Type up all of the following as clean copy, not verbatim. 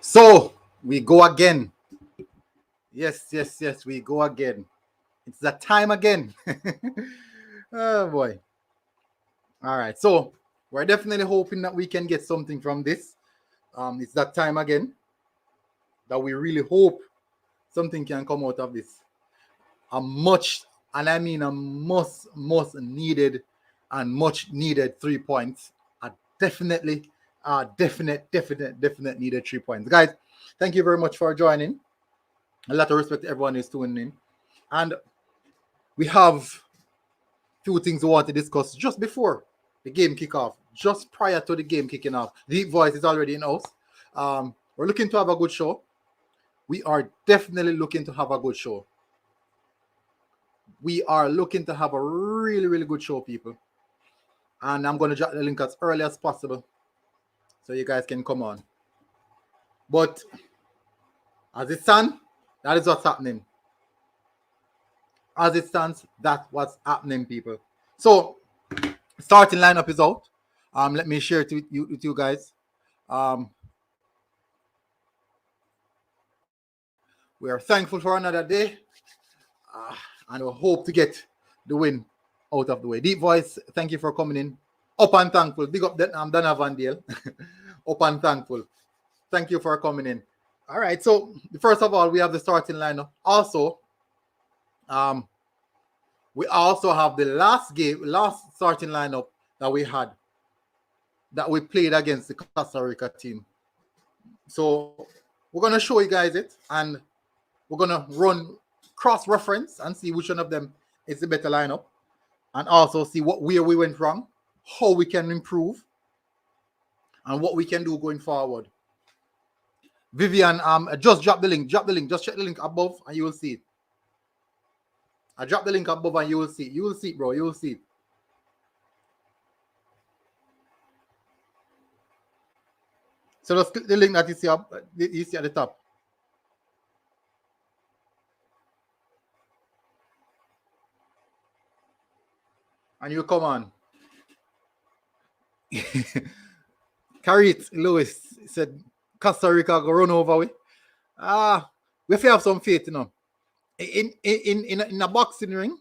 So we go again. Yes, we go again. It's that time again. Oh boy. All right. So we're definitely hoping that we can get something from this. It's that time again that we really hope something can come out of this. A much, and I mean a most needed and much needed 3 points. A definitely, definite needed 3 points. Guys, thank you very much for joining. A lot of respect to everyone who's tuning in. And we have few things we want to discuss just before the game kick off, just prior to the game kicking off. Deep Voice is already in house. We're looking to have a good show. We are definitely looking to have a good show. We are looking to have a really good show, people. And I'm going to drop the link as early as possible so you guys can come on. But as it stands, that is what's happening. As it stands, that's what's happening, people. So, starting lineup is out. Let me share it with you guys. We are thankful for another day, and we hope to get the win out of the way. Deep Voice, thank you for coming in. Up and thankful. Big up that Dana Van Dale. Up and thankful. Thank you for coming in. All right. So first of all, we have the starting lineup. Also, we also have the last starting lineup that we had, that we played against the Costa Rica team. So we're gonna show you guys it, and we're gonna run cross-reference and see which one of them is the better lineup, and also see where we went wrong, how we can improve, and what we can do going forward. Vivian, just drop the link. Just check the link above, and you will see it. I drop the link above, and you will see it. You will see it, bro. You will see it. So just click the link that you see at the top. And you come on. Carry it, Lewis said Costa Rica go run over we. We have some faith, you know. In a boxing ring,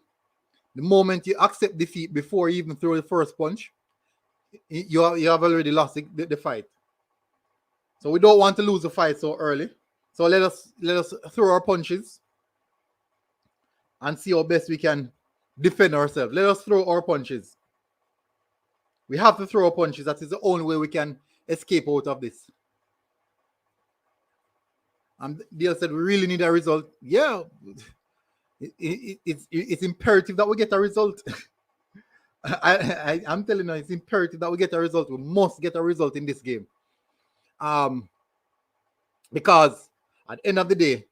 the moment you accept defeat before you even throw the first punch, you have already lost the fight. So we don't want to lose the fight so early. So let us throw our punches and see how best we can defend ourselves. Let us throw our punches. We have to throw our punches. That is the only way we can escape out of this. And Dale said we really need a result. Yeah, it's imperative that we get a result. I'm telling you, it's imperative that we get a result. We must get a result in this game. Because at the end of the day,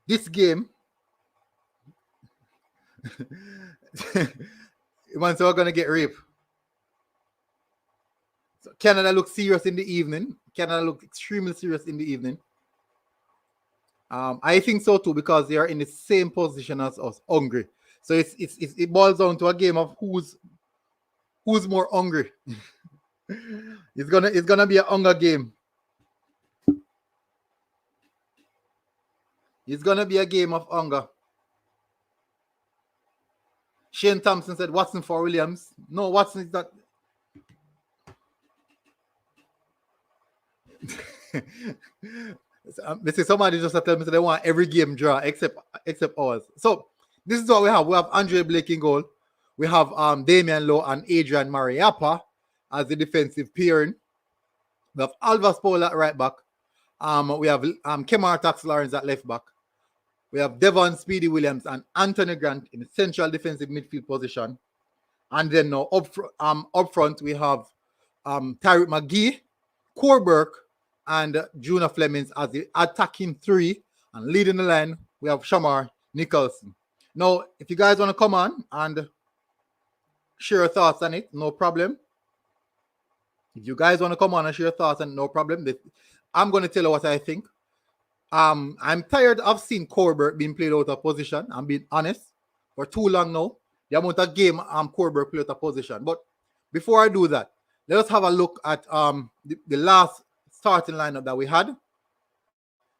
this game, once we're gonna get raped. So Canada looks serious in the evening. Canada looks extremely serious in the evening. I think so too, because they are in the same position as us, hungry. So it boils down to a game of who's more hungry. It's gonna be a hunger game. It's gonna be a game of hunger. Shane Thompson said Watson for Williams. No, Watson is not. This is somebody just tell me they want every game draw except ours. So this is what we have. We have Andre Blake in goal. We have Damian Lowe and Adrian Mariappa as the defensive pairing. We have Alvas Paul at right back. We have Kemar Tax Lawrence at left back. We have Devon Speedy Williams and Anthony Grant in the central defensive midfield position. And then now up front we have Tyreek McGee, Corberk, and Juna Flemings as the attacking three. And leading the line, we have Shamar Nicholson. Now, if you guys want to come on and share your thoughts on it, no problem. If you guys want to come on and share your thoughts, and no problem. I'm going to tell you what I think. I'm tired of seeing Corberk being played out of position. I'm being honest. For too long now. The amount of game Corberk played out of position. But before I do that, let us have a look at the last starting lineup that we had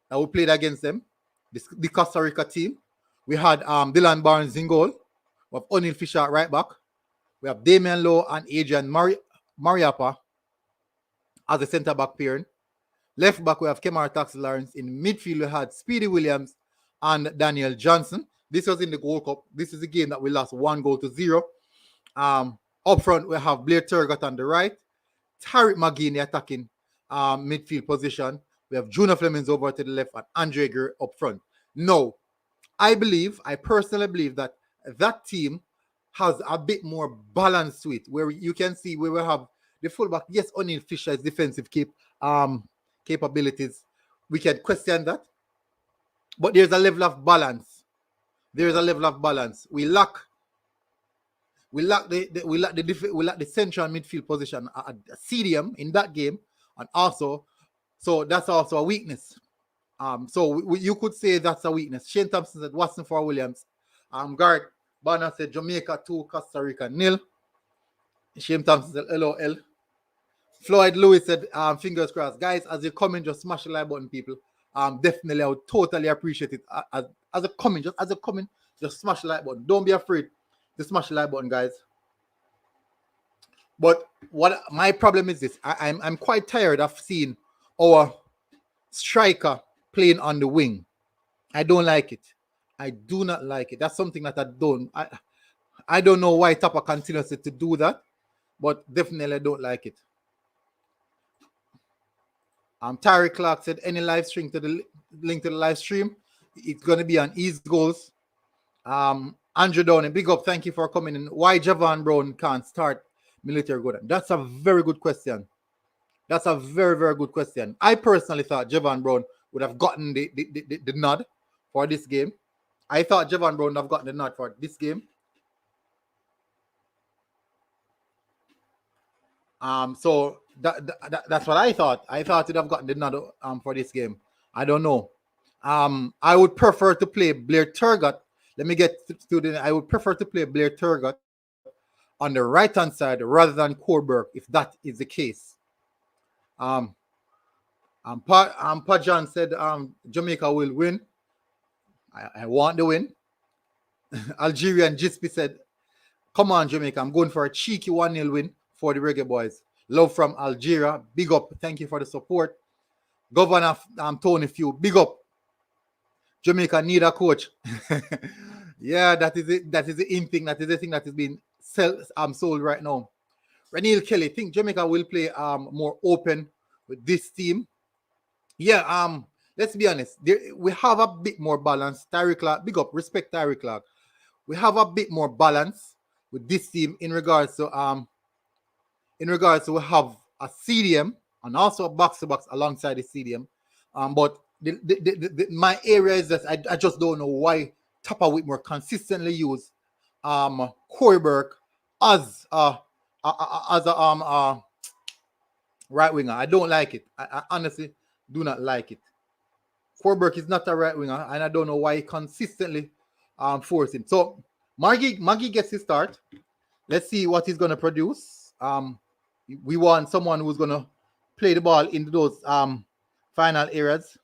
that we played against them, the Costa Rica team. We had Dylan Barnes in goal. We have O'Neal Fisher at right back. We have Damian Lowe and Adrian Mariappa as a centre back pairing. Left back, we have Kemar Tax Lawrence. In midfield, we had Speedy Williams and Daniel Johnson. This was in the Gold Cup. This is a game that we lost 1-0. Up front, we have Blair Turgott on the right, Tariq McGee in the attacking midfield position. We have Junior Flemings over to the left and Andre Greer up front. No, I personally believe that that team has a bit more balance to it, where you can see where we have the fullback. Yes, O'Neal Fisher's defensive capabilities, we can question that, but there's a level of balance. There's a level of balance. We lack the central midfield position at CDM in that game, and also, so that's also a weakness. So you could say that's a weakness. Shane Thompson said Watson for Williams. Garrett Banner said Jamaica 2, Costa Rica 0. Shane Thompson said LOL. Floyd Lewis said fingers crossed. Guys, as you comment, just smash the like button, people. Definitely, I would totally appreciate it. As a comment, just smash the like button. Don't be afraid to smash the like button, guys. But what my problem is this: I'm quite tired of seeing our striker playing on the wing. I don't like it. I do not like it. That's something that I don't know why Tappa continues to do that, but definitely I don't like it. Terry Clark said any live stream to the link to the live stream, it's going to be on East Goals. Andrew Downey, big up, thank you for coming in. Why Javon Brown can't start military good? That's a very good question. That's a very, very good question. I personally thought Javon Brown would have gotten the nod for this game. I thought Javon Brown would have gotten the nod for this game. So that's what I thought. I thought he'd have gotten the nod for this game. I don't know. I would prefer to play Blair Turgott. Let me get to the. I would prefer to play Blair Turgott on the right hand side rather than Corberg, if that is the case. Pajan said Jamaica will win. I want the win. Algerian Gispi said, come on, Jamaica. I'm going for a cheeky 1-0 win for the Reggae Boyz. Love from Algeria. Big up. Thank you for the support. Governor Tony Few. Big up. Jamaica need a coach. Yeah, that is it. That is the in thing. That is the thing that is being sold right now. Ranil Kelly, think Jamaica will play more open with this team. Yeah, let's be honest. We have a bit more balance. Tyree Clark, big up, respect Tyree Clark. We have a bit more balance with this team in regards to we have a CDM and also a box-to-box alongside the CDM. But my area is that I just don't know why Tappa Whitmore consistently use Corey Burke as a right winger. I don't like it. I honestly do not like it. Corey Burke is not a right winger, and I don't know why he consistently force him. So Maggie gets his start. Let's see what he's gonna produce. We want someone who's gonna play the ball into those final areas.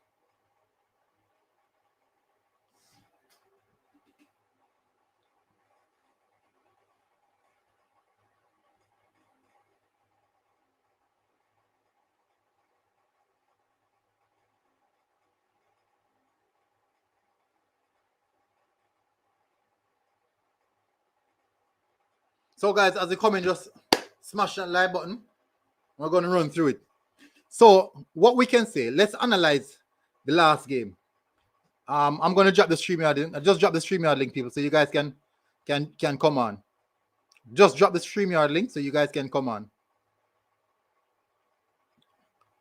So guys, as you come in, just smash that like button. We're gonna run through it. So what we can say, let's analyze the last game. I'm gonna drop the StreamYard link. I just drop the StreamYard link, people, so you guys can come on. Just drop the StreamYard link so you guys can come on.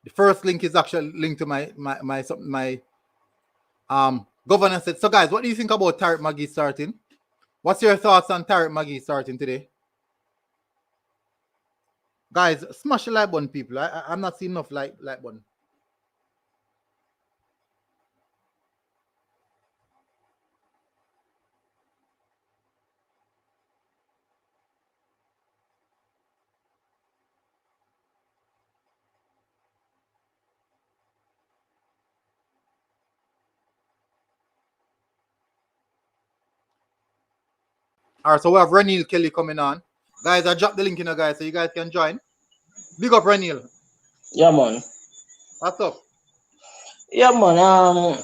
The first link is actually linked to my governor said. So guys, what do you think about Tariq McGee starting? What's your thoughts on Tariq McGee starting today? Guys, smash the like button, people. I'm not seeing enough like button. All right, so we have Renil Kelly coming on. Guys, I dropped the link in, guys, so you guys can join. Big up, Renil. Yeah, man. What's up? Yeah, man.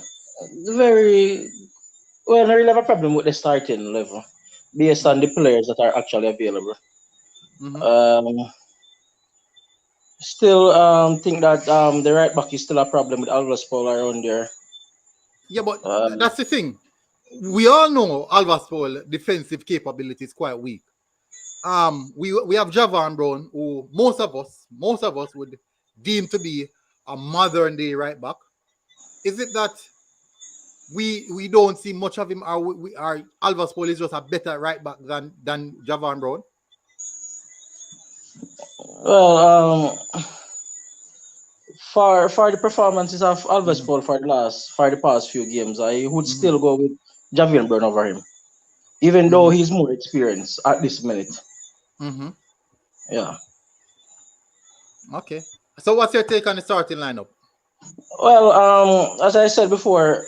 Very well. I really have a problem with the starting level based on the players that are actually available. Mm-hmm. Um, Still, think that the right back is still a problem with Alves Paul around there. Yeah, but Um, that's the thing. We all know Alvas Paul defensive capability is quite weak. We have Javon Brown, who most of us would deem to be a modern day right back. Is it that we don't see much of him, or we are Alvas Paul is just a better right back than Javon Brown? well, for the performances of Alves Mm-hmm. Paul for the past few games, I would Mm-hmm. still go with Javier Brown over him, even though Mm-hmm. he's more experienced at this minute. Mm-hmm. Yeah. Okay. So what's your take on the starting lineup? Well, as I said before,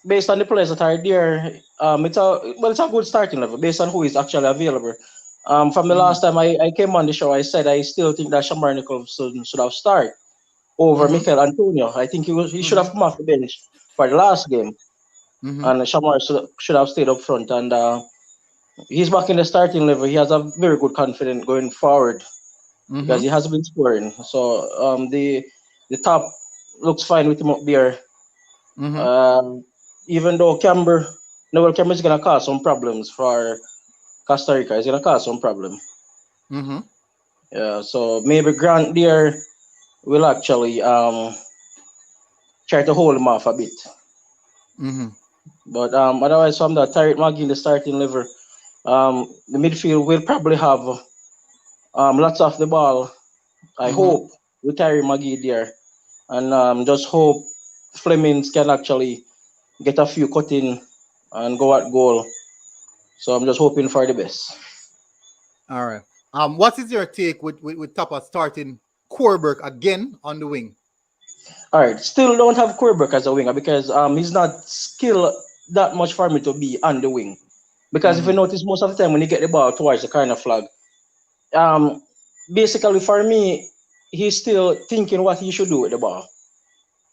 based on the players that are there, it's a good starting level based on who is actually available. From the Mm-hmm. last time I came on the show, I said I still think that Shamar Nicholson should have started over Mm-hmm. Mikel Antonio. I think he should Mm-hmm. have come off the bench for the last game, Mm-hmm. and Shamar should have stayed up front. And he's back in the starting level. He has a very good confidence going forward because Mm-hmm. he has been scoring. So the top looks fine with him up there. Mm-hmm. Um, Even though Camber is gonna cause some problems for Costa Rica. It's gonna cause some problem. Mm-hmm. Yeah, so maybe Grant there will actually try to hold him off a bit. Mm-hmm. But otherwise, from the Tariq Maggi in the starting level, the midfield will probably have lots of the ball. I Mm-hmm. hope with Tariq Maggi there, and just hope Flemings can actually get a few cut in and go at goal. So I'm just hoping for the best. All right. What is your take with Tappa starting Korberg again on the wing? All right, still don't have Quebec as a winger because he's not skilled that much for me to be on the wing. Because if you Mm-hmm. notice, most of the time when you get the ball towards the corner flag, um, basically for me, he's still thinking what he should do with the ball.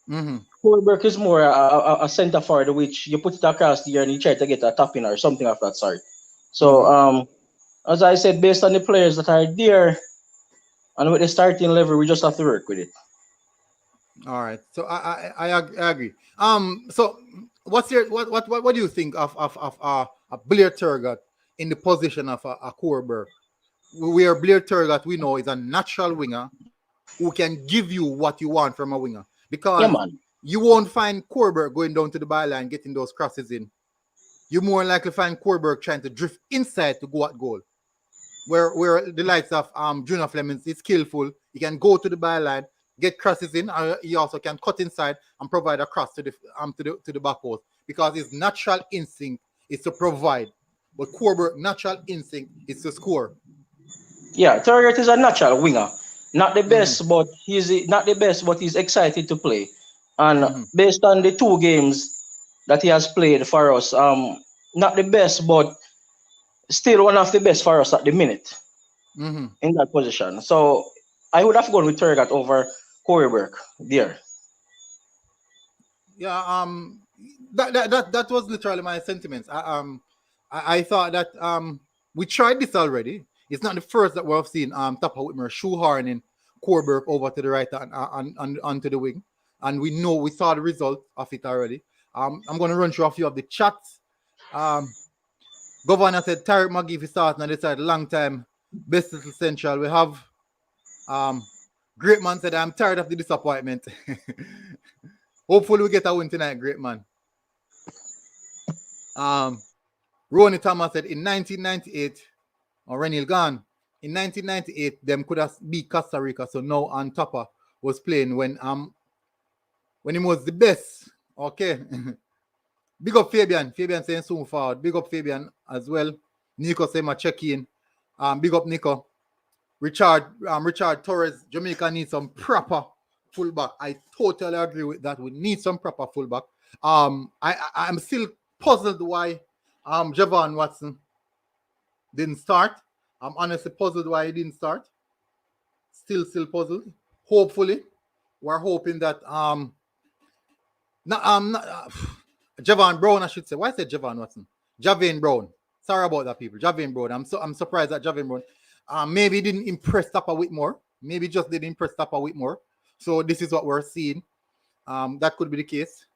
Mm-hmm. Quebec is more a center forward, which you put it across the year and you try to get a tap in or something of that sort. So, Mm-hmm. as I said, based on the players that are there and with the starting level, we just have to work with it. All right. So I agree. So what's your what do you think of a Blair Turgot in the position of a Korberg? Where Blair Turgot we know is a natural winger who can give you what you want from a winger, Yeah, because man. you won't find Korberg going down to the byline getting those crosses in. You more likely find Korberg trying to drift inside to go at goal. Where the likes of Junior Flemings is skillful. He can go to the byline, get crosses in, or he also can cut inside and provide a cross to the back post, because his natural instinct is to provide. But Korberg natural instinct is to score. Yeah, Turret is a natural winger. Not the Mm-hmm. best, but he's excited to play. And Mm-hmm. based on the two games that he has played for us, not the best, but still one of the best for us at the minute Mm-hmm. in that position. So I would have gone with Turret over Coreyberg there. Yeah, that was literally my sentiments. I thought that we tried this already. It's not the first that we've seen Tappa Whitmer shoehorning Corberg over to the right and onto the wing, and we saw the result of it already. I'm going to run through a few of the chats. Um, Governor said Tarek McGee if he starts and decide long time best little central. We have um, Great Man said I'm tired of the disappointment. Hopefully we get a win tonight, Great Man. Um, Ronnie Thomas said in 1998, or Renil gone. In 1998, them could have beat Costa Rica. So now on Tappa was playing when he was the best. Okay. Big up Fabian. Fabian saying soon forward. Big up Fabian as well. Nico saying my check in. Big up Nico. Richard Torres, Jamaica needs some proper fullback. I totally agree with that. We need some proper fullback. I'm still puzzled why Javon Watson didn't start. I'm honestly puzzled why he didn't start. Still puzzled. Hopefully, we're hoping that Javon Brown, I should say. Why I said Javon Watson? Javane Brown. Sorry about that, people. Javane Brown. I'm surprised that Javane Brown. Maybe didn't impress Tappa Whitmore. Maybe just didn't impress Tappa Whitmore. So this is what we're seeing. That could be the case.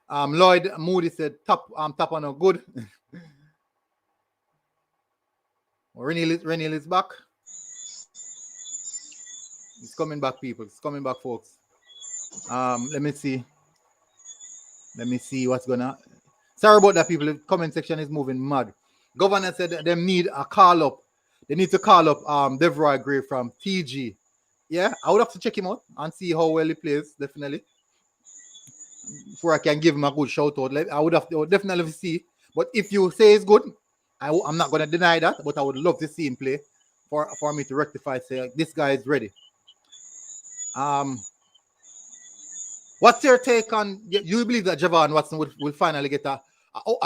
Lloyd Moody said Tappa no good. Renil is back. It's coming back, people. It's coming back, folks. Let me see. Let me see what's gonna. Sorry about that, people. The comment section is moving mad. Governor said that they need a call up. They need to call up Devroy Gray from TG. Yeah, I would have to check him out and see how well he plays, definitely. Before I can give him a good shout out. I would definitely see. But if you say it's good, I'm not gonna deny that, but I would love to see him play for me to rectify, say this guy is ready. What's your take on? You believe that Javon Watson will finally get a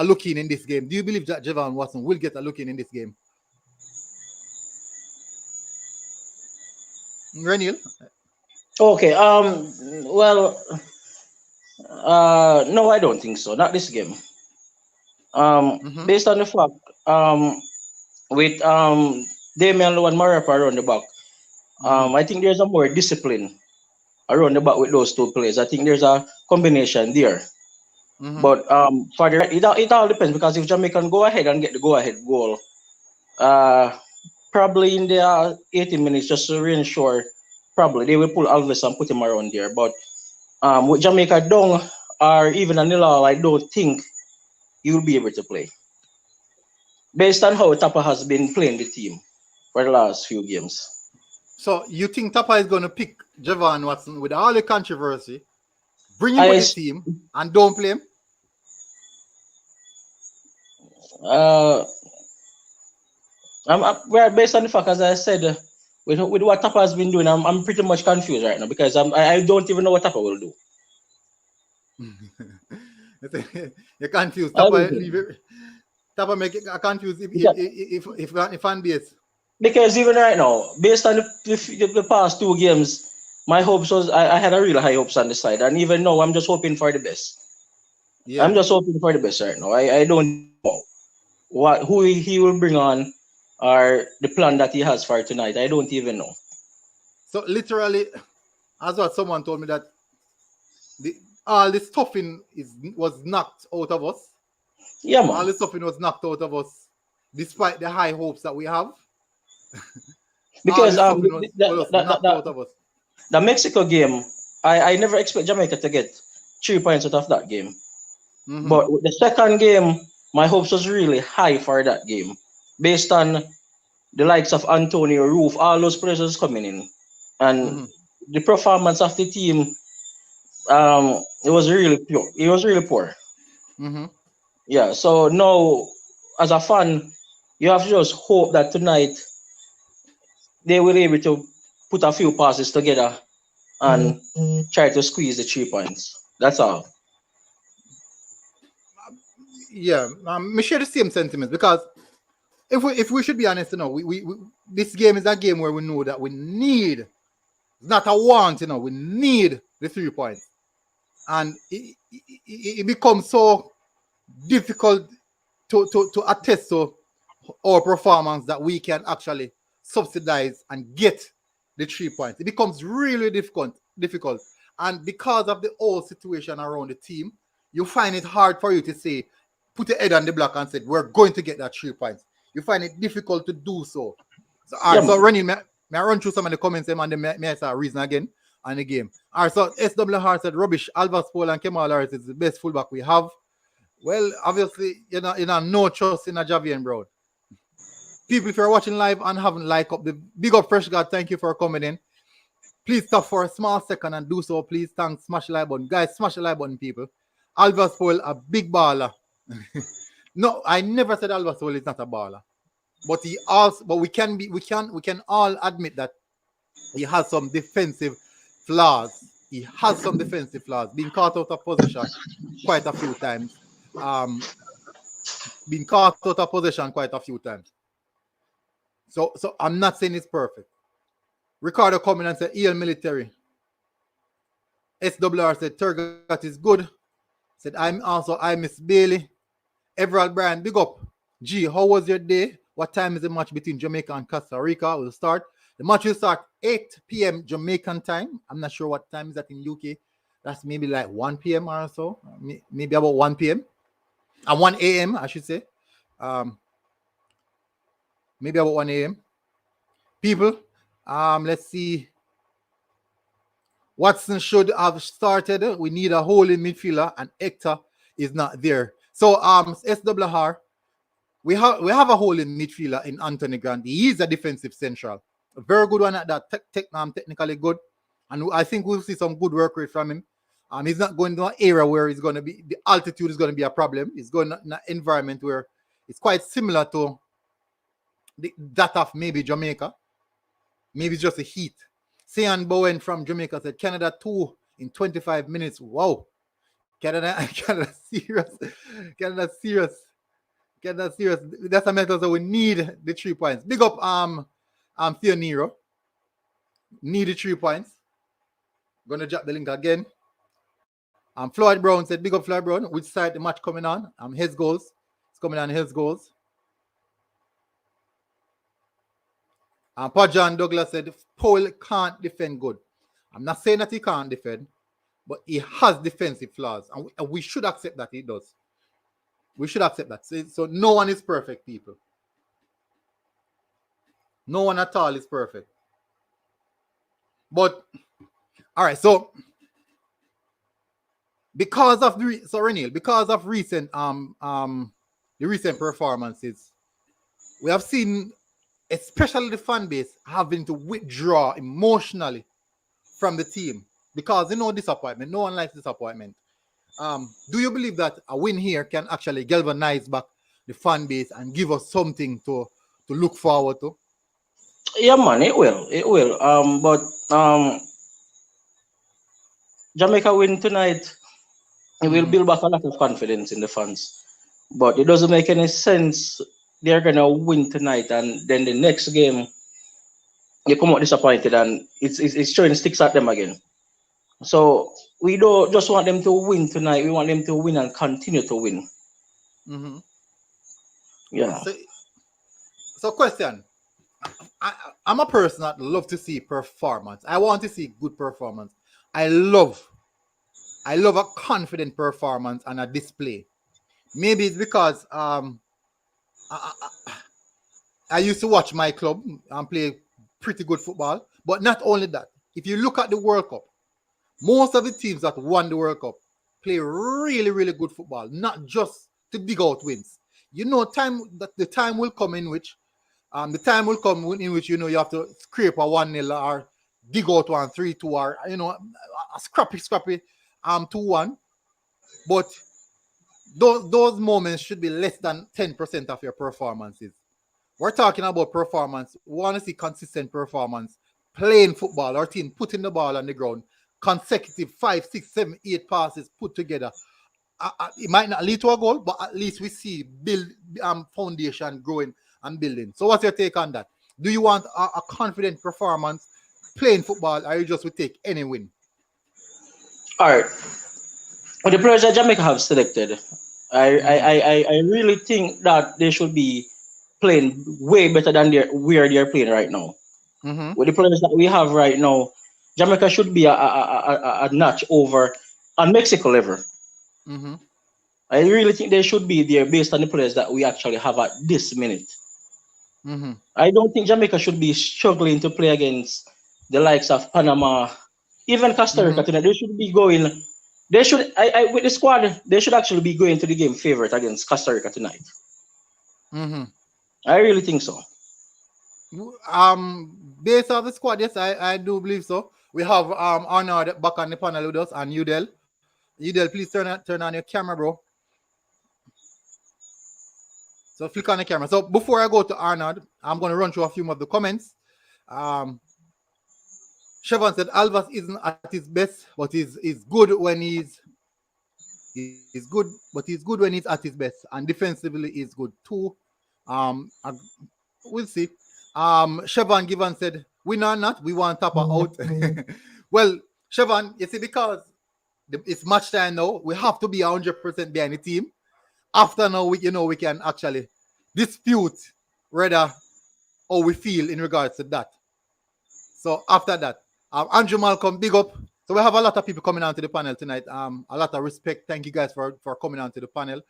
look in this game? Do you believe that Javon Watson will get a look in this game? Renil? Okay. Well, no, I don't think so. Not this game. Based on the fact, with Damian Lowe and Marapa around the back, I think there's a more discipline around the back with those two players. I think there's a combination there. But for the it all depends, because if Jamaica can go ahead and get the go-ahead goal, probably in the 80 minutes, just to reassure, probably they will pull Alves and put him around there. But with Jamaica down or even a nil all, I don't think he will be able to play. Based on how Tappa has been playing the team for the last few games. So you think Tappa is going to pick Javon Watson with all the controversy, bring him to the team, and don't play him? Based on the fact, as I said, with what Tappa has been doing, I'm pretty much confused right now, because I don't even know what Tappa will do. You're confused. Tappa make it confused if fan base. Because even right now, based on the past two games, my hopes was I had a real high hopes on the side, and even now I'm just hoping for the best. Yeah. I'm just hoping for the best right now. I don't know who he will bring on or the plan that he has for tonight. I don't even know. So literally, as what someone told me, that all the stuffing was knocked out of us. Yeah, man. All the stuffing was knocked out of us, despite the high hopes that we have. Because the Mexico game, I never expect Jamaica to get 3 points out of that game. But with the second game, my hopes was really high for that game, based on the likes of Antonio Roof, all those players coming in, and the performance of the team. It was really poor. It was really poor. Yeah. So now, as a fan, you have to just hope that tonight they will be able to put a few passes together and try to squeeze the 3 points. That's all. Yeah, we share the same sentiments, because if we should be honest, we this game is a game where we know that we need, it's not a want, we need the 3 points, and it becomes so difficult to attest to our performance that we can actually subsidize and get the 3 points. It becomes really difficult, and because of the whole situation around the team, you find it hard for you to say, put your head on the block and say, we're going to get that 3 points. You find it difficult to do so. So, all right, so Rennie, may I run through some of the comments and then may I say a reason again on the game. All right, so SWR said, rubbish, Alvas Paul and Kemal Harris is the best fullback we have. Well, obviously, no trust in a Javian Brown. People, if you're watching live and haven't liked up the big up Fresh God, thank you for coming in. Please stop for a small second and do so, please. Thanks. Smash the like button. Guys, smash the like button, people. Alvas Paul, a big baller. No, I never said Alvas Paul is not a baller. But we can all admit that he has some defensive flaws. Being caught out of position quite a few times. So I'm not saying it's perfect. Ricardo coming and said, EL military. SWR said, Turgot is good. Said, I miss Bailey. Everald Bryan, big up. G, how was your day? What time is the match between Jamaica and Costa Rica? Will start. The match will start 8 p.m. Jamaican time. I'm not sure what time is that in UK. That's maybe like 1 p.m. or so. Maybe about 1 p.m. And 1 a.m. I should say. Maybe about 1 a.m. People, let's see. Watson should have started. We need a holding midfielder, and Hector is not there. So SWR, we have a holding midfielder in Anthony Grant. He is a defensive central, a very good one at that. Technically good, and I think we'll see some good work rate from him. He's not going to an area where he's going to be, the altitude is going to be a problem. He's going to an environment where it's quite similar to that of maybe Jamaica. Maybe it's just the heat. Sean Bowen from Jamaica said Canada 2 in 25 minutes. Wow. Canada serious. Canada serious. That's a mental, so we need the 3 points. Big up Theo Nero. Need the 3 points. Gonna drop the link again. Floyd Brown said, big up Floyd Brown. Which side the match coming on? His goals. It's coming on his goals. John Douglas said, Paul can't defend good. I'm not saying that he can't defend, but he has defensive flaws. And we should accept that he does. We should accept that. So no one is perfect, people. No one at all is perfect. But, all right, so because of recent the recent performances, we have seen especially the fan base having to withdraw emotionally from the team because disappointment. No one likes disappointment. Do you believe that a win here can actually galvanize back the fan base and give us something to look forward to? Yeah, man, it will. But Jamaica win tonight, it will build back a lot of confidence in the fans. But it doesn't make any sense. They're gonna win tonight, and then the next game, you come out disappointed, and it's throwing sticks at them again. So we don't just want them to win tonight. We want them to win and continue to win. Mm-hmm. Yeah. So question. I'm a person that love to see performance. I want to see good performance. I love a confident performance and a display. Maybe it's because I used to watch my club and play pretty good football. But not only that, if you look at the World Cup, most of the teams that won the World Cup play really, really good football, not just to dig out wins. The time will come in which you have to scrape a 1-0 or dig out 1 3-2 or a scrappy 2-1. But those moments should be less than 10% of your performances. We're talking about performance. We want to see consistent performance, playing football, our team putting the ball on the ground, consecutive 5, 6, 7, 8 passes put together. It might not lead to a goal, but at least we see build foundation growing and building. So what's your take on that? Do you want a confident performance playing football, or you just would take any win? All right. Well, the players that Jamaica have selected, I really think that they should be playing way better than where they're playing right now. Mm-hmm. With the players that we have right now, Jamaica should be a notch over on Mexico level. Mm-hmm. I really think they should be there based on the players that we actually have at this minute. Mm-hmm. I don't think Jamaica should be struggling to play against the likes of Panama, even Costa Rica tonight. They should be going. They should. With the squad, they should actually be going to the game favorite against Costa Rica tonight. Mm-hmm. I really think so. Based on the squad, yes, I do believe so. We have Arnold back on the panel with us, and Udell. Udell, please turn on your camera, bro. So flick on the camera. So before I go to Arnold, I'm going to run through a few of the comments. Chevron said Alvas isn't at his best, but he's good when he's good, but he's good when he's at his best, and defensively he's good too. We'll see. Siobhan Given said, win or not, we want Tappa out. Well, Siobhan, you see, because it's match time now, we have to be 100% behind the team. After now, we can actually dispute rather how we feel in regards to that. So after that, Andrew Malcolm, big up. So we have a lot of people coming onto the panel tonight. A lot of respect. Thank you guys for coming onto the panel.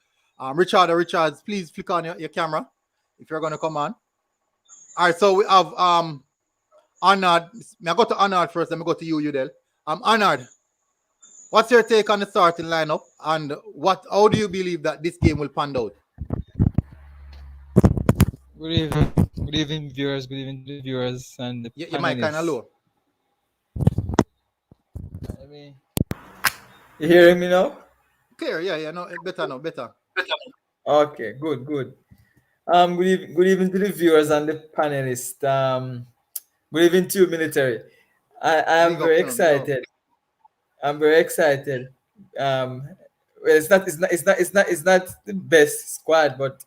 Richards, please flick on your camera if you're going to come on. All right, so we have Arnold. I go to Arnold first, then we go to you, Udell. Arnold, what's your take on the starting lineup, and how do you believe that this game will pan out? Good evening, viewers. Good evening to the viewers and the panelists. Your mic kind of low. You hearing me now? Clear, yeah, no, better now, better. Okay, good. Good evening to the viewers and the panelists. Good evening to you, military. I am very excited. I'm very excited. Well, it's not the best squad, but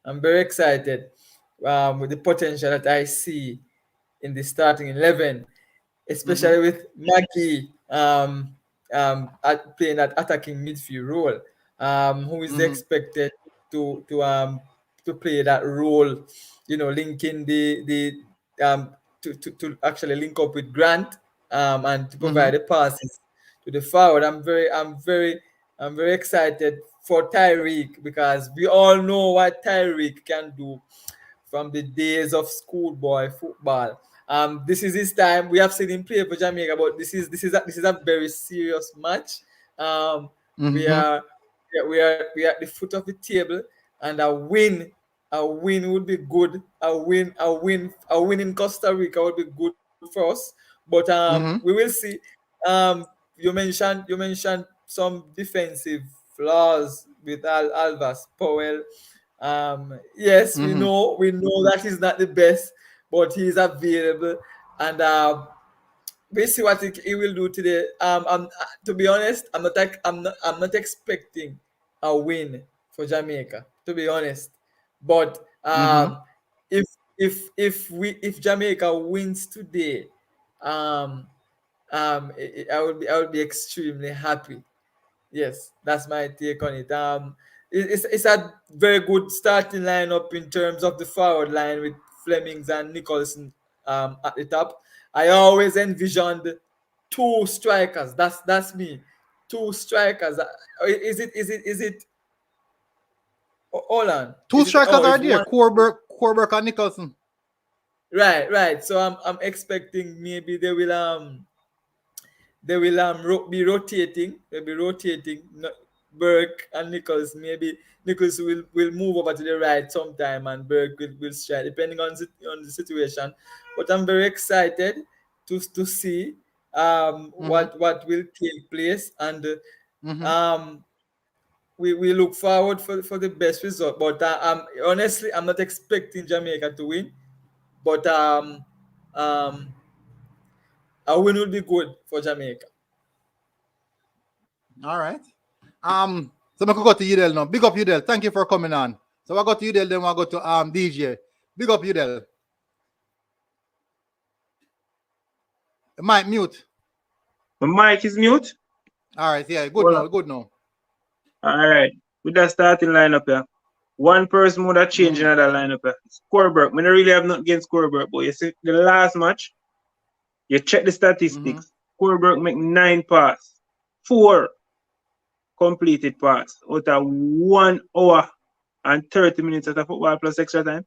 I'm very excited with the potential that I see in the starting 11, especially with Maggie playing that attacking midfield role, who is expected to play that role, linking to actually link up with Grant and to provide the passes to the forward. I'm very excited for Tyreek, because we all know what Tyreek can do from the days of schoolboy football. This is his time. We have seen him play for Jamaica, but this is a very serious match. We are at the foot of the table, and a win would be good. A win in Costa Rica would be good for us. But we will see. You mentioned some defensive flaws with Alvas Powell. Yes, we know that he's not the best, but he's available, and we see what he will do today. To be honest, I'm not expecting a win for Jamaica, to be honest. But if Jamaica wins today, I would be extremely happy. Yes, that's my take on it. It's a very good starting lineup in terms of the forward line with Flemings and Nicholson at the top. I always envisioned two strikers. That's me. Two strikers. Is it? Hold on. Two strikers are there. Corberg and Nicholson. Right. So I'm expecting maybe they will be rotating. They'll be rotating. Burke and Nichols. Maybe Nichols will move over to the right sometime, and Burke will strike, depending on the situation. But I'm very excited to see what will take place, and we look forward for the best result. But honestly, I'm not expecting Jamaica to win, but a win will be good for Jamaica. All right. So I could go to Udell now. Big up Udell. Thank you for coming on. So I go to Udell, then I go to DJ. Big up Udell. Mic mute. My mic is mute. All right, yeah, good now. All right, with that starting lineup here, one person would have changed another lineup here. Scoreberg. I don't really have nothing against Scoreberg, but you see the last match, you check the statistics. Scoreberg make 9 passes, 4 completed passes out of 1 hour and 30 minutes of football plus extra time.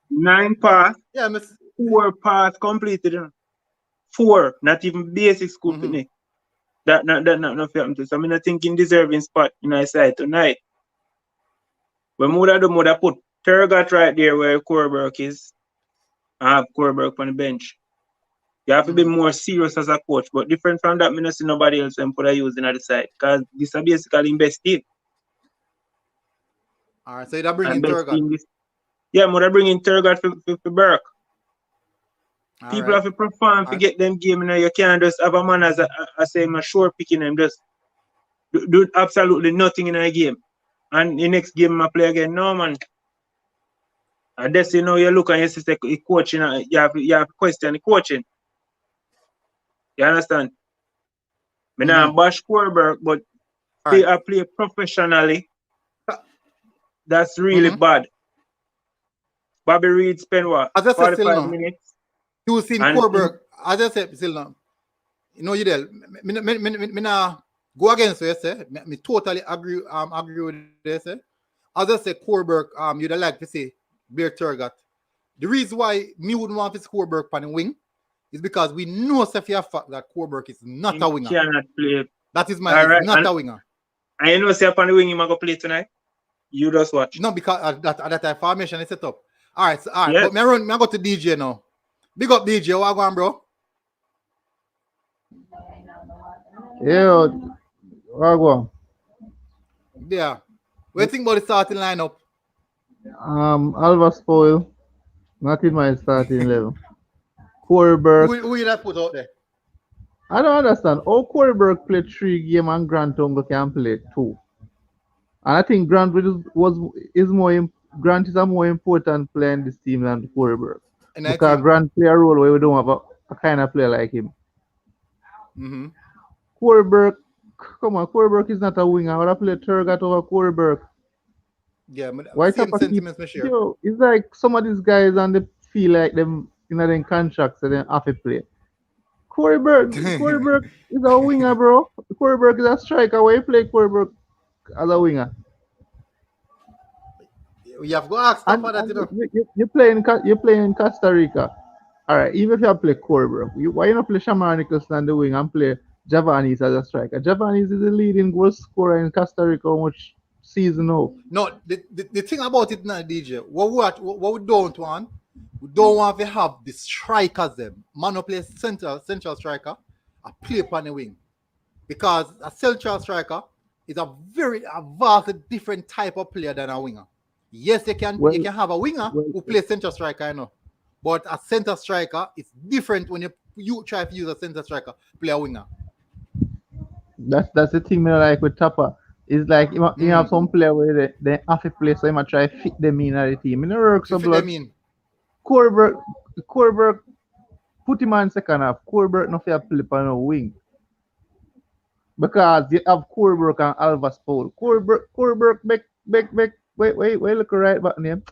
9 passes, 4 passes completed. 4, not even basic school fitness. That not happen to. So I'm not thinking deserving spot in our side tonight. But Muda put Tergat right there where Corberg is. I have Corberg on the bench. You have to be more serious as a coach, but different from that, I don't see nobody else and put a use in the side. Because this is basically best team. All right, so you're bringing Tergat. Yeah, Muda bringing Tergat for Burke. People have to perform to get them game. You can't just have a man as a short picking them, just do absolutely nothing in a game. And the next game I play again. No, man. And that's, you know, you look and you say coaching, you have to question the coaching. You understand? Me not bash Quarterback, but I play professionally. That's really bad. Bobby Reed spent what? As I said, 45 minutes. You seen Quarterback, as I said, still now. You know, you there. Me nah go against you, say. Me totally agree with this, say. As I said, Quarterback, you'd like to say Bear Turgot. The reason why me wouldn't want to see Quarterback on the wing is because we know for a fact that Quarterback is not a winger. Cannot play. That is my right. Not a winger. And you know, say upon the wing, he might go play tonight. You just watch. No, because that formation is set up. All right, yes. But me go to DJ now. Big up DJ, what going, bro? Yeah, what going? Yeah. What do you think about the starting lineup? Alva Spoil, not in my starting level. Quarterback. Who you that put out there? I don't understand. How Quarterback played 3 games and Grant Tongo can play 2. And I think Grant is a more important player in this team than Quarterback. Because Grant play a role where we don't have a kind of player like him. Quarterback, come on, Quarterback is not a winger. I would have played Turgot over Quarterback. Yeah, why same sentiments me share. Yo, it's like some of these guys and they feel like them in their contracts so they have to play. Quarterback is a winger, bro. Quarterback is a striker. Why you play Quarterback as a winger? You have to ask stuff for that, you know. You play in Costa Rica. All right, even if you play Quarterback, why you not play Shamar Nicholson on the wing and play Javanis as a striker? Javanis is the leading goal scorer in Costa Rica. How much season now? No, the thing about it now, DJ, what we don't want to have the strikers them. Man who plays central striker, a play upon the wing. Because a central striker is a vastly different type of player than a winger. Yes, you can have a winger who plays center striker, I know. But a center striker is different when you try to use a center striker, play a winger. That's the thing I like with Tappa. It's like you have some player where they have to play, so you might try to fit them in at the team. It works so blood. Quarterback, put him on second half. Quarterback not fair play on a wing. Because you have Quarterback and Alvas Paul. Quarterback, wait, look at right back name.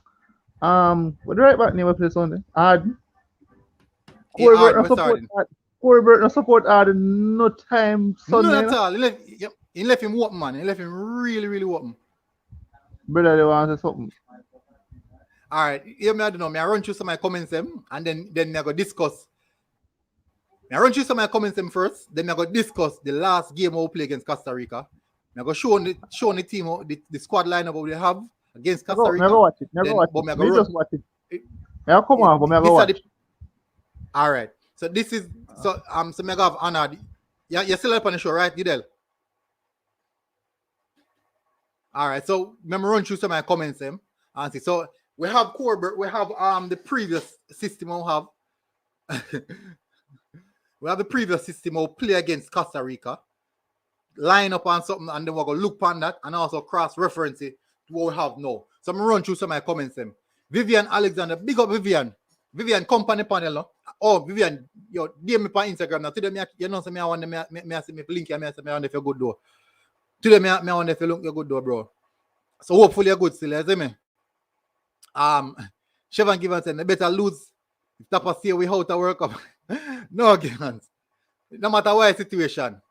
What the right back name we play Sunday? Arden. Quarterback no support Arden no time Sunday. Not at all. He left him open, man. He left him really, really open. Brother, they want to say something. All right. Here, I don't know. I run through some of my comments them, and then I go discuss. I run through some of my comments them first. Then I go discuss the last game we play against Costa Rica. I go show the team the squad lineup we have against Costa Rica. Never watch it. Just watch it. Come on, but never watch it. All right. So this is so me have honored. Yeah, you're still up on the show, right, Gidel? All right. So me run through some of my comments them and see. So we have Quarterback. We have the previous system we have. We have the previous system we'll play against Costa Rica. Line up on something and then we're going to look on that and also cross-reference it to what we have now. So I'm going to run through some of my comments. Vivian Alexander, big up Vivian. Vivian, company panel. No? Oh, Vivian, yo, DM me on Instagram. Now, today, you know, I want to see me link you. I want if you're good, though. Today, I want if you're good, though, bro. So hopefully you're good still, you see me? Chevron Given said, they better lose if Tappa see we how to work up. No, Givens. No matter what situation.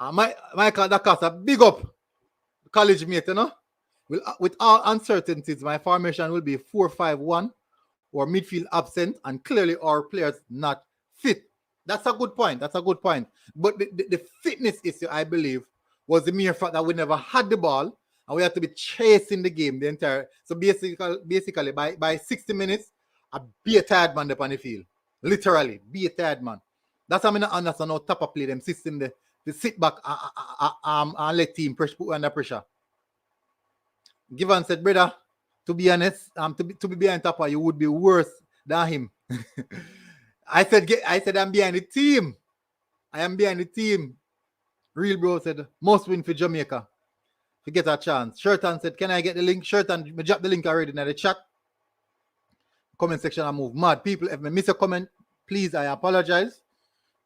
Michael Dacasa, big up college mate, you know. With all uncertainties, my formation will be 4-5-1 or midfield absent, and clearly our players not fit. That's a good point. But the fitness issue, I believe, was the mere fact that we never had the ball and we had to be chasing the game the entire. So basically, by 60 minutes, I be a tired man up on the field. Literally, be a tired man. That's how I understand how Tappa play them system there. To sit back and let team put under pressure. Given said, brother, to be honest, to be behind Tappa, you would be worse than him. I said I'm behind the team. I am behind the team. Real bro said, must win for Jamaica. To get a chance. Shirtan said, can I get the link? Shirtan, we dropped the link already in the chat. comment section and move mad. People, if I miss a comment, please, I apologize.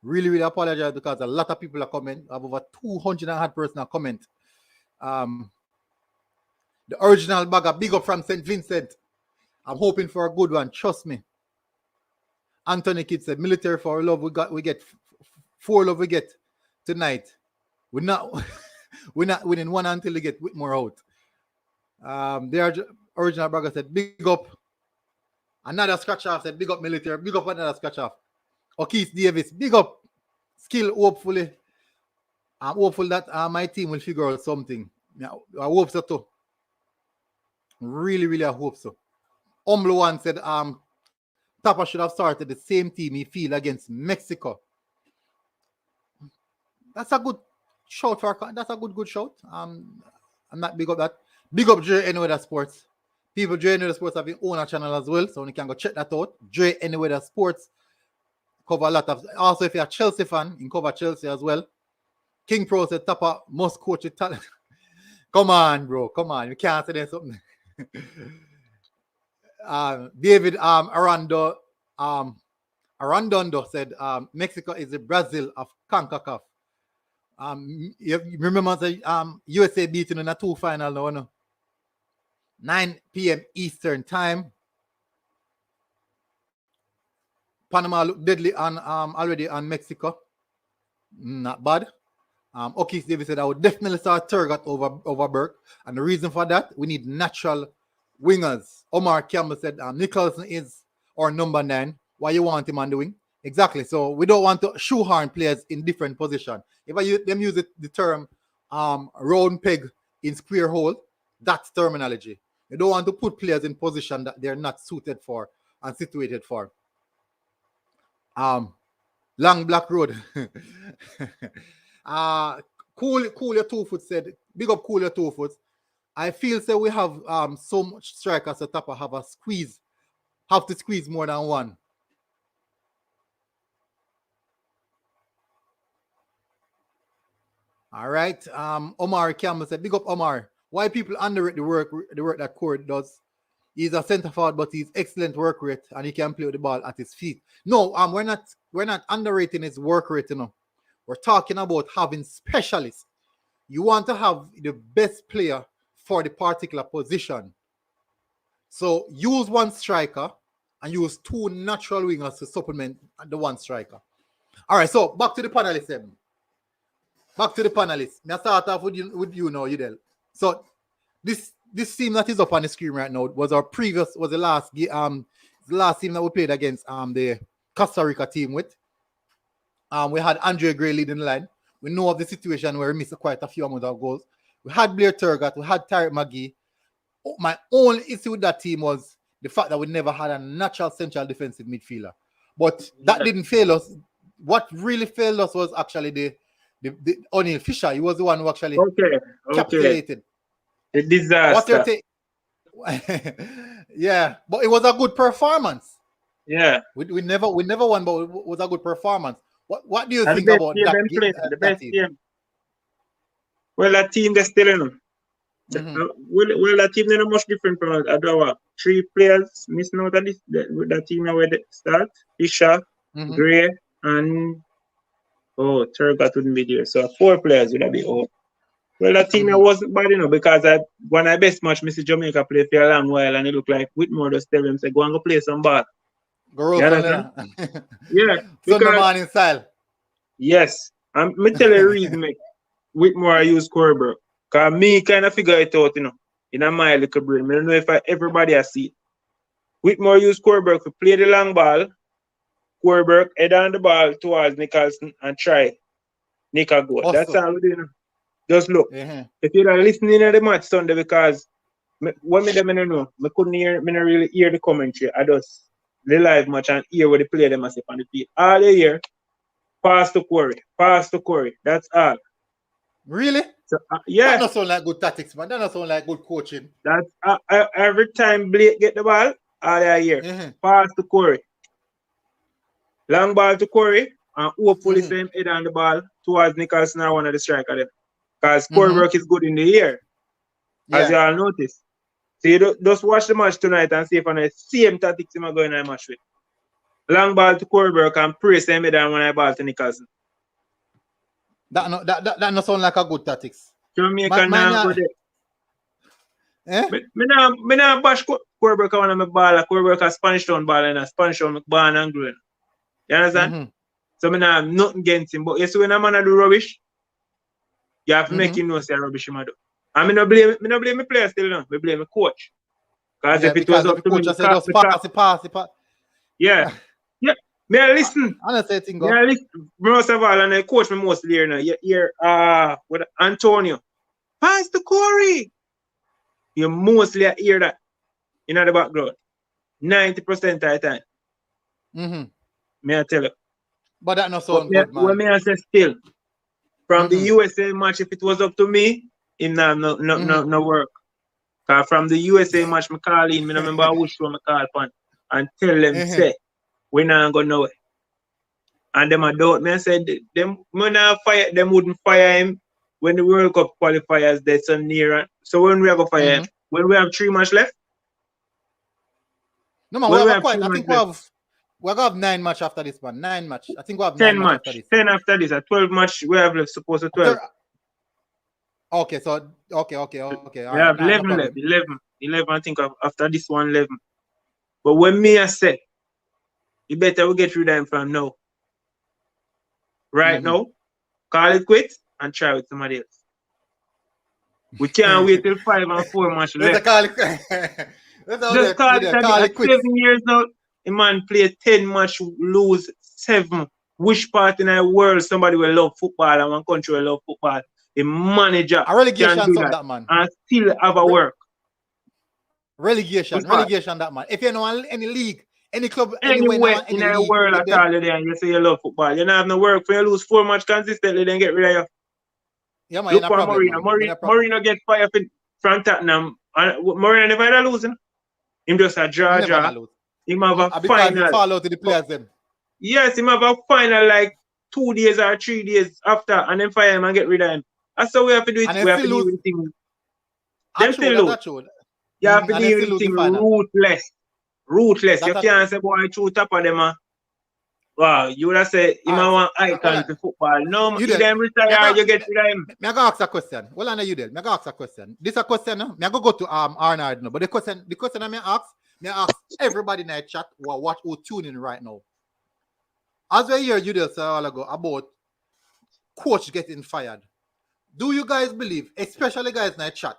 Really, really apologize because a lot of people are comment. I have over 200 person comment. The original bagger, big up from St. Vincent. I'm hoping for a good one. Trust me. Anthony Kidd said, military for love. We get 4 love we get tonight. We're not winning one until we get Whitmore out. The original bagger said, big up. Another scratch off said, big up military. Big up another scratch off. O'Keefe Davis, big up. Skill, hopefully. I'm hopeful that my team will figure out something. Yeah, I hope so too. Really, really, I hope so. Humble One said, Tappa should have started the same team he field against Mexico. That's a good shout that's a good shout. I'm not big up that. Big up Dre Anyweather Sports. People, Dre Anyweather Sports have their own channel as well, so you can go check that out. Dre Anyweather Sports cover a lot of. Also, if you're a Chelsea fan, you can cover Chelsea as well. King Pro said Tappa must coach with talent. Come on, bro. Come on. You can't say that something. David Arando said Mexico is the Brazil of CONCACAF. You remember the USA beating in a 2 final now, no? 9 p.m. Eastern time. Panama looked deadly on already on Mexico. Not bad. O'Keefe Davis said I would definitely start Turgot over Burke. And the reason for that, we need natural wingers. Omar Campbell said Nicholson is our number 9. Why you want him on the wing? Exactly. So we don't want to shoehorn players in different positions. If I use the term round peg in square hole, that's terminology. You don't want to put players in position that they're not suited for and situated for. Long Black Road. Cool your 2 foot said, big up Cool your 2 foot. I feel we have so much strikers at Tappa have to squeeze more than one. All right. Omar Campbell said, big up Omar. Why people underrate the work that Corey does? He's a centre forward, but he's excellent work rate and he can play with the ball at his feet. No, we're not underrating his work rate, you know. We're talking about having specialists. You want to have the best player for the particular position. So use one striker and use 2 natural wingers to supplement the one striker. All right, so back to the panelists. Back to the panelists. Now start off with you now, Udell. So this team that is up on the screen right now was the last team that we played against the Costa Rica team with. We had Andre Gray leading the line. We know of the situation where we missed quite a few amount of goals. We had Blair Turgot, we had Tarek McGee. My only issue with that team was the fact that we never had a natural central defensive midfielder. But that didn't fail us. What really failed us was actually the O'Neil Fisher. He was the one who actually capitulated. The disaster. What's your take? Yeah, but it was a good performance. Yeah. We never won, but it was a good performance. What do you think about that team? Well, that team they're still in. Well, that team they're much different from our 3 players missing out of that team where they start. Fisher, Gray, and Turgot wouldn't be there. So 4 players would be out. Well, that team wasn't bad, you know, because when I best match Mr. Jamaica play for a long while and it looked like Whitmore just tell him, say, go and go play some ball. Yeah. Sunday morning style. Yes. Me tell you a reason, make Whitmore use Corbett. Because me kind of figure it out, you know, in my little brain. I don't know if everybody has seen it. Whitmore use Corbett to play the long ball. Corbett head on the ball towards Nicholson and try Nick a goal. Awesome. That's all we do, you know. Just look. If you're listening to the match Sunday, because what me know, I couldn't hear, me not really hear the commentary. I just the live match and hear what the player them say on the field. All they hear, pass to Corey. That's all. Really? So, yeah. That doesn't sound like good tactics, man. That doesn't sound like good coaching. That's every time Blake get the ball, all they hear, pass to Corey. Long ball to Corey, and hopefully same head on the ball towards Nicholson or one of the strikers. Because Corey work is good in the air, as you all notice. So you just watch the match tonight and see if on the same tactics I'm going to match with. Long ball to Corberg and press him down when I ball to Nicholson. That no sound like a good tactics. Jamaica now go there. Eh? Me nah bash Corberg when I'm a baller. Corberg a Spanish Town baller and a Spanish Town born and grown. You understand? Mm-hmm. So me nah have nothing against him. But you see when a man do rubbish, you have to make him know say rubbish him do. And me no blame me player still now. Me blame me coach. Because if it was up to me, pass. Yeah. Me I listen. I don't say thing go. Me I listen. Most of all, and I coach me mostly here now. You hear with Antonio. Pass to Corey. You mostly hear that in the background. 90% of the time. Mm-hmm. Me I tell you. But that not sound good, man. When me I say still, from the USA match, if it was up to me, him no work. Because from the USA match, me call in, me remember which one me call upon and tell them say, we not going nowhere. And them I doubt me. I said them wouldn't fire him when the World Cup qualifiers they're so near. So when we are going to fire him? When we have 3 matches left? No man, I think we're going to have 9 matches after this one. 9 matches. I think we'll have 10 9 matches after this. 10 after this. 12 match we have left, supposed to 12. Okay, so okay. We have 11 left. 11 I think after this one 11. But when me I say, you better we get rid of him from now. Right now, call it quits and try with somebody else. We can't wait till 5 and 4 match left. Just call it 7 years now. A man play 10 match, lose 7. Which part in the world somebody will love football and one country will love football? A manager a relegation can do that man. And still have a work. Relegation that man. If you know any league, any club, anywhere in the world at all, and you say you love football, you don't have no work for you lose 4 match consistently, then get rid of you. Yeah, man. Look for Mourinho get fired from Tottenham. Mourinho never lose. Him just a draw. Him have a final. Fall out to the players them. Yes, him have a final like 2 days or 3 days after, and then fire him and get rid of him. That's how we have to do it. We have to deal with things. Them still lose. You have to deal with things ruthless. You can't say, boy, true Tappa them. Wow, you would have said, you might want icon to football. No, you them retire, you get rid of him. Me I go ask a question. Well, I know you did. Me I go ask a question. This a question, no? Me I go to Arnold, no? But the question I may ask everybody in the chat who tune in right now. As we hear you say a while ago about coach getting fired, do you guys believe, especially guys in the chat,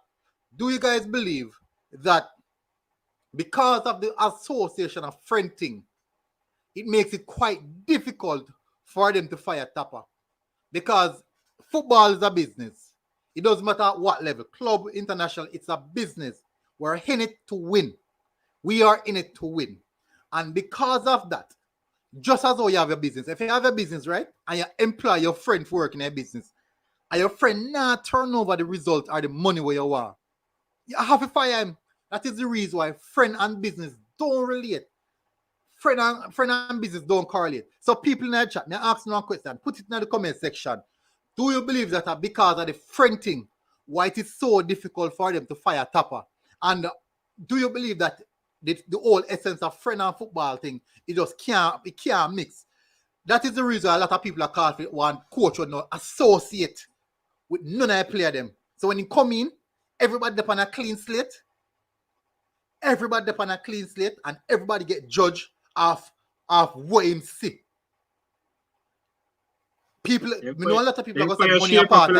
do you guys believe that because of the association of friend thing, it makes it quite difficult for them to fire Tappa? Because football is a business. It doesn't matter at what level, club, international, it's a business. We're in it to win. We are in it to win. And because of that, just as though you have a business, if you have a business, right, and you employ your friend for work in a business, and your friend not turn over the result or the money where you want, you have to fire him. That is the reason why friend and business don't relate. Friend and business don't correlate. So people in the chat, me ask you one question. Put it in the comment section. Do you believe that because of the friend thing, why it is so difficult for them to fire Tappa? And do you believe that the whole essence of friend and football thing, it can't mix? That is the reason a lot of people are called for one coach or not associate with none of the player them. So when you come in, everybody up on a clean slate. Everybody up on a clean slate, and everybody get judged of what him see. People, you know, a lot of people are going to money apart.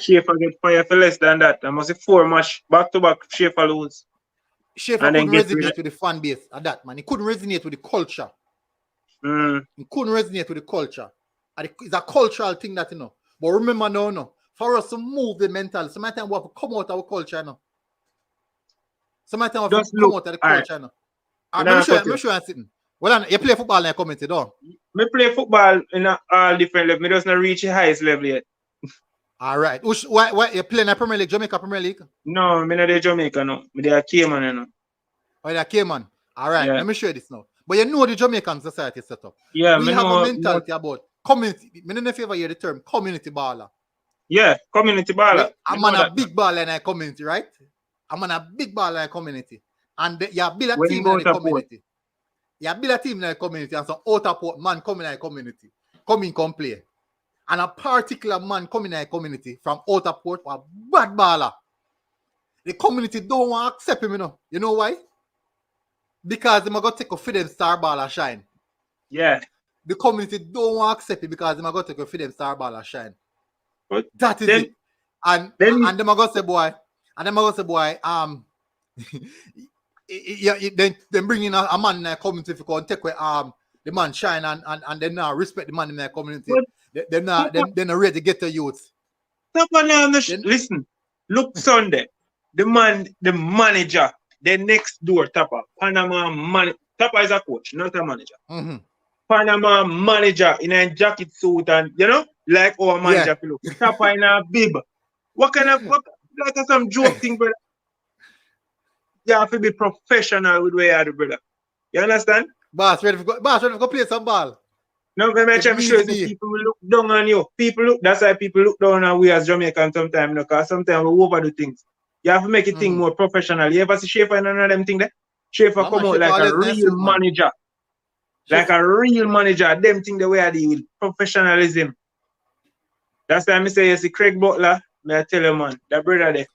Schaefer get fired for less than that. I must say 4 match back to back. Schaefer lose. Schaefer couldn't resonate with the fan base at that, man. He couldn't resonate with the culture. He couldn't resonate with the culture. And it's a cultural thing that, you know. But remember, no. For us to move the mental, sometimes we have to come out of our culture, no. Sometimes we have to come out of the culture, no. I'm sure I'm sitting. Well, you play football in a community, don't you? I play football in all different levels. I just not reach the highest level yet. All right. Why you playing in Premier League, Jamaica Premier League? No, I'm not in Jamaica, no. I'm in Cayman, you know. Oh, you're Cayman. All right, let me show you this now. But you know the Jamaican society set up. Yeah, we have a mentality about community. I don't know if you ever hear the term community baller. Yeah, community baller. I'm a big baller in a community, right? I'm on a big ball like community. And you build a When team you in go the to community. You build a team in the community and some outer port man coming in the community. Come play. And a particular man coming in the community from outer port for a bad baller. The community don't want to accept him, you know. You know why? Because they're going to take a for them star baller shine. Yeah. The community don't want to accept it because they're going to take a for them star baller shine. But that is then, it. And them going to say, boy, then bring in a man in the community if you can take away the man shine and then now respect the man in the community. They're not ready to get the youth. Listen, look Sunday. The manager, the next door Tappa, Panama manager. Tappa is a coach, not a manager. Mm-hmm. Panama manager in a jacket suit and like our manager look. Tappa in a bib. What like some joke thing, brother? You have to be professional with where you are, brother. You understand? Boss, ready to go play some ball. No, I'm sure people will look down on you. That's why people look down on we as Jamaicans sometimes, because sometimes we overdo things. You have to make it thing more professional. You ever see Schaefer and none of them thing there? Schaefer come out like a real manager. Like a real manager. Them thing the way I deal with professionalism. That's why I say you see Craig Butler, may I tell you, man, that brother there.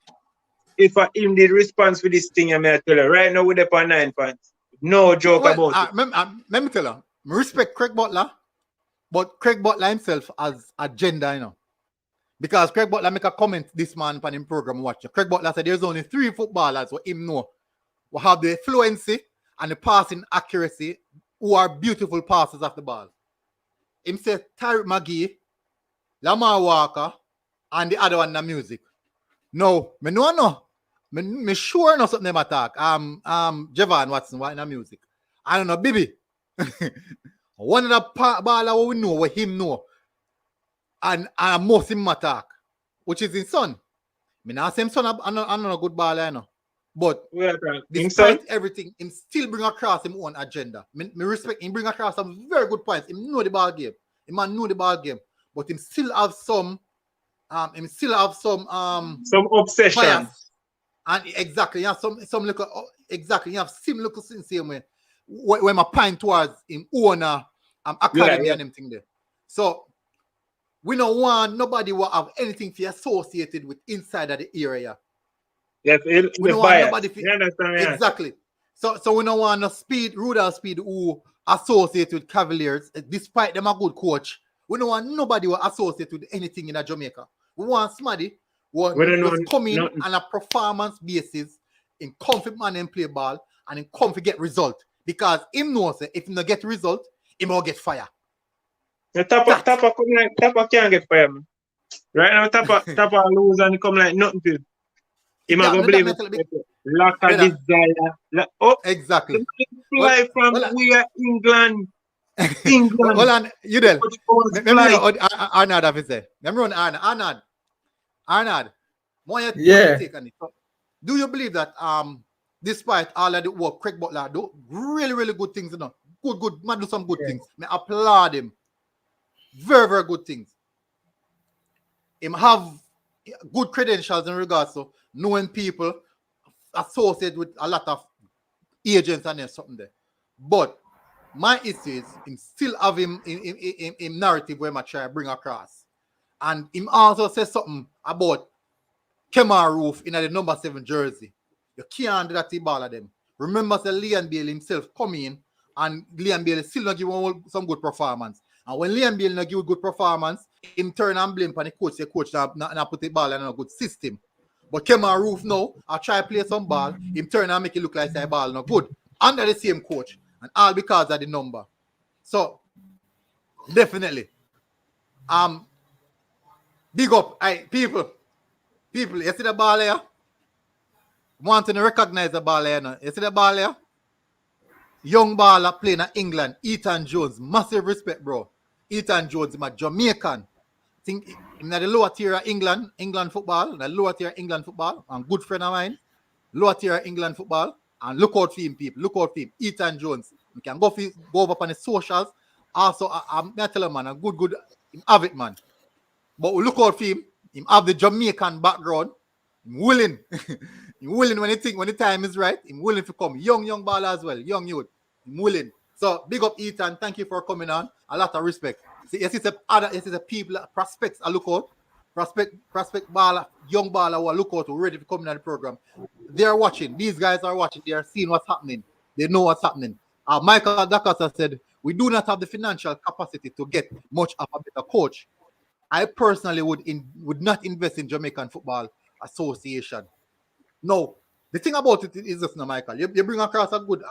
If him did response for this thing, I may tell you, right now we're up on 9 points. No joke about it. Let me tell you, I respect Craig Butler, but Craig Butler himself has agenda, you know. Because Craig Butler make a comment this man on him program watch. Craig Butler said there's only 3 footballers who him know who have the fluency and the passing accuracy who are beautiful passes of the ball. Him said Tariq McGee, Lamar Walker, and the other one the music. No, me no. Me sure no something them attack. Javon Watson, what in the music? I don't know, baby. One of the baller we know, what him know. And most him attack, which is his son. Me not say him son I'm not a good baller, you know. But despite everything, him still bring across his own agenda. Me respect him bring across some very good points. Him know the ball game. Him man know the ball game. But him still have some obsession. Bias. And exactly, you have some look exactly, you have similar look in the same way. When I point towards him owner academy and everything there. So we don't want nobody will have anything to associated with inside of the area. Yes, we don't want nobody exactly. So we don't want no Rudolph Speed who associate with Cavaliers, despite them a good coach. We don't want nobody who associate with anything in Jamaica. We want somebody who come in on a performance basis, in comfort man and play ball, and in comfort get result. Because him knows that if he not get result, he will get fire. The Tappa can't get fire, man. Right now, Tappa lose and come like nothing to him. He might go believe it. Lack of desire. Exactly. Fly from where England. Hold on, you there. Remember Arnold have said. Remember Arnold. Take on it. Do you believe that despite all of the work Craig Butler do really, really good things, you know? Good, man do some good things. I applaud him. Very, very good things. Him have good credentials in regards to knowing people associated with a lot of agents and there's something there. But my issue is him still have him in narrative where I try to bring across. And him also says something about Kemar Roof in the number 7 jersey. You can't do that to all of them. Remember, Leon Bale himself come in and Leon Bale still not give him some good performance. And when Leon Bale not give good performance, him turn and blame for the coach. The coach not put the ball in a good system. But Kemar Roof now, I try to play some ball, him turn and make it look like the ball not good. Under the same coach. And all because of the number. So, definitely. Big up. People, you see the ball here? Wanting to recognize the ball here now. You see the ball here? Young baller playing in England. Ethan Jones. Massive respect, bro. Ethan Jones, he's a Jamaican. Think in the lower tier of England football. The lower tier of England football. And good friend of mine. Lower tier of England football. And look out for him, people. Look out for him. Ethan Jones. You can go over on the socials. Also, I'm going to tell him, man, a good, him have it, man. But we look out for him. Him have the Jamaican background. I'm willing. I'm willing when the time is right. I'm willing to come. Young baller as well. Young youth. I'm willing. So big up Ethan. Thank you for coming on. A lot of respect. See, yes, it's a people, prospects I look out. Prospect baller, young baller who are look out, who ready to come in the program. They are watching. These guys are watching. They are seeing what's happening. They know what's happening. Michael Dakota said, we do not have the financial capacity to get much of a better coach. I personally would not invest in Jamaican Football Association. No, the thing about it is this, now, Michael. You bring across a good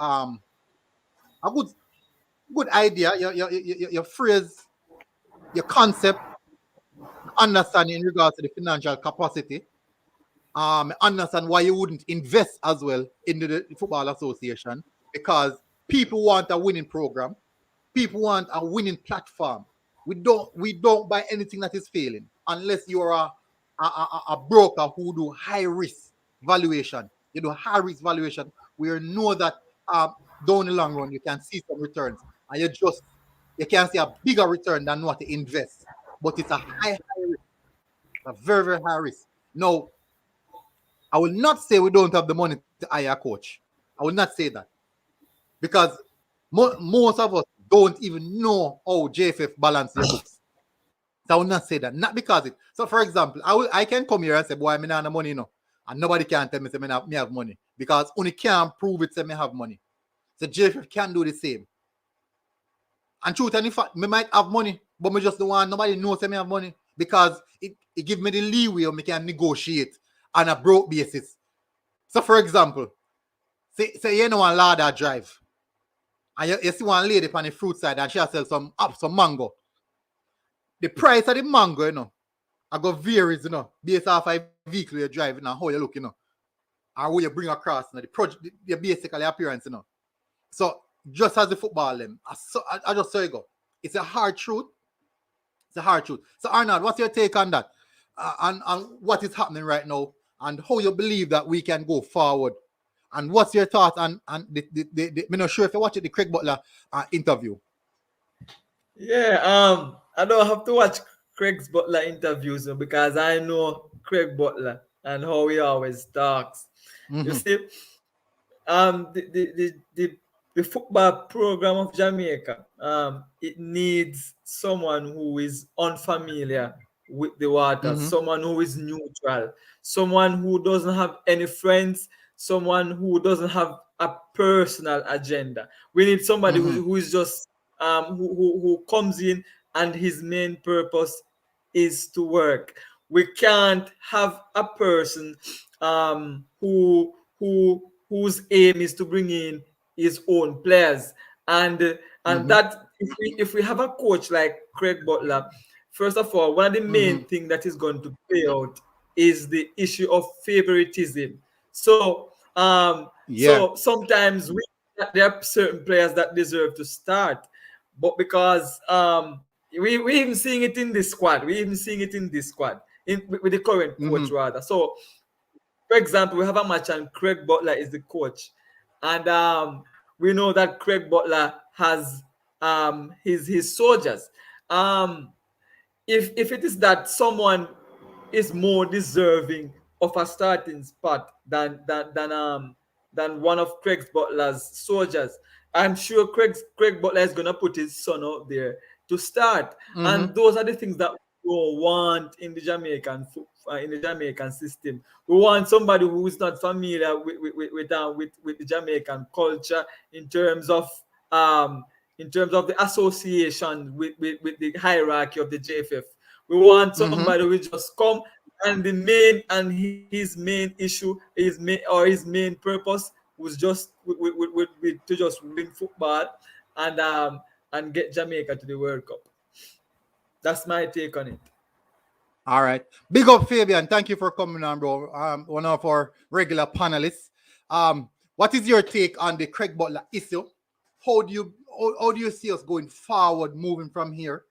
idea. Your phrase, your concept, understanding in regards to the financial capacity. Understand why you wouldn't invest as well in the Football Association, because people want a winning program. People want a winning platform. We don't buy anything that is failing unless you're a broker who do high risk valuation. You do high risk valuation where you know that down the long run you can see some returns, and you can see a bigger return than what you invest. But it's a high risk, a very, very high risk. Now, I will not say we don't have the money to hire a coach. I will not say that, because most of us don't even know how JFF balance their books. So I will not say that. Not because it. So for example, I can come here and say, boy, I don't have money, and nobody can tell me say me have money, because only can prove it say me have money. So JFF can do the same. And truth and in fact, me might have money, but me just don't want nobody knows say me have money, because it give me the leeway or me can negotiate on a broke basis. So for example, say you know one ladder drive, and you see one lady on the fruit side and she sells some mango. The price of the mango, I go varies, based off a vehicle you're driving and how you look, and how you bring across, the project, your basically appearance, So just as the football, I just say you go. It's a hard truth. It's a hard truth. So Arnold, what's your take on that? And what is happening right now, and how you believe that we can go forward? And what's your thoughts on I'm not sure if you watched the Craig Butler interview. Yeah, I don't have to watch Craig Butler interviews because I know Craig Butler and how he always talks. You see, the football program of Jamaica, it needs someone who is unfamiliar with the water, someone who is neutral, someone who doesn't have any friends, someone who doesn't have a personal agenda. We need somebody who is just who comes in and his main purpose is to work. We can't have a person whose aim is to bring in his own players, and that if we have a coach like Craig Butler, first of all, one of the main things that is going to play out is the issue of favoritism. So so sometimes there are certain players that deserve to start, but because we even seeing it in this squad, with the current coach rather. So for example, we have a match and Craig Butler is the coach, and we know that Craig Butler has his soldiers. If it is that someone is more deserving of a starting spot than one of Craig Butler's soldiers, I'm sure Craig Butler is gonna put his son out there to start, and those are the things that we want in the Jamaican system. We want somebody who is not familiar with the Jamaican culture in terms of the association with the hierarchy of the JFF. We want somebody who just come and his main issue, his main purpose was just to just win football and get Jamaica to the World Cup. That's my take on it. All right. Big up, Fabian. Thank you for coming on, bro. One of our regular panelists. What is your take on the Craig Butler issue? How do you see us going forward, moving from here?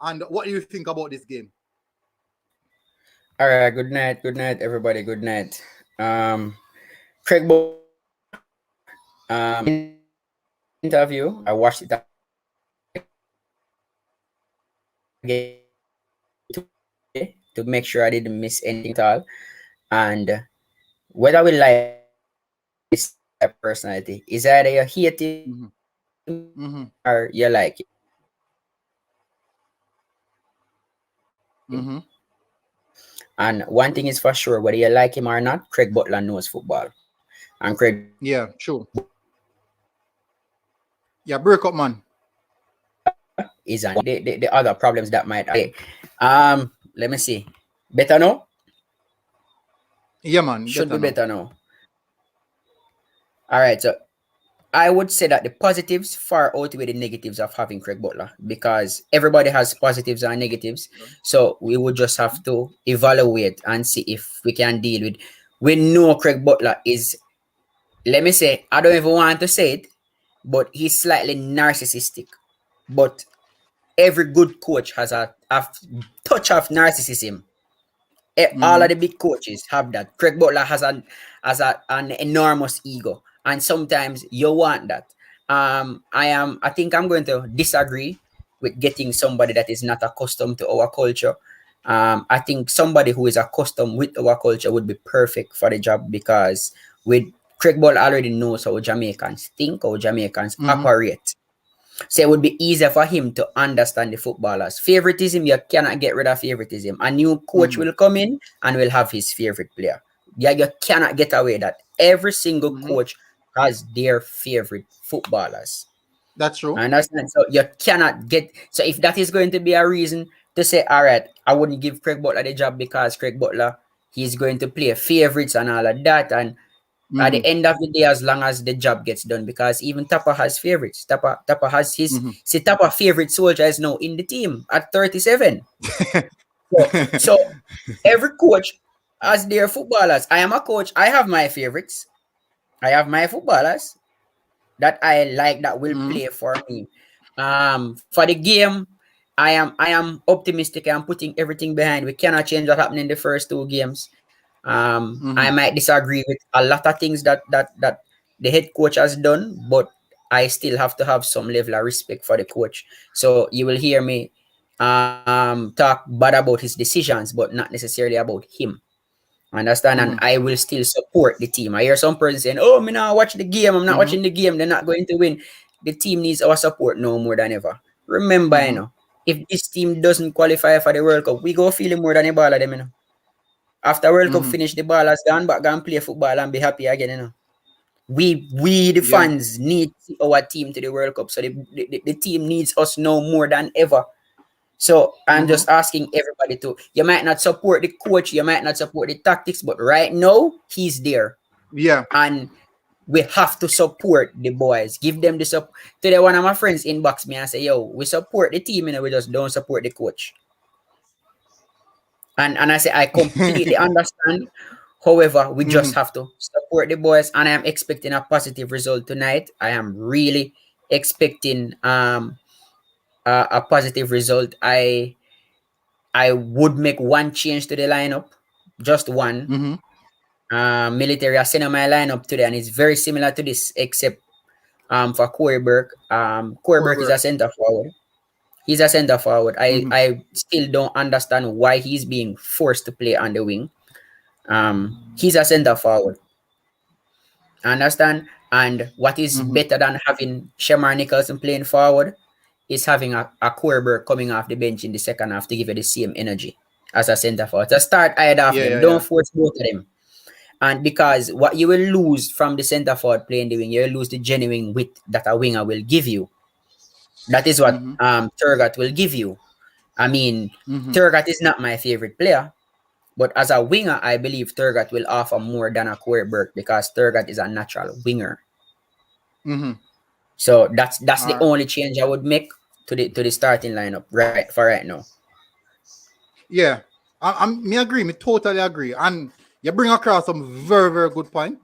And what do you think about this game? All right. Good night, everybody. Good night. Craig Butler, interview. I watched it again to make sure I didn't miss anything at all. And whether we like this type of personality, is either you hate him or you like him. And one thing is for sure, whether you like him or not, Craig Butler knows football. And Craig true. Yeah, break up, man. Is on the other problems that might let me see. Better now? Yeah, man. Should be better now. All right, so I would say that the positives far outweigh the negatives of having Craig Butler, because everybody has positives and negatives. So we would just have to evaluate and see if we can deal with. We know Craig Butler is, let me say, I don't even want to say it, but he's slightly narcissistic. But every good coach has a touch of narcissism. All of the big coaches have that. Craig Butler has an enormous ego, and sometimes you want that. I think I'm going to disagree with getting somebody that is not accustomed to our culture. I think somebody who is accustomed with our culture would be perfect for the job, because with Craig Butler already knows how Jamaicans think, how Jamaicans operate. So it would be easier for him to understand the footballers. Favoritism, you cannot get rid of favoritism. A new coach will come in and will have his favorite player. Yeah, you cannot get away that. Every single coach has their favorite footballers. That's true. Understand? So you cannot get. So if that is going to be a reason to say, all right, I wouldn't give Craig Butler the job because Craig Butler, he's going to play favorites and all of that, and at the end of the day, as long as the job gets done, because even Tappa has favorites. Tappa has his Tappa favorite soldier is now in the team at 37. so every coach has their footballers. I am a coach. I have my favorites. I have my footballers that I like that will play for me. For the game, I am optimistic. I'm putting everything behind. We cannot change what happened in the first two games. I might disagree with a lot of things that the head coach has done, but I still have to have some level of respect for the coach. So you will hear me talk bad about his decisions, but not necessarily about him. Understand? And I will still support the team. I hear some person saying, "Oh, me not watch the game. I'm not watching the game. They're not going to win." The team needs our support now more than ever. Remember, you know, if this team doesn't qualify for the World Cup, we go feel it more than the ball of them, you know. After World Cup finish, the ball has gone back and play football and be happy again, you know. We the fans need our team to the World Cup. So the team needs us now more than ever. So I'm just asking everybody to, you might not support the coach, you might not support the tactics, but right now he's there. Yeah. And we have to support the boys. Give them the support. Today one of my friends inbox me and say, yo, we support the team, you know, we just don't support the coach. And I say I completely understand. However, we just have to support the boys, and I am expecting a positive result tonight. I am really expecting a positive result. I would make one change to the lineup, just one. Military, I sent on my lineup today, and it's very similar to this, except for Corey Burke. Corey Burke is a center forward. He's a center forward. I still don't understand why he's being forced to play on the wing. He's a center forward. Understand? And what is better than having Shamar Nicholson playing forward is having a Corey Burke coming off the bench in the second half to give you the same energy as a center forward. To start either of them. Don't force both of them. And because what you will lose from the center forward playing the wing, you will lose the genuine width that a winger will give you. That is what Turgot will give you. I mean, Turgot is not my favorite player, but as a winger, I believe Turgot will offer more than a Corey Burke, because Turgot is a natural winger. So that's the only change I would make to the starting lineup right now. Yeah, me agree. Me totally agree. And you bring across some very, very good point.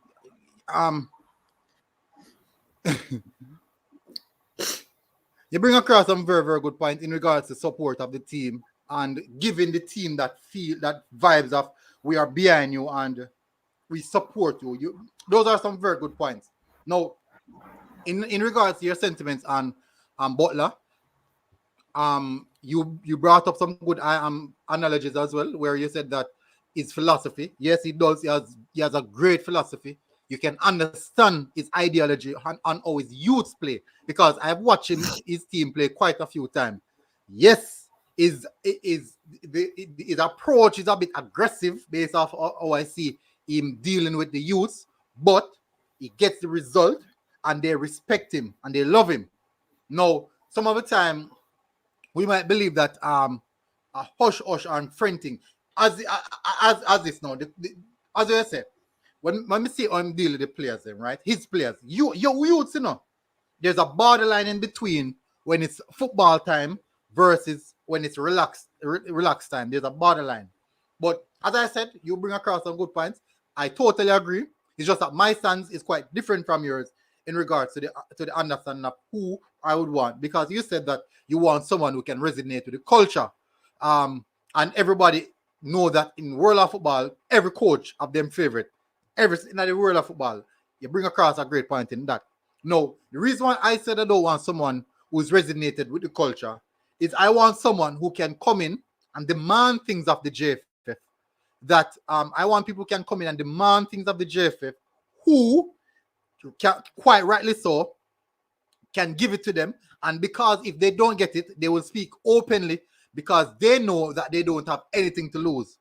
You bring across some very, very good point in regards to support of the team and giving the team that vibes of we are behind you and we support you. Those are some very good points. Now, in regards to your sentiments on Butler, you brought up some good analogies as well, where you said that his philosophy. Yes, he does. He has a great philosophy. You can understand his ideology on how his youths play, because I've watched his team play quite a few times. Yes, his approach is a bit aggressive based off how I see him dealing with the youths, but he gets the result and they respect him and they love him. Now, some of the time we might believe that a hush and friending as this now. As I said, when we see him deal with the players, right? His players, your youths, there's a borderline in between when it's football time versus when it's relaxed time. There's a borderline. But as I said, you bring across some good points. I totally agree. It's just that my stance is quite different from yours in regards to the understanding of who I would want, because you said that you want someone who can resonate with the culture. And everybody know that in world of football, every coach of them favorite. In the world of football, you bring across a great point in that. No, the reason why I said I don't want someone who's resonated with the culture is I want someone who can come in and demand things of the JFF. That I want people who can come in and demand things of the JFF who can, quite rightly so, can give it to them. And because if they don't get it, they will speak openly because they know that they don't have anything to lose.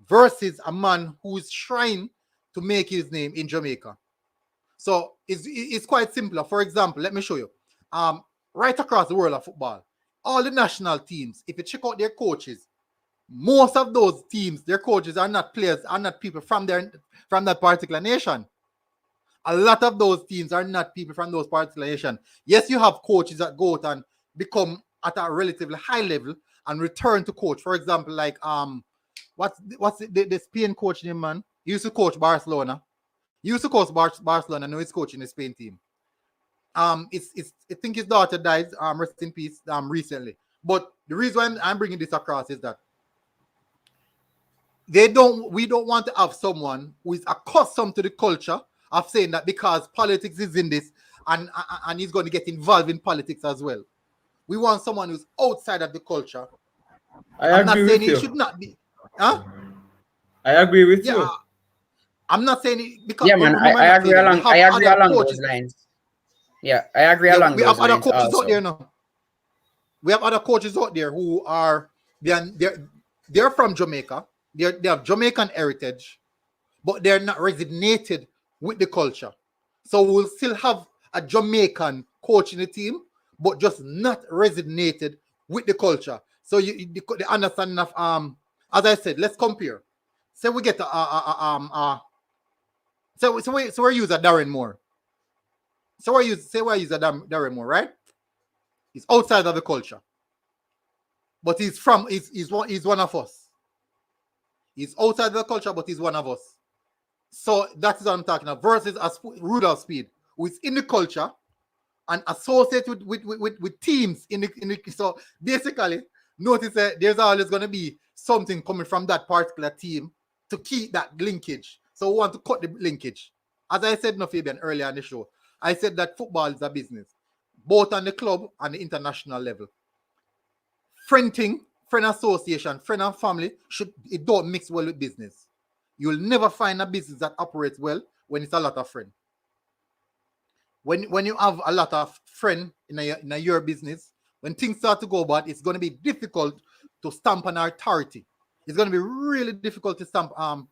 Versus a man who is trying to make his name in Jamaica. So it's quite simpler. For example, let me show you. Right across the world of football, all the national teams, if you check out their coaches, most of those teams, their coaches are not players, are not people from that particular nation. A lot of those teams are not people from those particular nations. Yes, you have coaches that go out and become at a relatively high level and return to coach. For example, like what's the Spain coach name, man? He used to coach Barcelona. He used to coach Barcelona. Now he's coaching the Spain team. I think his daughter died. Rest in peace. Recently. But the reason I'm bringing this across is that we don't want to have someone who is accustomed to the culture of saying that because politics is in this and he's going to get involved in politics as well. We want someone who's outside of the culture. I'm not saying he should not be. Huh? I agree with you. I'm not saying it because man, I agree along those lines. Yeah, I agree along those lines. We have other coaches out there now. We have other coaches out there who are they're from Jamaica. They have Jamaican heritage, but they're not resonated with the culture. So we'll still have a Jamaican coach in the team, but just not resonated with the culture. So the understanding of as I said, let's compare. Say we get so we're using Darren Moore. So we're using Darren Moore, right? He's outside of the culture, but he's one of us. He's outside of the culture, but he's one of us. So that's what I'm talking about. Versus Rudolph Speed, who is in the culture and associated with teams in the. So basically, notice that there's always going to be something coming from that particular team to keep that linkage. So we want to cut the linkage. As I said, Fabian, earlier on the show, I said that football is a business, both on the club and the international level. Friend association, friend and family, it don't mix well with business. You'll never find a business that operates well when it's a lot of friends. When you have a lot of friends in your business, when things start to go bad, it's going to be difficult to stamp an authority. It's going to be really difficult to stamp an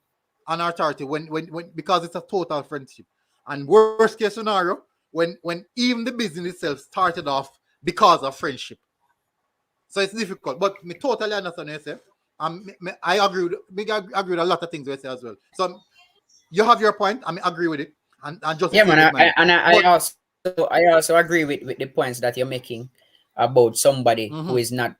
authority when because it's a total friendship. And worst case scenario, when even the business itself started off because of friendship. So it's difficult. But me totally understand what you say. I agree with a lot of things you say as well. So you have your point. I agree with it. And just I also agree with the points that you're making about somebody who is not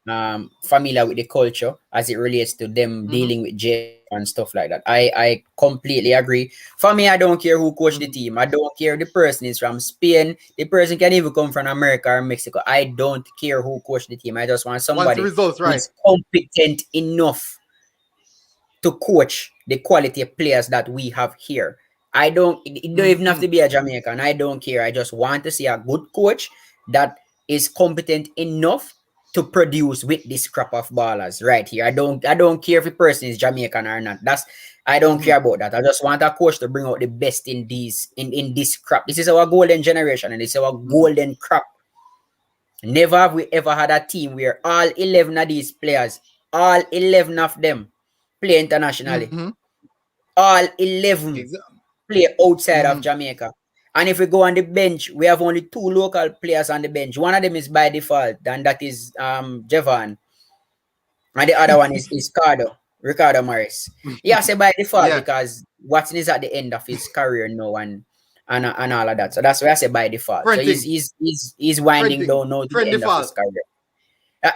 familiar with the culture as it relates to them dealing with jail and stuff like that. I completely agree. For me, I don't care who coached the team. I don't care if the person is from Spain. The person can even come from America or Mexico. I don't care who coached the team. I just want somebody who's competent enough to coach the quality of players that we have here. It don't even have to be a Jamaican. I don't care. I just want to see a good coach that is competent enough to produce with this crop of ballers right here. I don't care if the person is Jamaican or not. I don't care about that. I just want a coach to bring out the best in this crop. This is our golden generation and this is our golden crop. Never have we ever had a team where all 11 of these players, all 11 of them play internationally. All 11 play outside of Jamaica. And if we go on the bench, we have only 2 local players on the bench. One of them is by default, and that is Jevan. And the other one is Ricardo Morris. Yeah, I say by default because Watson is at the end of his career now and all of that. So that's why I say by default. So he's winding down now to the end of his career.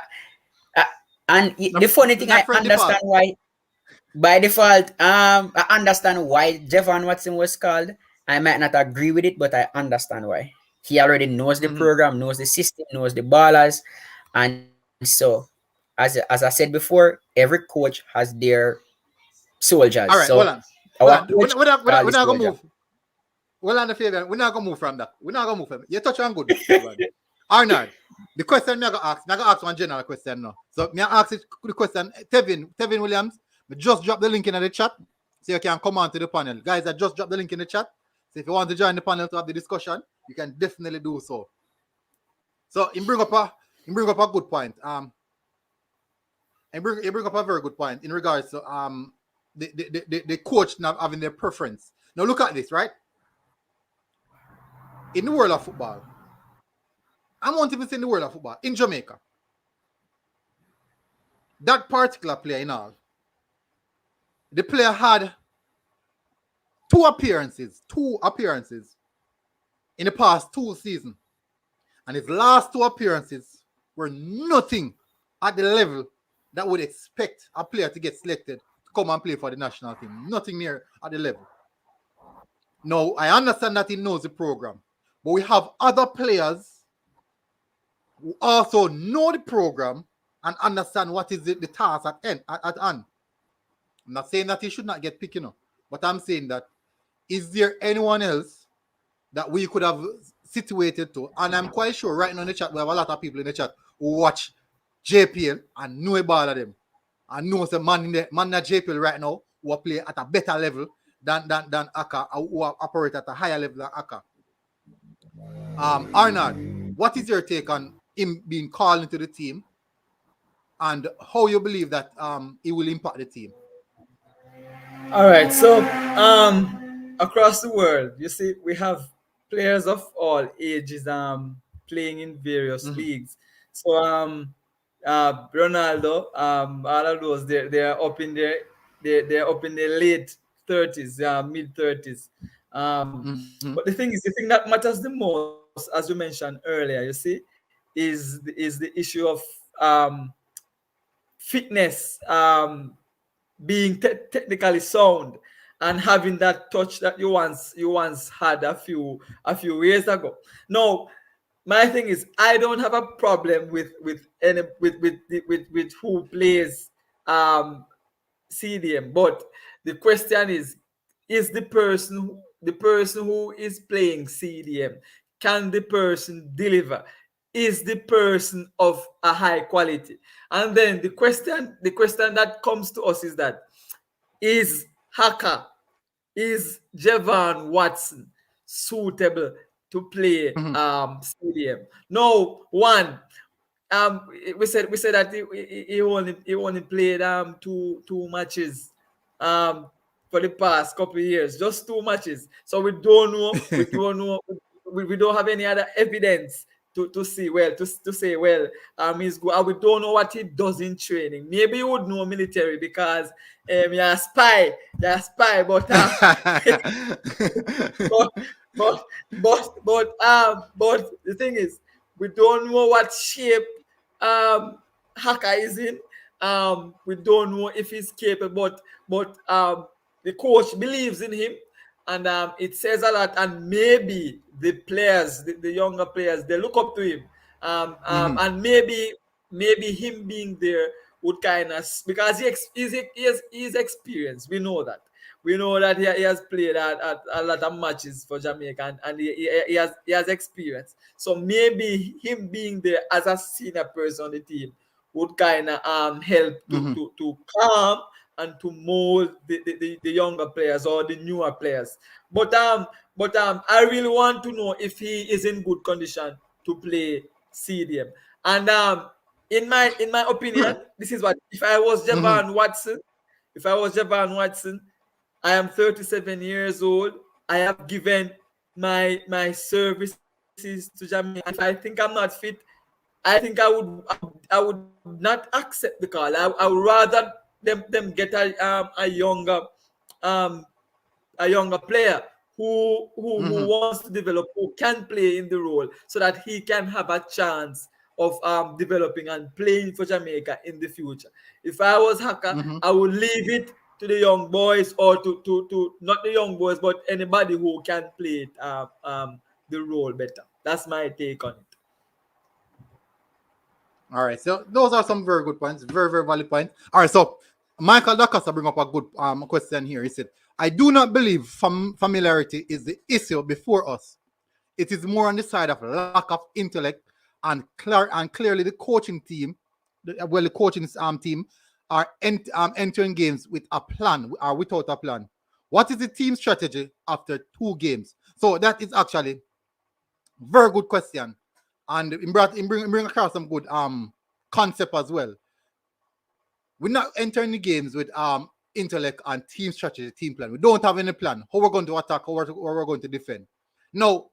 And the funny thing, I understand why by default, I understand why Jevan Watson was called. I might not agree with it, but I understand why. He already knows the program, knows the system, knows the ballers. And so, as I said before, every coach has their soldiers. All right, so hold on. We're not going to move. Well, on the favor, we're not going to move from that. We're not going to move from it. You touch on good. Arnold, the question I'm going to ask one general question now. So, I'm ask the question, Tevin Williams, just drop the link in the chat so you can come on to the panel. Guys, I just dropped the link in the chat. So if you want to join the panel to have the discussion, you can definitely do so. So he bring up a good point. He bring up a very good point in regards to the coach not having their preference. Now look at this, right? In the world of football, I won't even say in the world of football, in Jamaica, that particular player in all, the player had two appearances in the past 2 seasons. And his last 2 appearances were nothing at the level that would expect a player to get selected to come and play for the national team. Nothing near at the level. Now, I understand that he knows the program, but we have other players who also know the program and understand what is the task at hand. I'm not saying that he should not get picked, but I'm saying that is there anyone else that we could have situated to? And I'm quite sure right now in the chat, we have a lot of people in the chat who watch JPL and know about them. And know the man in that JPL right now who play at a better level than Aka, who operate at a higher level than Aka. Arnold, what is your take on him being called into the team and how you believe that it will impact the team? All right, so across the world, you see, we have players of all ages playing in various leagues. So Ronaldo, all of those, they're up in they're up in their late 30s, mid 30s. But the thing that matters the most, as you mentioned earlier, you see, is the issue of fitness, being technically sound, and having that touch that you once had a few years ago. No, my thing is, I don't have a problem with who plays CDM, but the question is the person who is playing CDM, can the person deliver? Is the person of a high quality? And then the question that comes to us is that, is Haka, is Jevan Watson suitable to play CDM? No, one, we said that he only played 2 matches for the past couple of years, just 2 matches. So we don't know. We don't have any other evidence to say, he's good. And we don't know what he does in training. Maybe he would know military because you're a spy, but but the thing is, we don't know what shape Haka is in. We don't know if he's capable, but the coach believes in him. And it says a lot, and maybe the players, the younger players, they look up to him, and maybe him being there would kind of, because he's experienced. We know that, We know that he has played at a lot of matches for Jamaica, and he has experience. So maybe him being there as a senior person on the team would kind of help to calm and to mold the younger players or the newer players. But I really want to know if he is in good condition to play CDM. And in my opinion, this is what, if I was Javon Watson, I am 37 years old. I have given my services to Jamaica. If I think I'm not fit, I think I would not accept the call. I would rather them get a younger player who wants to develop, who can play in the role, so that he can have a chance of developing and playing for Jamaica in the future. If I was Haka, I would leave it to the young boys, or to not the young boys, but anybody who can play the role better. That's my take on it. All right, so those are some very good points, very, very valid points. All right, so Michael Dacasa bring up a good question here. He said, I do not believe familiarity is the issue before us. It is more on the side of lack of intellect, and clearly the coaching team, the coaching team are entering games with a plan or without a plan. What is the team strategy after 2 games? So that is actually very good question. And bring across some good concept as well. We're not entering the games with intellect and team strategy, team plan. We don't have any plan. How we're going to attack, how we're going to defend. Now,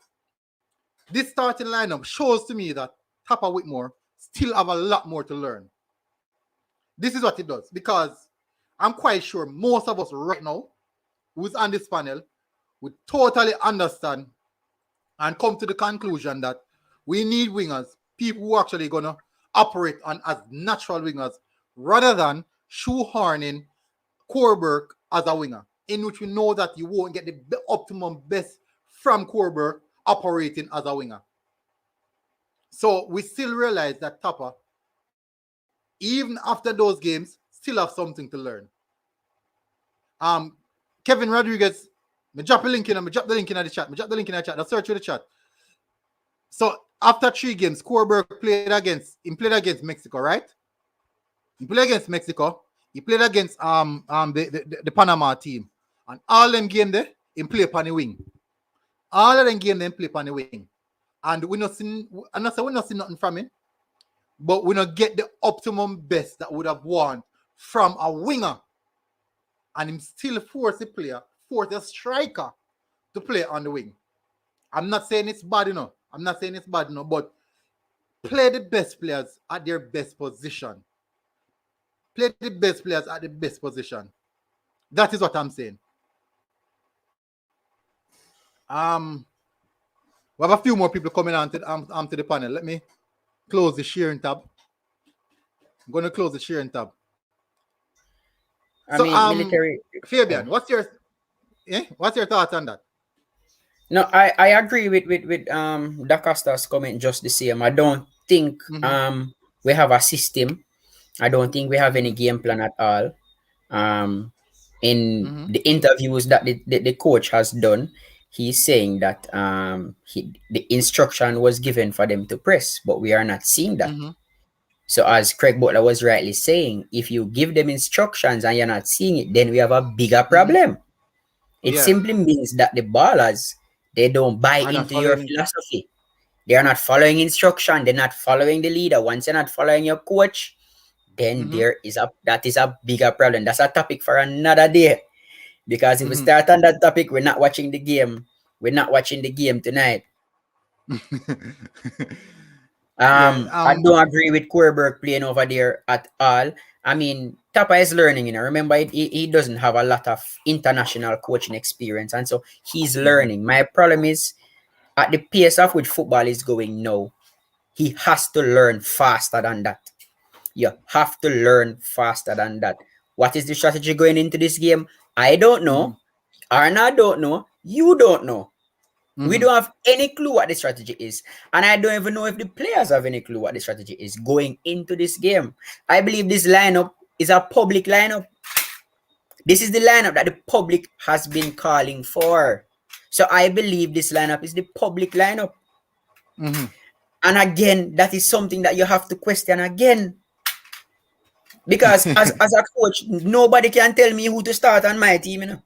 this starting lineup shows to me that Tappa Whitmore still have a lot more to learn. This is what it does, because I'm quite sure most of us right now who's on this panel would totally understand and come to the conclusion that we need wingers, people who are actually going to operate on as natural wingers, rather than shoehorning Corbett as a winger, in which we know that you won't get the optimum best from Corbett operating as a winger. So we still realize that Tappa, even after those games, still have something to learn. Kevin Rodriguez, me drop the link in the chat. I'll search for the chat. So after 3 games, Corbett played against Mexico, right? He played against Mexico. He played against the Panama team. And all them games there, he played upon the wing. All of them games they play upon the wing. And we're not seeing nothing from him, but we not get the optimum best that would have won from a winger. And him still force a striker to play on the wing. I'm not saying it's bad enough. But play the best players at their best position. Play the best players at the best position. That is what I'm saying. We have a few more people coming on to the panel. Let me close the sharing tab. I'm going to close the sharing tab. Military. Fabian, what's your thoughts on that? No, I agree with Da Costa's comment just the same. I don't think we have a system. I don't think we have any game plan at all. In the interviews that the coach has done, he's saying that the instruction was given for them to press, but we are not seeing that. So as Craig Butler was rightly saying, if you give them instructions and you're not seeing it, then we have a bigger problem. It simply means that the ballers, they don't buy into your philosophy. They are not following instruction. They're not following the leader. Once you're not following your coach, then that is a bigger problem. That's a topic for another day. Because if we start on that topic, we're not watching the game. We're not watching the game tonight. I don't agree with Corbett playing over there at all. I mean, Tappa is learning, Remember, he doesn't have a lot of international coaching experience, and so he's learning. My problem is, at the pace of which football is going now, he has to learn faster than that. You have to learn faster than that. What is the strategy going into this game? I don't know. Arna don't know. You don't know. We don't have any clue what the strategy is. And I don't even know if the players have any clue what the strategy is going into this game. I believe this lineup is a public lineup. This is the lineup that the public has been calling for. So I believe this lineup is the public lineup. Mm-hmm. And again, that is something that you have to question again. Because as a coach, nobody can tell me who to start on my team, you know.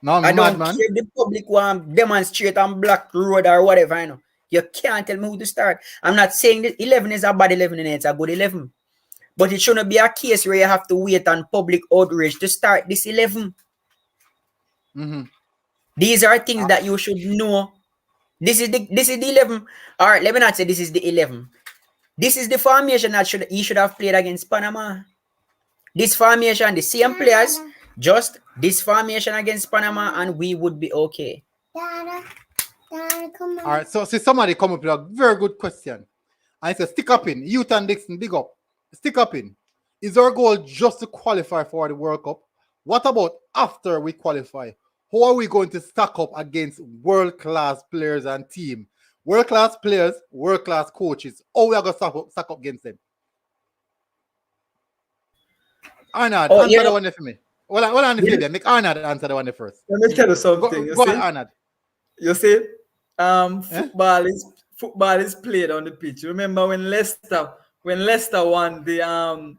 No, I don't man. care if the public want demonstrate on Black Road or whatever, you know. You can't tell me who to start. I'm not saying that 11 is a bad 11 and it's a good 11. But it shouldn't be a case where you have to wait on public outrage to start this 11. Mm-hmm. These are things that you should know. This is the 11. All right, let me not say this is the 11. This is the formation that he should have played against Panama. This formation, the same players, just this formation against Panama, and we would be okay. All right, so see somebody come up with a very good question. And it says, stick up in. Youth and Dixon, big up. Stick up in. Is our goal just to qualify for the World Cup? What about after we qualify? How are we going to stack up against world-class players and team? World-class players, world-class coaches. How we are going to stack up against them? Arnold, answer the one for me. Hold on, Fabian. Make Arnold answer the one first. Let me tell you something. Go on, Arnold. You see, football is played on the pitch. Remember when Leicester won the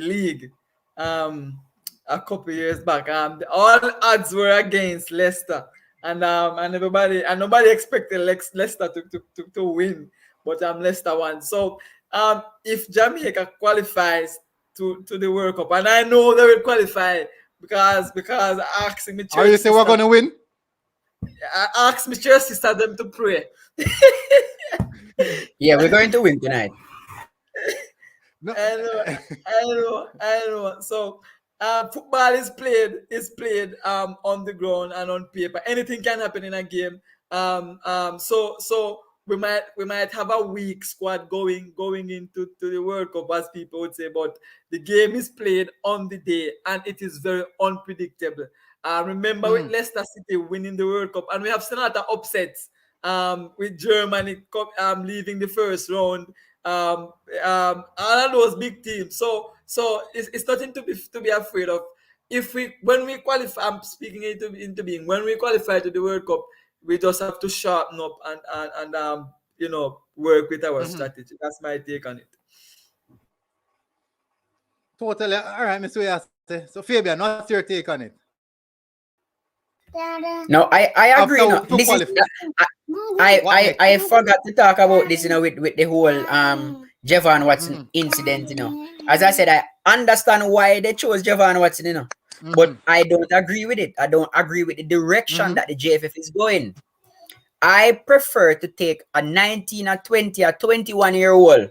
league a couple years back, all odds were against Leicester, and nobody expected Leicester to win, but Leicester won. So if Jamaica qualifies to the World Cup, and I know they will qualify because asking me. Are you say we're gonna win? I asked my church sister them to pray. Yeah, we're going to win tonight. No. I know. So football is played on the ground and on paper. Anything can happen in a game. So we might have a weak squad going into the World Cup, as people would say, but the game is played on the day and it is very unpredictable. Remember with Leicester City winning the World Cup, and we have seen a lot of upsets with Germany leaving the first round. All of those big teams. So it's nothing to be afraid of. When we qualify, I'm speaking into being. When we qualify to the World Cup, we just have to sharpen up and work with our strategy. That's my take on it. Totally. All right, Mr. Uyase. So Fabian, what's your take on it? No, I agree. No, this is I forgot to talk about this, with the whole Javon Watson incident, As I said, I understand why they chose Javon Watson, but I don't agree with it. I don't agree with the direction that the JFF is going. I prefer to take a 19, a 20, a 21-year-old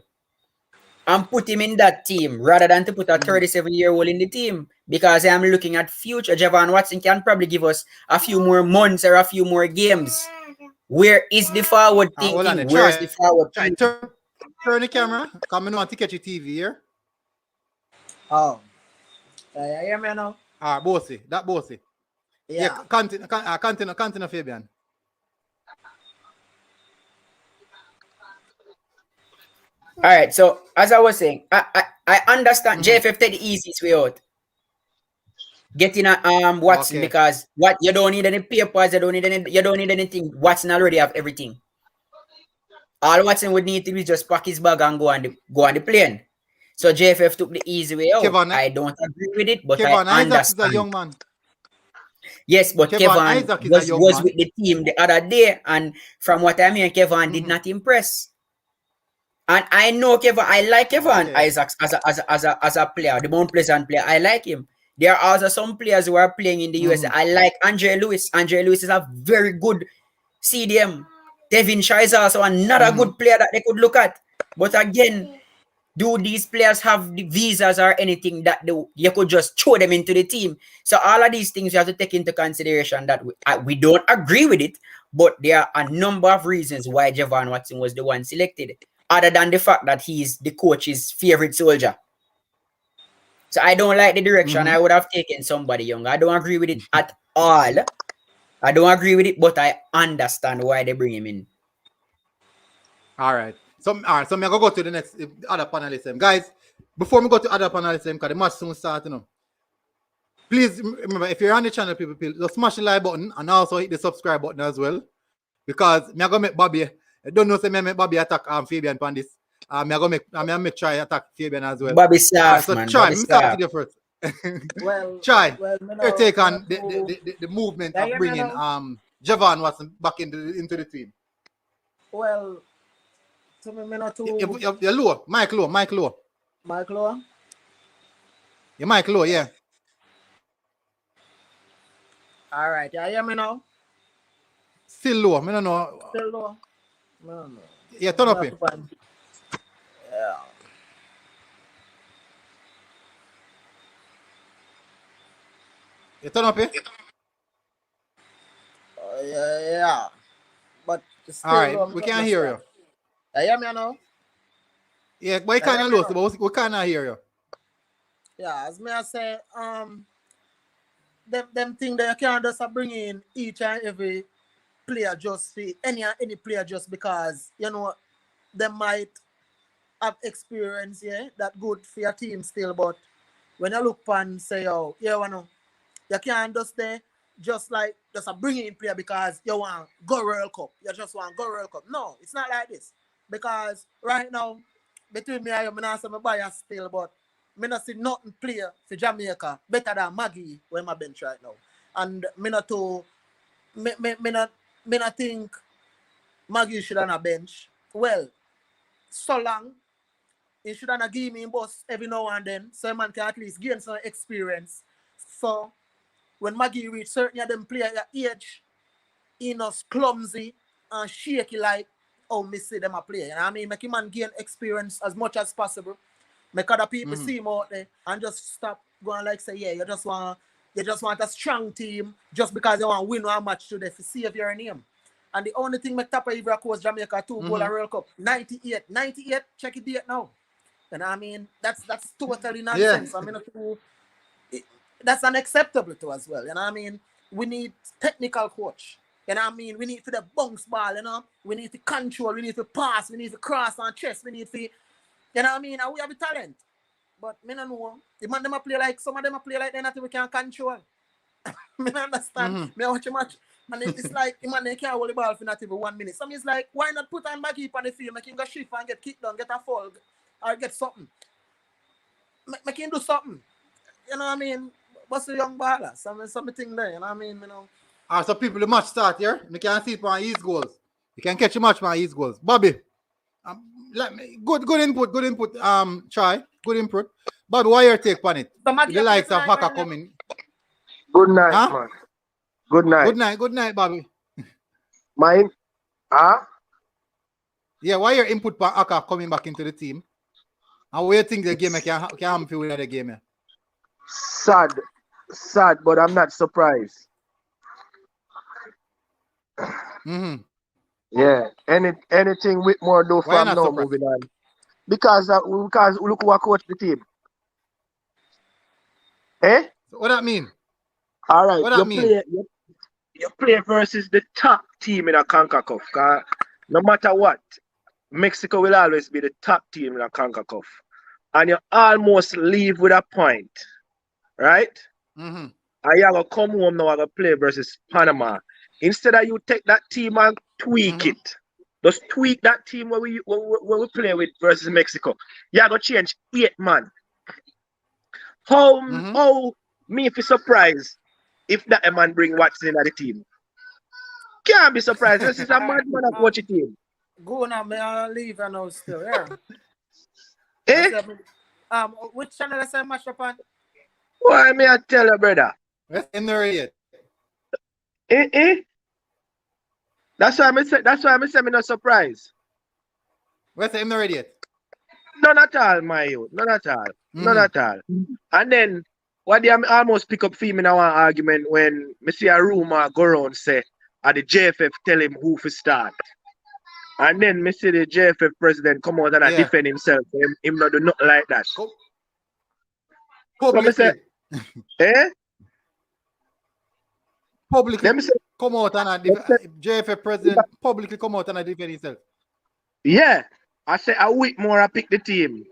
and put him in that team rather than to put a 37-year-old in the team, because I'm looking at future. Javon Watson can probably give us a few more months or a few more games. Where is the forward thinking? Where's the forward thinking? Turn the camera. Come on to catch your TV here. Oh. I hear me now. Bossy. That Bossy. Yeah. Continue, Fabian. All right, so as I was saying, I understand JFF take the easiest way out. Getting a Watson, because what you don't need any papers, you don't need anything. Watson already have everything. All Watson would need to do is just pack his bag and go on the plane. So JFF took the easy way out. I don't agree with it, but Kevin I understand. Isaac is a young man. Yes, but Kevin was with the team the other day, and from what I mean, Kevin did not impress. And I know Kevin. I like Kevin Isaacs as a player, the Mount Pleasant player. I like him. There are also some players who are playing in the USA. I like Andre Lewis. Andre Lewis is a very good CDM. Devin Shaw is also another good player that they could look at. But again, do these players have the visas or anything that you could just throw them into the team? So all of these things you have to take into consideration, that we don't agree with it, but there are a number of reasons why Javon Watson was the one selected, other than the fact that he's the coach's favorite soldier. So I don't like the direction. I would have taken somebody young. I don't agree with it at all. I don't agree with it, but I understand why they bring him in. All right. So I'm going to go to the next other panelists. Guys, before we go to other panelists, because the match soon starts, Please remember, if you're on the channel, people, just smash the like button and also hit the subscribe button as well. Because me gonna make Bobby. I don't know say me make Bobby attack Fabian on this. Me gonna make try attack Fabian as well. Bobby soft, So man. try, Bobby me start soft. with you first. Well, Try. Your you take on the movement Yeah, of yeah, bringing Javon Watson back into the team. well, to me not too. You're low. Mike low. Mike Lowe. Your mic low, yeah. All right, yeah, hear me now. Still low. I don't know. Still low. No. Yeah, turn up it. Yeah. You turn up it. Yeah. But still All right, low, we can't hear you. You hear me now? Yeah, but you kind of low, so but we cannot hear you. Yeah, as me I say, them thing that you can't just bring in each and every player just for any player just because you know they might have experience, yeah, that good for your team still. But when you look and say, oh, you can't just stay just a bring in player because you want go World Cup. You just want go World Cup. No, it's not like this. Because right now, between me and you, I'm not say my bias still, but I not see nothing player for Jamaica better than Maggie when my bench right now. And me not think Maggie should on a bench. Well, so long, he should not give me boss every now and then, so man can at least gain some experience. So when Maggie reach certain of them player your age, he not clumsy and shaky like how me see them a play. You know what I mean? Make him man gain experience as much as possible. Make other people see him out there and just stop going like say, yeah, you just want a strong team just because you want to win one match today to save your name. And the only thing make Tappa ever coach Jamaica 2 goal a World Cup. 98, check it date now. You know what I mean? That's totally nonsense. Yeah. I mean, that's unacceptable to as well. You know what I mean? We need technical coach. You know what I mean? We need for the bounce ball, you know? We need to control, we need to pass, we need to cross on chest, we need to, you know what I mean? And we have the talent. But me don't know. The man them a play like some of them a play like they nothing we can control. Me don't understand. Me watch a match. And it's like the man they can't hold the ball for not even 1 minute. Some is like, why not put on Maggie on the field, make him go shift and get kicked down, get a fall, or get something. Make him do something. You know what I mean? What's the young baller? Something there, you know what I mean? You know. So people, the match start here. You can see it on his goals. You can catch a match on his goals. Bobby, good input. Try good input. Bobby, what your take on it? The likes of Haka coming. Good night, man. Good night. Good night, Bobby. Mine? Yeah, why your input on Haka coming back into the team? And what you think the game can happen with the game? Sad, but I'm not surprised. Yeah, anything with more do from now moving on. Because look who coach the team. So what that mean? All right, what that mean? You play versus the top team in a CONCACAF. No matter what, Mexico will always be the top team in a CONCACAF. And you almost leave with a point, right? And you're going to come home now and play versus Panama. Instead of you take that team and tweak it, just tweak that team where we play with versus Mexico. You're going to change 8 man. How me if you surprised if that man bring Watson in the team? Can't be surprised. This is a mad man that watch a team. Go now, may I leave and now still, yeah. Which channel I say match up on? Why may I tell you, brother? In there yet. That's why I'm saying me not surprised. Where's the there yet? None at all, my youth. None at all. None at all. And then what they almost pick up for me in our argument when me see a rumor go around say the JFF tell him who to start. And then me see the JFF president come out and defend himself. Him not do nothing like that. Publicly. So Publicly let me say, come out and JFF president publicly come out and defend himself. Yeah. I say a week more I pick the team.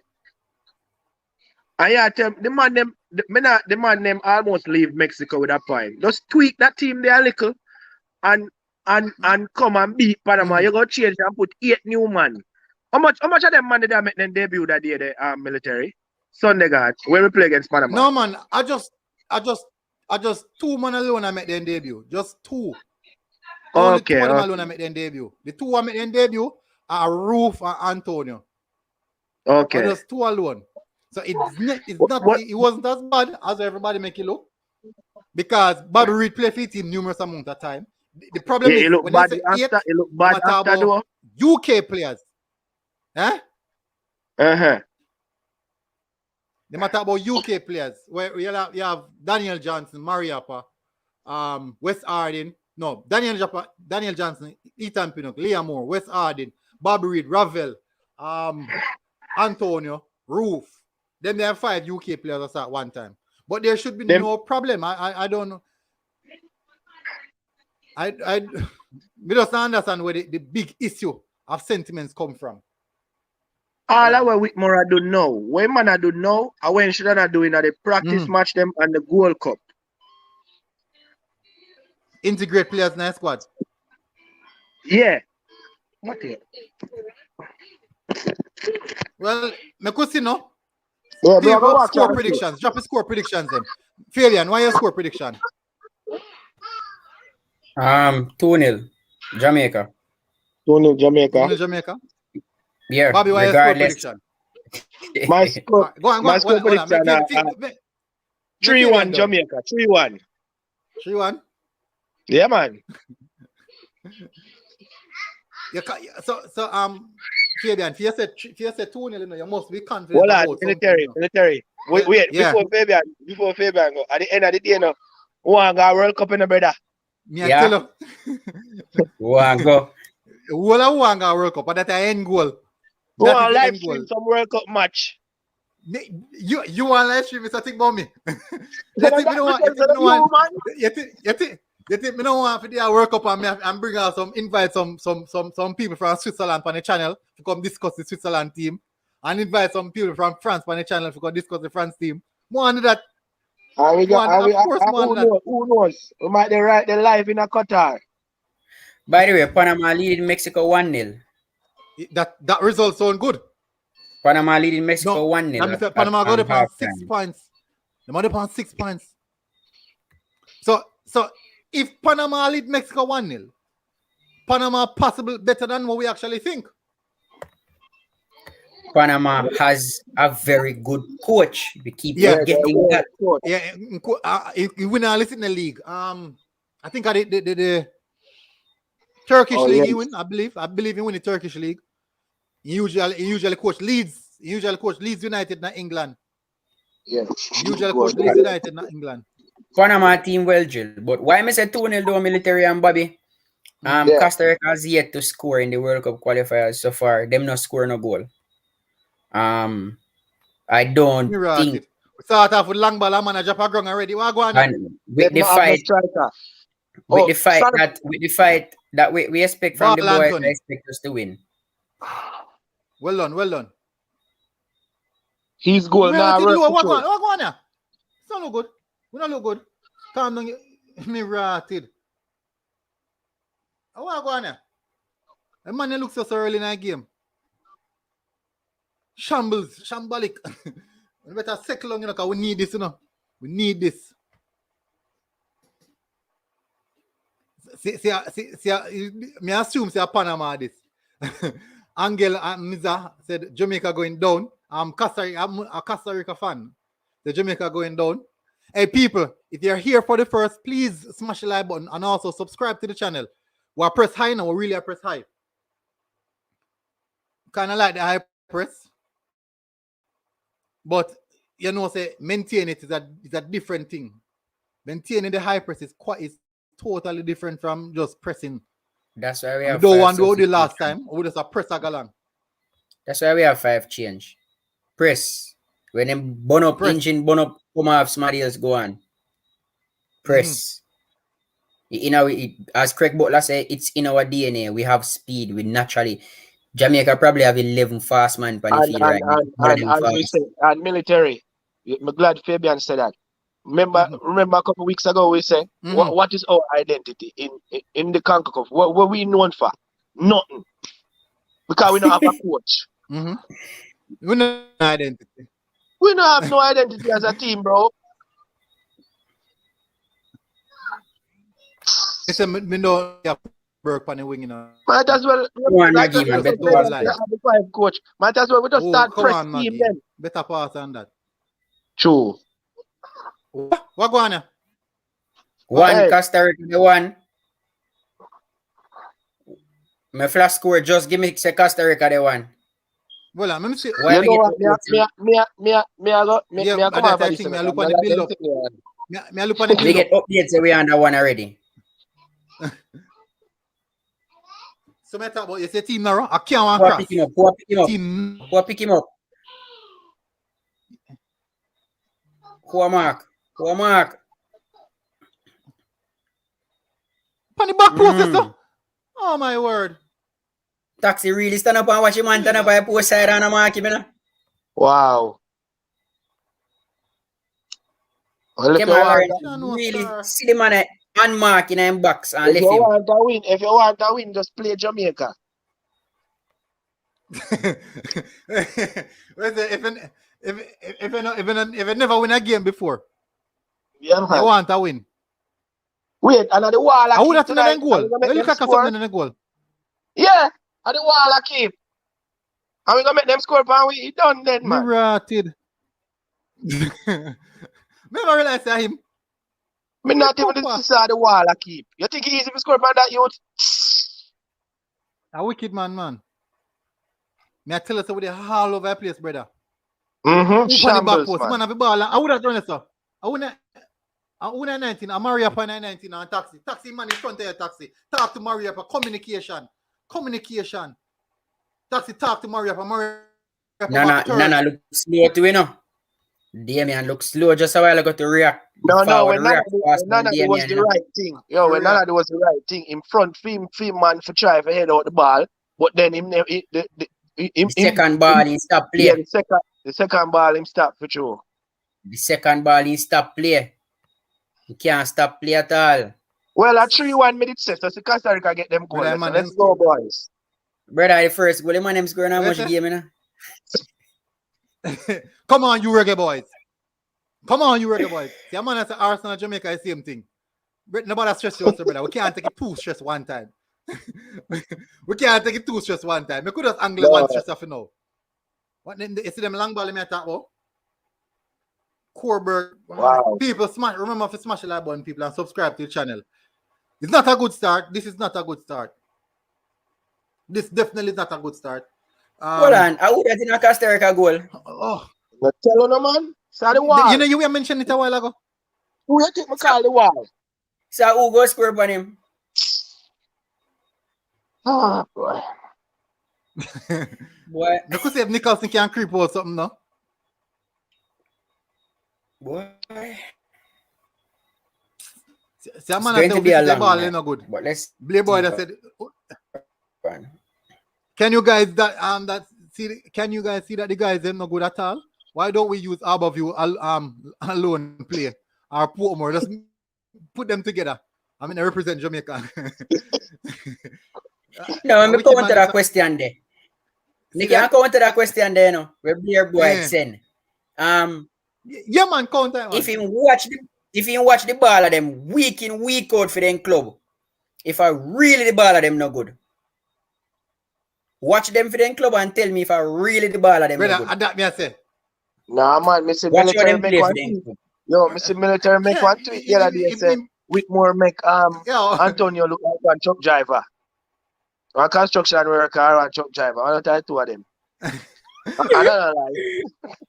And yeah, the man them almost leave Mexico with a point. Just tweak that team there a little and come and beat Panama. You go change and put 8 new man. How much of them man did I make them debut that day, the military? Sunday guard, when we play against Panama. No man, I just 2 man alone I make them debut. Just 2. Only 2 of them alone I make them debut. The 2 I make them debut are Roof and Antonio. Okay. But just 2 alone. So it wasn't as bad as everybody make it look. Because Bobby Reed played for the team numerous amount of time. The problem is when bad they say after, it look bad after though. UK players. Huh? Uh-huh. They matter about UK players. Where you have Daniel Johnson, Mariappa, West Arden. No, Daniel Johnson, Ethan Pinnock, Liam Moore, West Arden, Bobby Reed, Ravel, Antonio, Roof. Then they have 5 UK players at one time. But there should be no problem. I don't know. We just don't understand where the big issue of sentiments come from. All our Whitmore I don't know. When man I don't know, I when should I do in the practice match them and the Gold Cup. Integrate players in the squad. Yeah. What here? Well, me could see no. Yeah, Steve, score predictions. Drop a score predictions then. Failure, why your score prediction? 2-0 Jamaica. 2-0 Jamaica. 2-0 Jamaica. Yeah. Bobby, why your score prediction? My score, my score prediction 3-1 Jamaica. 3-1. 3-1? Yeah, man. Fabian, if you said 2-0, you must be confident. Hold on, military. Wait, before Fabian go. At the end of the day, you know, one got World Cup in the brother. Yeah. Tell you. One go. One got World Cup, but that's the end goal. One live stream some World Cup match. You want live stream? It's a thing about me. You think me don't want for the World Cup and bring out invite some people from Switzerland on the channel to come discuss the Switzerland team and invite some people from France on the channel to come discuss the France team. More than that. Who knows? We might write the live in a Qatar. By the way, Panama leading Mexico 1-0. That result sound good. Panama leading Mexico 1-0. Panama got upon 6 points. They might upon 6 points. So if Panama lead Mexico 1-0, Panama possible better than what we actually think. Panama has a very good coach. We keep getting that. Yeah, he win a list in the league. I think the Turkish league he win. I believe he win the Turkish league. He usually coach Leeds. He usually coach Leeds United in England. Yeah. He usually coach Leeds United in England. Panama team well drilled. But why I say 2-0 though, military and Bobby? Costa Rica has yet to score in the World Cup qualifiers so far. Them not score no goal. I don't think. We start off with long ball, man. I drop a ground already. What going on? And with the fight that we expect from the boys, I expect us to win. Well done. He's goal now. What going on? It's not look good. We don't look good. Calm down. Me ratted. What going on? The man looks so early in the game. Shambolic. We better settle long, because we need this, We need this. Me assume Panama this. Angel and Miza said Jamaica going down. I'm a Costa Rica fan. The Jamaica going down. Hey people, if you're here for the first, please smash the like button and also subscribe to the channel. We're press high now. We really are press high. Kind of like the high press. But say maintain it is a different thing. Maintaining the high press is totally different from just pressing. That's why we have. Don't want to do the last time. We just a press a galang. That's why we have 5 change. Press. When them burn up engine, burn up, come off, somebody else go on. Press. As Craig Butler said, it's in our DNA. We have speed. We naturally. Jamaica probably have 11 fast man on the field right now. And military. I'm glad Fabian said that. Remember a couple of weeks ago we said, what is our identity in the Conca Cup? What we known for? Nothing. Because we don't have a coach. We don't have identity. We don't have no identity as a team, bro. It's a me know work on the wing, you know. Might as well the five coach. Might as well we just start press team then. Better pass than that. True. What go on here? One Costa Rica the one. My flash score just give me say Costa Rica the one. Well, let me see. Why you know what? Me look on the build up. Me look on the We build get updates so we under one already. So me talk about you say team now. I can't want cross. Pick him up. Team. Pick him up. Who mark? On the back post, oh my word. Taxi really stand up and watch him and turn up by post side and mark him, you know? Wow. Well, really see the man unmark in him box and if you want to win, just play Jamaica. If it never win a game before, yeah, man. You want to win. Wait, another wall. I would have done a goal. Look at something in the goal. Yeah, and the wall I keep. And we gonna make them score, and we done then, man. Rotted. Never realize that him. Me not even saw the wall I keep. You think it's easy to score by that youth? A wicked man. Me I tell us over there all over the place, brother. Shambles, man. Have a ball. I would have done it, sir. I wouldn't 19. I'm Maria for 19 on taxi. Taxi man in front of your taxi. Talk to Maria for communication. Taxi talk to Maria for Maria. Nana look slow to you know. Damien look slow just a while ago to react. No, when Nana was the right thing. When Nana was the right thing. In front, film man for try to head out the ball. But then the second ball he stop play. Yeah, the second ball him stop for sure. The second ball he stop play. He can't stop play at all. Well, a 3-1 minute set, so Costa Rica get them goal. Let's go, boys. Brother, the first goal, man, them scoring how much game, you know? Come on, you reggae boys. See, man, that's Arsenal Jamaica, the same thing. Nobody stress you, brother. We can't take it too stress one time. We could just angle one stress off, you know. What then? You see them long ball, me talk about? Coreberg. Wow. People smash. Remember to smash the like button, people, and subscribe to the channel. It's not a good start. This is not a good start. This definitely is not a good start. Hold on. I would have done a Costa Rica goal. Oh. But tell you, man. It's the wall. You know, you mentioned it a while ago. Who you think me call the wall? So who go score on him? Oh, boy. Boy. You could say if Nicholson can creep or something, no? Boy. See, a man said the ball is no good. But let's Playboy that said, can you guys can you guys see that the guys are not good at all? Why don't we use Arborview alone play or Portmore? Just put them together. I mean, I represent Jamaica. No, I'm going to that question there. You can't counter that question there, no. Where Blair Boy send. Yeah, man, counter. If you watch the ball of them week in, week out for them club, if I really the ball of them no good. Watch them for them club and tell me if I really the ball of them brother, no good. adapt me, I say. Nah, man, Mr. Military make one tweet. Yo, Mr. Military make one tweet. Yeah, they say Whitmore make Antonio look like one truck driver. One construction worker or one truck driver. I don't tell two of them. I don't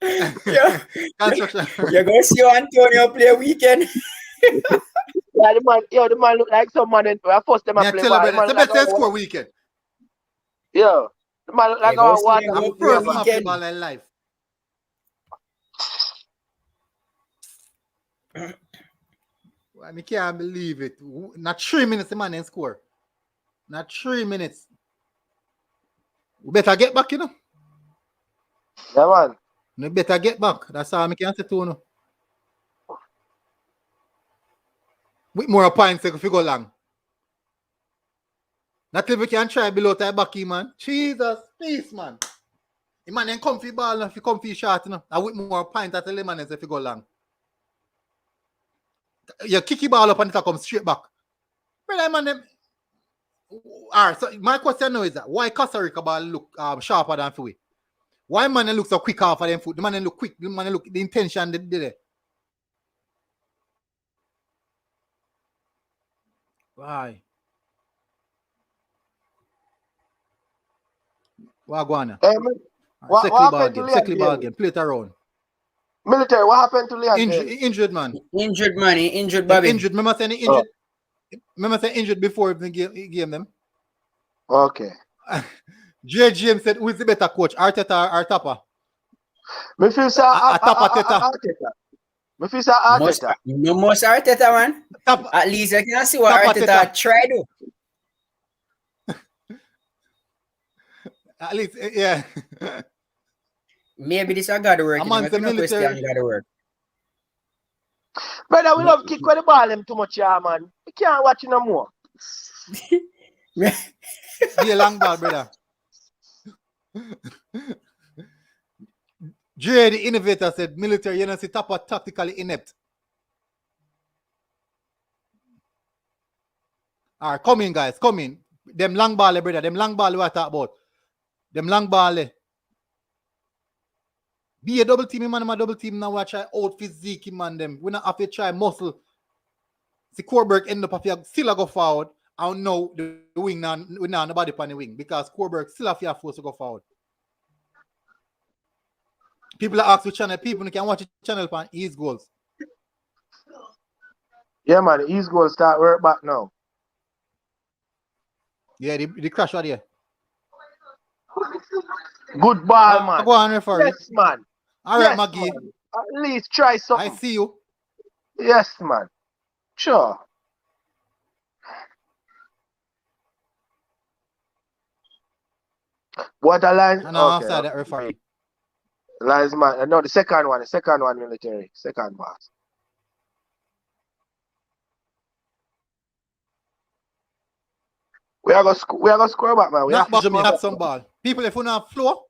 know, Construction. You're going to see Antonio play weekend. Yeah, the man look like someone and I forced them to play ball. The best score weekend. Yeah, the man look like our water. I'm first time play ball in life. I can't believe it. Not 3 minutes the man didn't score. Not 3 minutes. We better get back, you know. Yeah, man. You better get back. That's all I can say to you. With more points, if you go long. Not if we can try below tie backy, man. Jesus, peace, man. The man ain't comfy ball, if you comfy shot, you know. And with more points, I tell the man if you go long. You kick the ball up and it comes straight back. Brother, man, them. Alright, so my question now is that why Costa Rica ball look sharper than Fui? Why man look so quick off of them foot? The man look quick, the man look the intention they did it. Why? Wagwana. What Second ball game. Play it around. Military, what happened to Leon? Injured man. Injured man. Injured Bobby. Injured. Remember saying injured. Remember saying injured before the game them. Okay. J. James said, who is the better coach, Arteta or Tappa? Me feel say Arteta. Me feel say Arteta. No more Arteta, man. Tappa. At least I can see what Arteta tried to. At least, yeah. Maybe this I got to work. I'm on the military. Got to work. Brother, we love kick with the ball them too much, yeah, man. We can't watch it no more. Be a long ball, brother. Jay, the innovator, said military, you know, see Tappa tactically inept. All right, come in, guys, come in. Them long ball, brother, them long ball we are talking about. Them long ball. Be a double team, man, a double team now. Watch out physique, man. Them we not have to try muscle. See, Corberg end up have still go forward. I don't know the wing now. We now nobody on the wing because Corberg still have to force to go forward. People are asking channel. People can watch the channel on East Goals. Yeah, man. East Goals start work back now. Yeah, the crash right here. Good ball, man. Go on, referee. Yes, man. All right, yes, Maggie. Man. At least try something. I see you. Yes, man. Sure. What a line? And I'm outside that referee. Lines, man. No, the second one military. Second pass. We are gonna score back, man. We have to have some ball. People, if you don't have floor,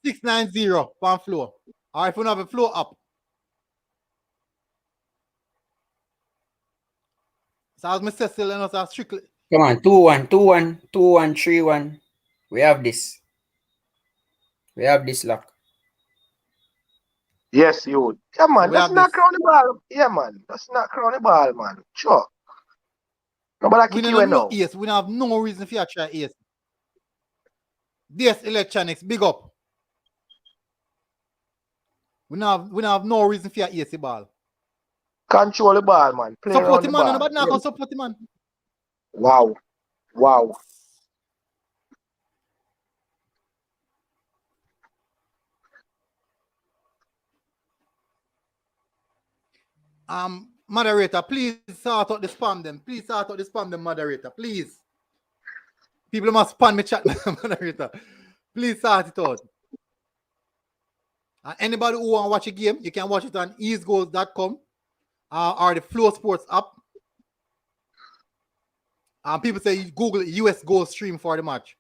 690 one floor. Or if you don't have a floor up. So as Mr. Still and us strictly. Come on, 2-1, 2-1, 2-1, 3-1. We have this. We have this luck. Yes, you. Yeah, man. That's not crown the ball. Yeah, man. That's not crown the ball, man. Sure. Nobody kick you now. Yes, we don't have no reason for you to try yes. DS Electronics, big up. We don't have no reason for you to ball. Control the ball, man. Play support the man, ball. nobody not support the man. Wow. Moderator, please sort out the spam them. Please sort out the spam them, moderator. Please. People must spam me chat, moderator. Please sort it out. Anybody who want to watch a game, you can watch it on easegoals.com or the Flow Sports app. People say Google US Goal Stream for the match.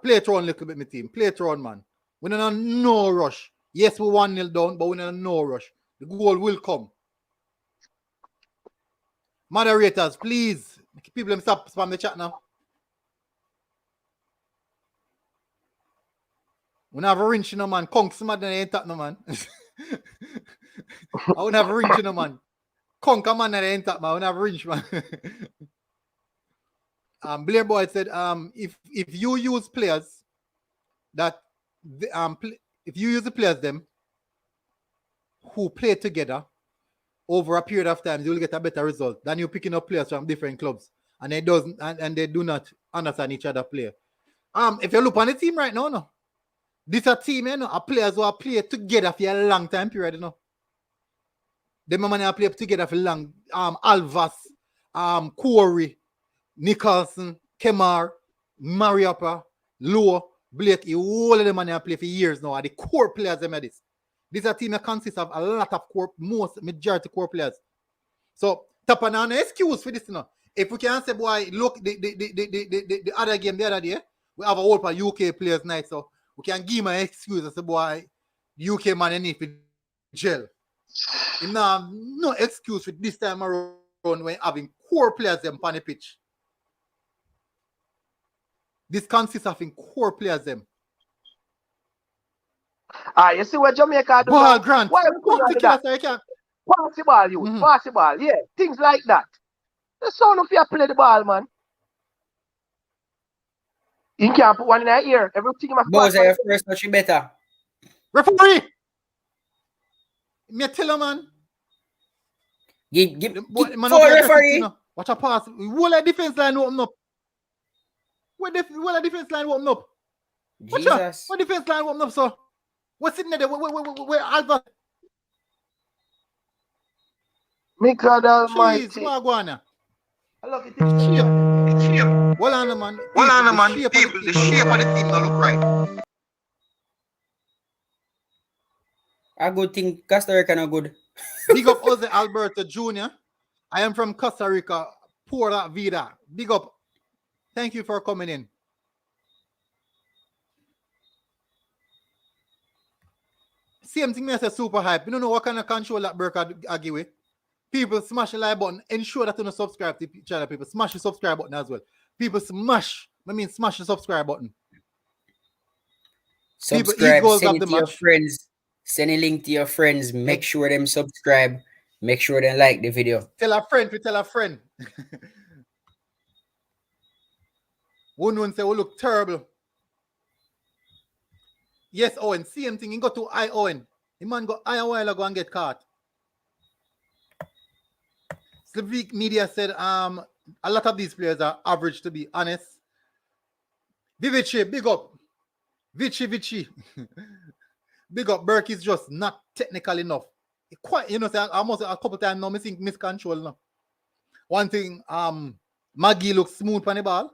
Play it around a little bit, my team. Play it around, man. We don't have no rush. Yes, we 1-0 down, but we don't have no rush. The goal will come. Moderators, please. People stop spam the chat now. We don't have a rinch, no man. Kongs mad ain't that no man. I wouldn't have a rinch, no man. Konk man ain't that man. I wouldn't have a rinch, man. Blair Boy said, if you use players that if you use the players them who play together over a period of time, you'll get a better result than you picking up players from different clubs and they do not understand each other play. If you look on the team right now, no. This a team, you know, a players who are play together for a long time period, you know. Them man are play together for long. Alvas, Corey, Nicholson, Kemar, Mariapa, Lowe, Blake, all of them man play for years now. Are the core players them at this. This is a team that consists of a lot of majority core players. So Tappa now no excuse for this, you know. If we can say, boy, look, the other game the other day, we have a whole of UK players night, so we can give him an excuse and say, boy, UK man need to jail. Him now no excuse for this time around when having core players them on the pitch. This consists of core players them. You see what Jamaica do? Ball, Grant. Why we couldn't do that? Pass the ball, you. Pass the ball, yeah. Things like that. The son of you play the ball, man. You can't put one in your ear. Everything must Boys, your first touch better. Referee! Me tell you, man. Give man for referee. You know. Watch a pass. Whole a defense line open up. Where the defense line open up? Jesus. What defense line open up, so? What's sitting there? Where Alva? Me God Almighty. Jeez, what going on? I love it. It's shape. Well on, man. The shape of the team don't look right. A good thing, Costa Rica no good. Big up Jose Alberto Jr. I am from Costa Rica. Pura vida. Big up. Thank you for coming in. Same thing, me say super hype. You don't know what kind of control that Burke I give away. People smash the like button. Ensure that you don't subscribe to the channel. People smash the subscribe button as well. People smash the subscribe button. Subscribe, send it to your friends. Send a link to your friends. Make sure them subscribe. Make sure they like the video. Tell a friend. One say, we look terrible. Yes, Owen. Same thing. He got to I Owen. The man got I a while ago and get caught. Slavic media said a lot of these players are average, to be honest. Vivici, big up. Vici. Big up. Burke is just not technical enough. Quite, you know, say almost a couple times now, I think miscontrol now. One thing, Maggie looks smooth on the ball.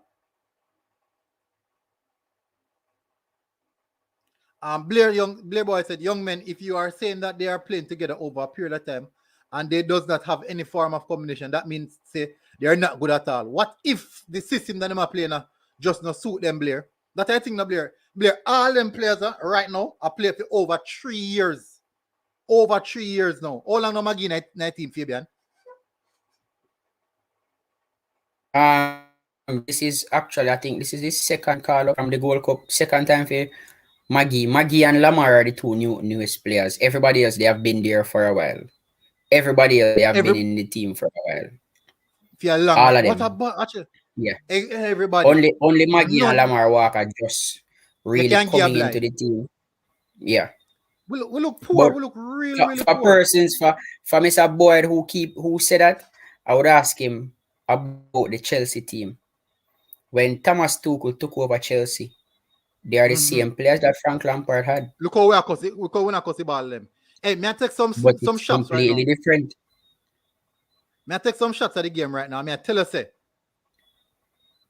Blair Boy said, young men, if you are saying that they are playing together over a period of time and they does not have any form of combination, that means say they are not good at all. What if the system that they are playing just not suit them, Blair? That I think no Blair, all them players right now are playing for over 3 years. Over 3 years now. How long no Maggie 19, Fabian? This is actually, I think this is the second call up from the Gold Cup. Second time for Maggie and Lamar are the two newest players. Everybody else, they have been there for a while. Everybody else, they have been in the team for a while. All of them. What about actually? Yeah. Everybody. Only Maggie and Lamar Walker just really coming into the team. Yeah. We look poor. We look really for poor. Persons, for Mr. Boyd who said that, I would ask him about the Chelsea team. When Thomas Tuchel took over Chelsea, they are the same players that Frank Lampard had. Look how we are the ball them. Hey, may I take some shots right now? Completely different. May I take some shots at the game right now? May I tell us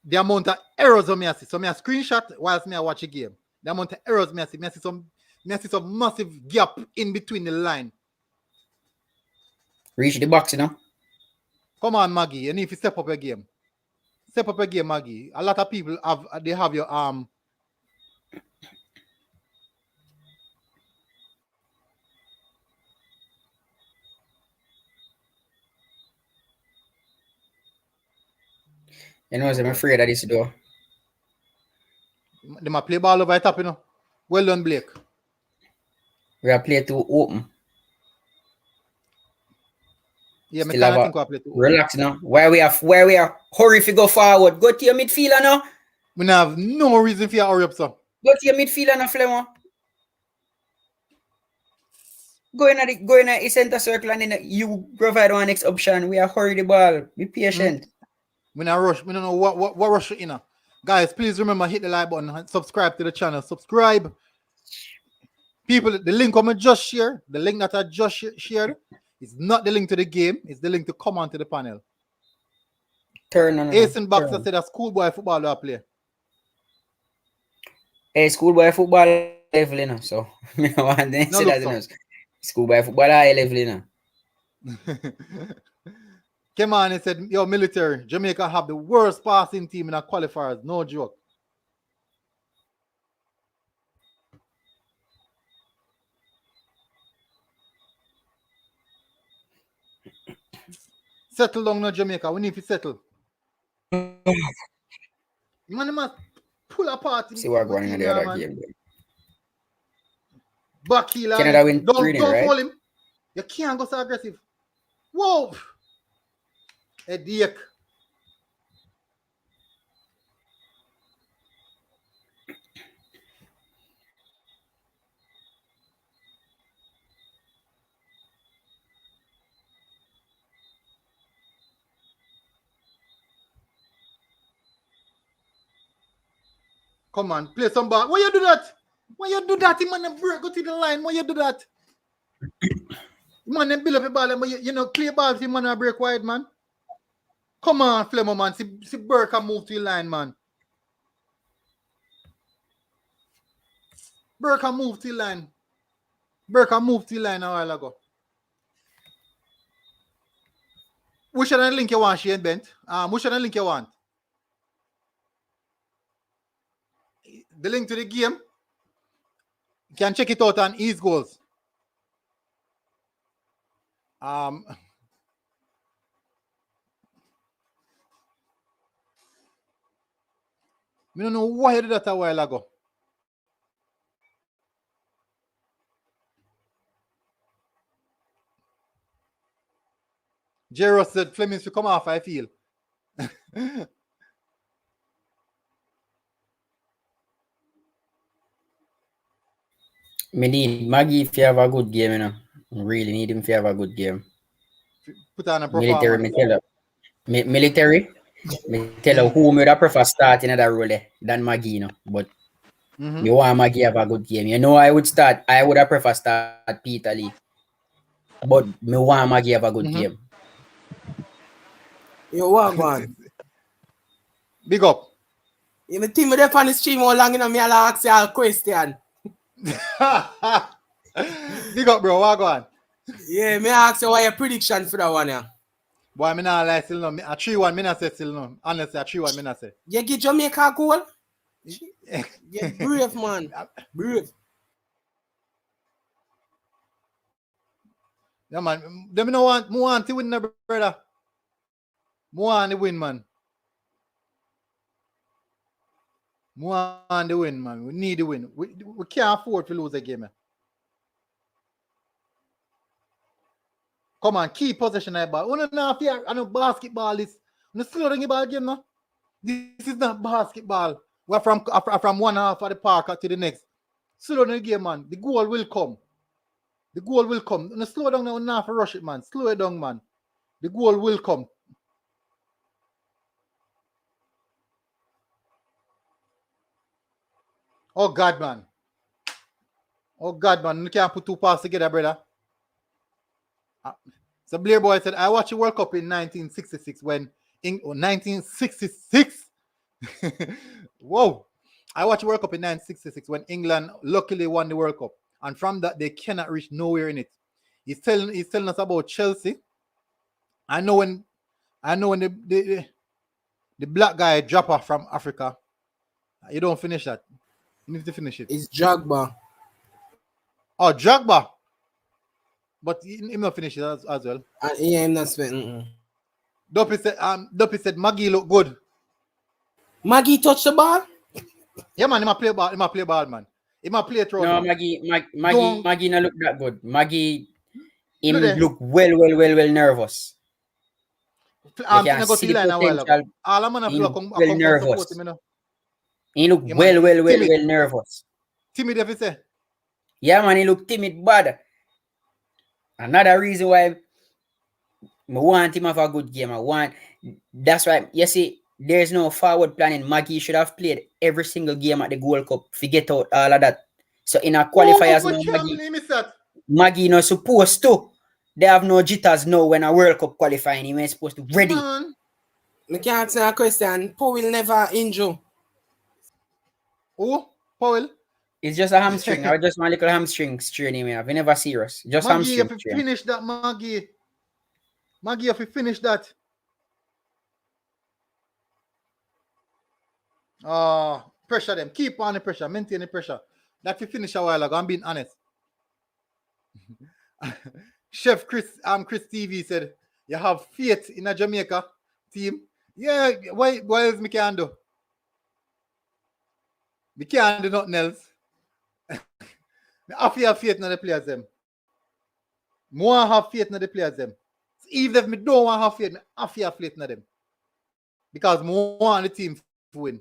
the amount of errors on me I see. So may I screenshot whilst me I watch a game. The amount of errors me I see. Me I see some massive gap in between the line. Reach the box, you know. Come on, Maggie. You need to step up your game. Step up your game, Maggie. A lot of people have your You know, I'm afraid of this door. They might play ball over the top, you know. Well done, Blake. We are play too open. Yeah, I think we play too open. Relax now. Where we are hurry if you go forward. Go to your midfielder now. We have no reason for you to hurry up, sir. Go to your midfielder now, Flemo. Go in the center circle and then you provide one next option. We are hurry the ball. Be patient. We not rush. We don't know what rush you know. Guys, please remember, hit the like button and subscribe to the channel. Subscribe. People, the link I just share, the link that I just shared is not the link to the game, it's the link to come onto the panel. Turn on. Ace and Boxer said a schoolboy football I play. Hey, schoolboy football level, you know. So, I want to say that, you know. Schoolboy football high level, you know. Came on and said, yo, military, Jamaica have the worst passing team in our qualifiers. No joke. Settle down now, Jamaica. We need to settle. Man, must pull apart. See what going on in the other game. Back heel. Canada win 3-0, don't right? foul him. You can't go so aggressive. Whoa. Headache. Come on, play some ball. Why you do that? Why you do that? Man, break go to the line. Why you do that? Man, build up a ball. You know, clear balls. Man, break wide, man. Come on, Flemo, man. See Burke can move to the line, man. Burke can move to the line. Burke can move to the line a while ago. Which other link you want, Shane Bent? Which other link you want? The link to the game. You can check it out on East Goals. I don't know why you did that a while ago. Jero said Flemings to come off, I feel. Me need Maggie if you have a good game, you know. Really need him if you have a good game. Put on a performance. Military, me tell you. Military, me tell you who me would prefer starting at that role than Maggie, you know. But me want Maggie have a good game. You know, I would have prefer start Peter Lee. But me want Maggie have a good game. Yo, what man? Big up. You me team me there on the stream how long, you know, me I'll ask you a question. Big up, bro. What on? Yeah, me ask you what your prediction for that one, yeah. Boy, me not lie still no. A 3-1 me not say still no. Honestly, a 3-1 me not say. You get Jamaica a goal? Yeah, brave, man. Brave. Yeah, man. Them no want to win, no, brother. More on the win, man. More on the win, man. We need the win. We can't afford to lose a game, man. Come on, keep possession of the ball. We don't know if I know basketball is. We slow down the ball game, no. This is not basketball. We're from one half of the park to the next. Slow down the game, man. The goal will come. The goal will come. No, slow down now. We don't have to rush it, man. Slow it down, man. The goal will come. Oh, God, man. Oh, God, man. You can't put two passes together, brother. So Blair Boy said, I watched the World Cup in 1966 when... 1966? Whoa. I watched the World Cup in 1966 when England luckily won the World Cup. And from that, they cannot reach nowhere in it. He's telling us about Chelsea. I know when the black guy dropper from Africa, you don't finish that. You need to finish it. It's Drogba. Oh, Drogba. But him not finish it as well. Yeah, I'm not spent. Duppy said Maggie look good. Maggie touch the ball? Yeah, man, he might play ball. He might play ball, man. He might play throw. No, Maggie not look that good. Maggie look well nervous. All I'm gonna well nervous. He look well nervous. Timid, if you say. Yeah, man, he look timid bad. Another reason why I want him to have a good game. That's why, you see, there's no forward planning. Maggie should have played every single game at the Gold Cup. Forget out all of that. So in our qualifiers, Maggie not supposed to. They have no jitters now when a World Cup qualifying. He ain't supposed to ready. I can't answer a question. Paul will never injure. Who? Powell? It's just a hamstring. I just want a little hamstring strain him have. Never serious. Just Maggie, hamstring if you strain. finish that, Maggie. Maggie, if you finish that. Pressure them. Keep on the pressure. Maintain the pressure. That you finish a while ago. I'm being honest. Chef Chris TV said, you have faith in a Jamaica team. Yeah, why else me can't do? We can't do nothing else. I have faith in the players them. More have faith in the players them. So even if me don't want to have faith, I have faith in them. Because more want the team to win.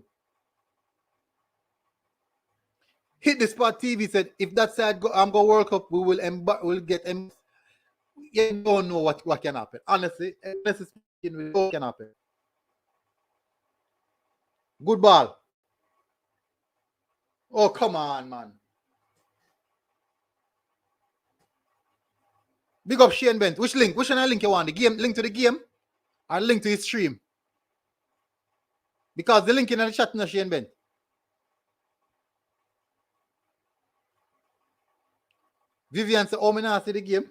Hit the Spot TV said, if that side go World Cup, we'll get you don't know what can happen. Honestly speaking, we don't can happen. Good ball. Oh, come on, man. Big up Shane Bent. Which link? Which link you want? The game link to the game or link to his stream? Because the link in the chat is Shane Bent. Vivian said, oh, me not see the game.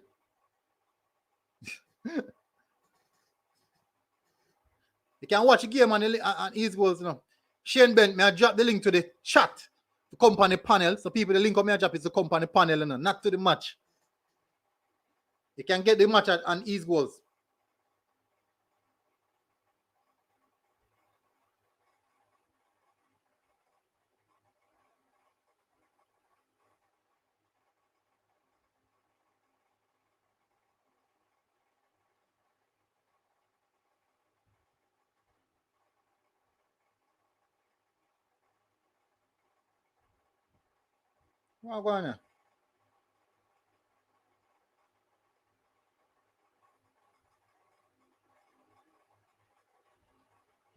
You can watch the game on East Goals now. Shane Bent, may I drop the link to the chat, the company panel. So people, the link of me I drop is the company panel, not to the match. You can get the match on East Goals. What going on?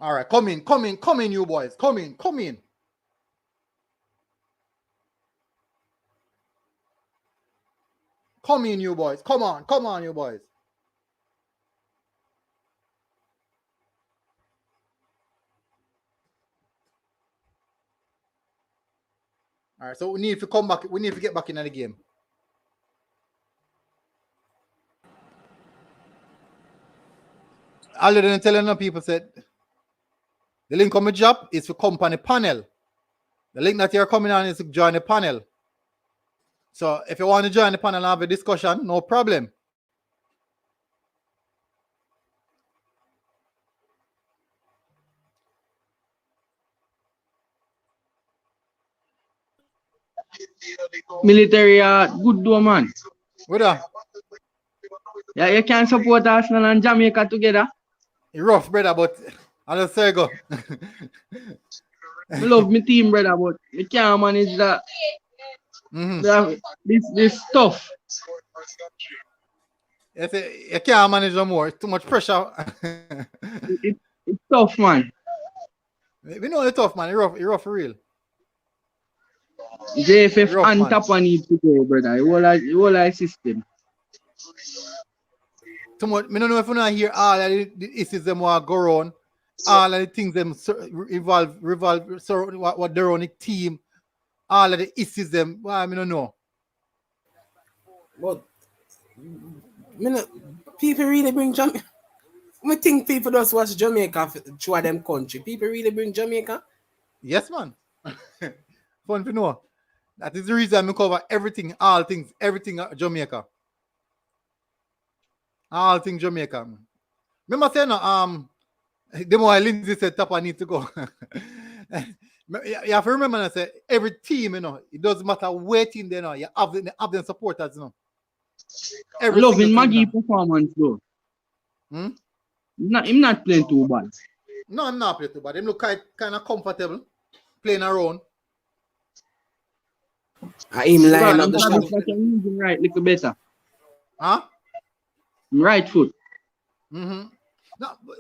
All right, come in, you boys. Come in. Come in, you boys. Come on, you boys. All right, so we need to come back. We need to get back into the game. Other than telling people said the link on my job is for company panel. The link that you're coming on is to join the panel. So if you want to join the panel and have a discussion, no problem. Military good do man. What up? Yeah, you can support Arsenal and Jamaica together. It's rough, brother, but I'll just say go. I love my team, brother, but you can't manage that. This stuff. You can't manage no more. It's too much pressure. It's tough, man. We know it's tough, man. It's rough for real. JFF and Tappa need to go, brother. The whole system. Too much. I don't know if you not hear all of the issues them want go around, all of the things them revolve so what they're on the team, all of the issues them. Well, I don't know. But people really bring Jamaica. I think people just watch Jamaica through them country. People really bring Jamaica. Yes, man. Fun to know. That is the reason I cover everything, all things, everything Jamaica. All things Jamaica. Remember saying the more Lindsay said Tappa need to go. You have to remember I say every team, it doesn't matter where team they know, you have them supporters, Loving Maggie performance though. I'm not playing too bad. No, I'm not playing too bad. Him look kind of comfortable playing around. I'm lying on the shot. Right, little better. Huh? Right foot. No,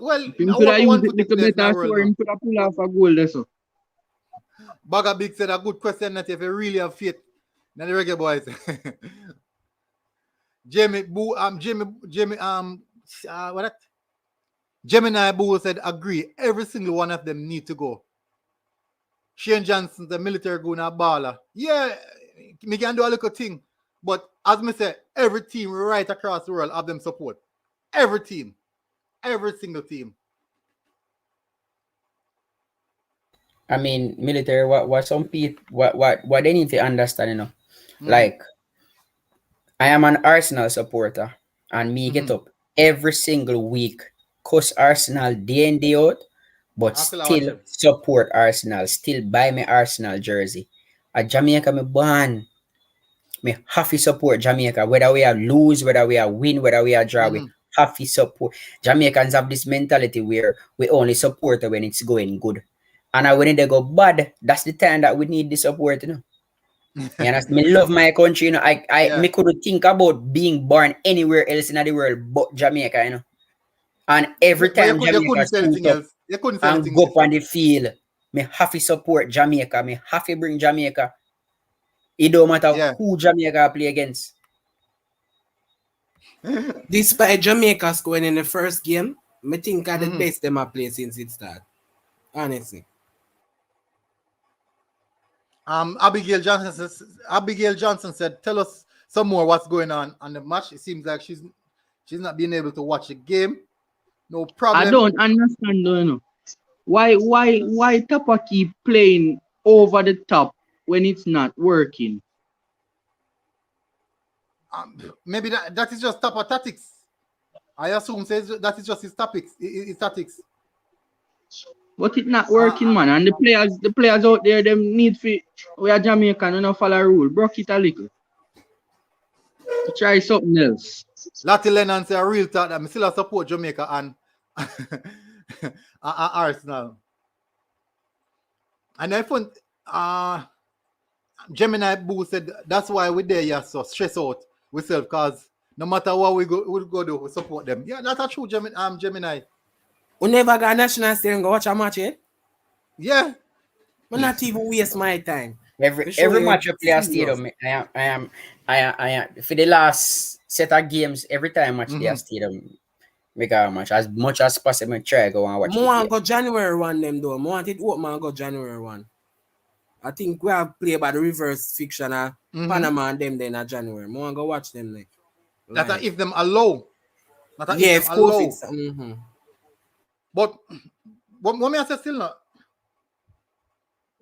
well, him could have used it little better, so him could have pulled off a goal there. So. Bagger Big said a good question that if you really have faith in the Reggae Boyz. Gemini Boo said agree. Every single one of them need to go. Shane Johnson, the military going a baller. Yeah, me can do a little thing. But as me say, every team right across the world have them support. Every team. Every single team. I mean, military, what some people, what they need to understand, you know, like, I am an Arsenal supporter, and me get up every single week, cuss Arsenal day in, day out, but still support Arsenal, still buy me Arsenal jersey. At Jamaica, me born, me have to support Jamaica, whether we are lose, whether we are win, whether we are draw, we have to support. Jamaicans have this mentality where we only support when it's going good. And when they go bad, that's the time that we need the support, you know. You understand? Me love my country, you know. Me couldn't think about being born anywhere else in the world but Jamaica, you know. And every time Jamaica suit up and go up on the field, me have to support Jamaica. Me have to bring Jamaica. It don't matter who Jamaica play against. Despite Jamaica scoring in the first game, I think the best them have played since it started. Honestly. Abigail Johnson said, "Tell us some more what's going on the match." It seems like she's not being able to watch the game. No problem. I don't understand, though, you know. Why Tappa keep playing over the top when it's not working? Maybe that is just Tappa tactics. I assume says that is just his tactics. His tactics. But it's not working, man. And the players out there, them need to. We are Jamaican and not follow rule. Broke it a little. To try something else. Lottie Lennon say a real talk that I still support Jamaica and Arsenal. And I found Gemini Boo said that's why we're there, so stress out ourselves, because no matter what we go do, we support them. Yeah, that's a true Gemini. We never got national stadium go watch a match, eh? Yeah. But not even waste my time. Every match you play a stadium, I am for the last set of games, every time I match the stadium, make a match as much as possible. Try go and watch. I want to go January 1 them though. I want it open and go January 1. I think we have played by the reverse fiction of Panama and them then at January. I want to go watch them like. That's if them allow. Yeah, of course. But what me I say still not.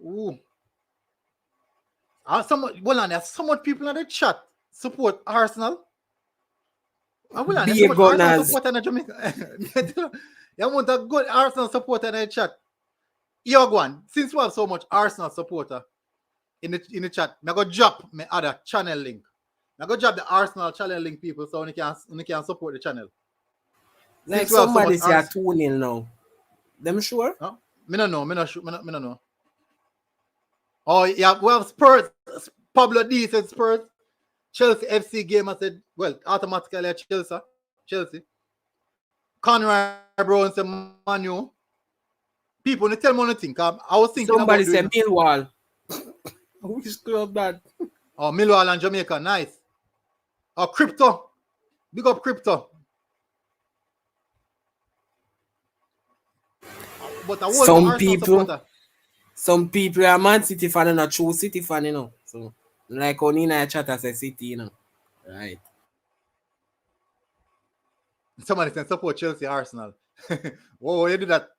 Ooh. There's so much people in the chat support Arsenal. There's so much Arsenal support in Jamaica. You want a good Arsenal supporter in the chat. Yogwan, since we have so much Arsenal supporter in the chat, I go drop my other channel link. I go drop the Arsenal channel link, people, so you can support the channel. Like somebody say 2-0 now. Them sure? Huh? Me no know. Oh yeah, we have Spurs. Pablo D said Spurs. Chelsea FC game. I said, well, automatically Chelsea. Conrad Brown said Manu. People, they tell me anything. I was thinking somebody said Millwall. Which club that? Oh, Millwall and Jamaica, nice. Oh, Crypto. Big up Crypto. But I was some people are Man City fan and a true City fan, you know. So like on in a chat as a City, you know. Right. Somebody said support Chelsea, Arsenal. Whoa, you do that.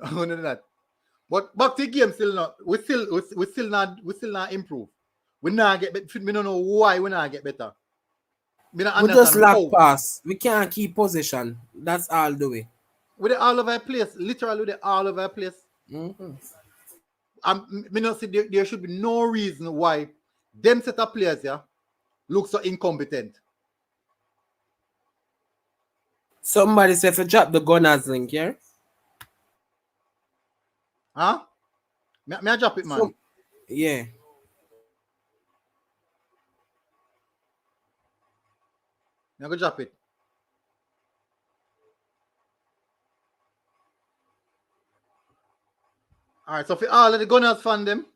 I want to do that. But back to the game still not. We still not improve. We not get better. We don't know why we not get better. We just lack pass. We can't keep possession. That's all the way. With it all over a place, literally with it all over a place. There should be no reason why them set of players here look so incompetent. Somebody said to drop the Gunners link, yeah? Huh? May I drop it, man? Yeah. I'm going to drop it. All right, so for all of the Gunners fan them.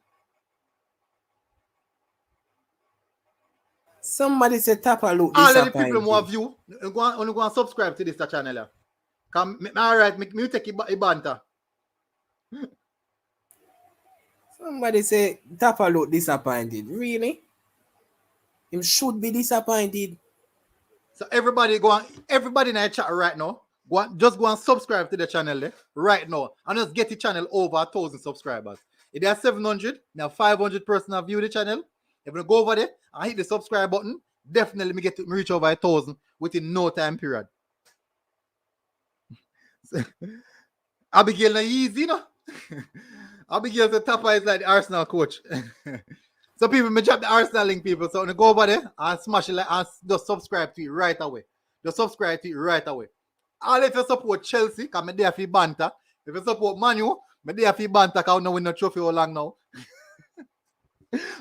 Somebody said Tappa look all of the people who have view, go and subscribe to this channel. All right, me take a banter. Somebody say Tappa look disappointed. Really? Him should be disappointed. So everybody in the chat right now, just go and subscribe to the channel right now. And just get the channel over 1,000 subscribers. If there are 700, now 500 person have viewed the channel. If you go over there and hit the subscribe button, definitely me reach over 1,000 within no time period. Abigail, easy, you know? Abigail the Tappa is like the Arsenal coach. So people, me drop the Arsenal link, people. So when you go over there and smash it and just subscribe to it right away. Just subscribe to it right away. All if you support Chelsea, because me there for banter. If you support Manu, me there for banter, because I don't win no trophy all long now.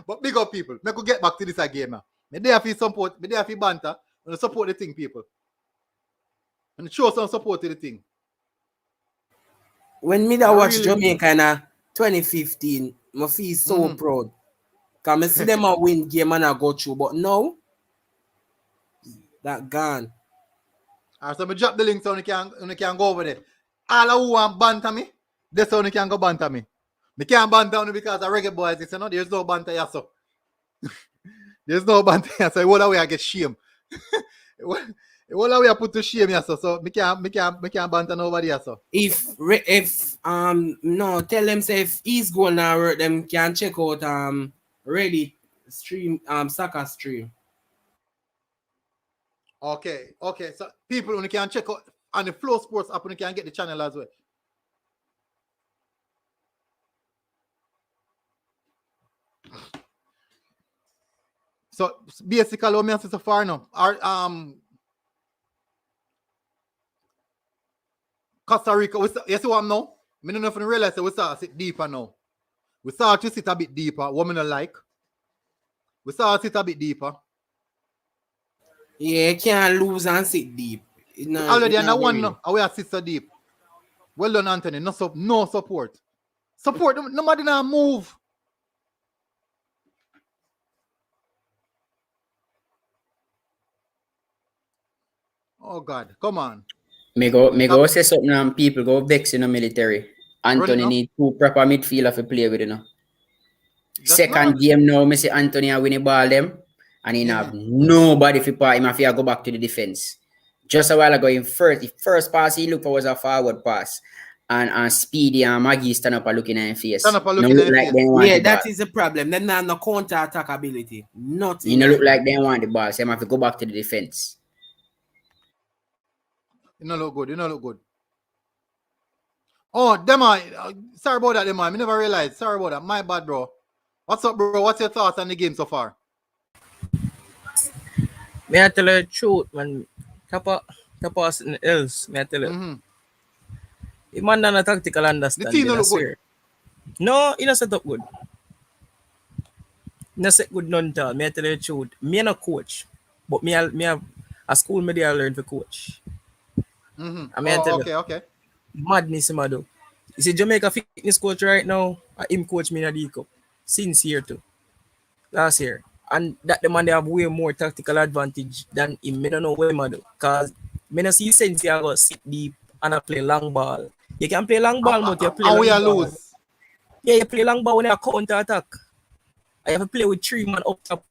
But big up people. Me could get back to this again now. Me there for support, me there for banter. And support the thing, people. And show some support to the thing. When me that watch Jamaica in 2015, I feel so proud. Because I see them a win game and I go through. But now, that gone. Alright, so I drop the link so you can go over there. All who want banter me, that's how you can go banter me. I can't banter only because of Reggae Boyz. You know, there's no banter here, so. There's no banter here, so all the way I get shame. All the way I put to shame here, so I can't banter nobody here, so. If no, tell them say if he's going to work, them can check out Reddit stream, soccer stream. Okay. So people, when you can check out on the Flow Sports app, you can get the channel as well. So basically, what me say so far now, Costa Rica, you see what I'm now? I don't know if you realize that we start to sit deeper now. We start to sit a bit deeper, what I don't like. We start to sit a bit deeper. Yeah, you can't lose and sit deep. Already, and I want no, I will sit so deep. Well done, Anthony. No support. Support, nobody now move. Oh God, come on. Me go say something and people go vex in the military. Anthony need 2 proper midfielder to play with, you know. Second game now, me say Anthony a win the ball them. And he have nobody for part him if he go back to the defense. Just a while ago, the first pass he looked for was a forward pass. And Speedy and Maggie stand up and looking at his face. Yeah, that is the problem. Them not no counter-attack ability. Nothing. You know, look like they want the ball, so they have to go back to the defense. You don't look good. Oh, Dema, sorry about that, Dema. I never realized. Sorry about that. My bad, bro. What's up, bro? What's your thoughts on the game so far? May I tell you the truth, man? Tappa something else. May I tell you? The man not a tactical understanding. The team look good. No, he not set up good. He not set good none at all. May I tell you the truth? Me no coach, but me have a school me I learn to coach. I may tell you. Okay. Madness, Mado. You see, Jamaica fitness coach right now, him coach me in the cup since year 2, last year. And that the man they have way more tactical advantage than him. I don't know where Mado. Because I don't see sense you go sit deep and I play long ball. You can play long ball, but you play long ball. Lose. Yeah, you play long ball when you counter attack. I have to play with 3 man up top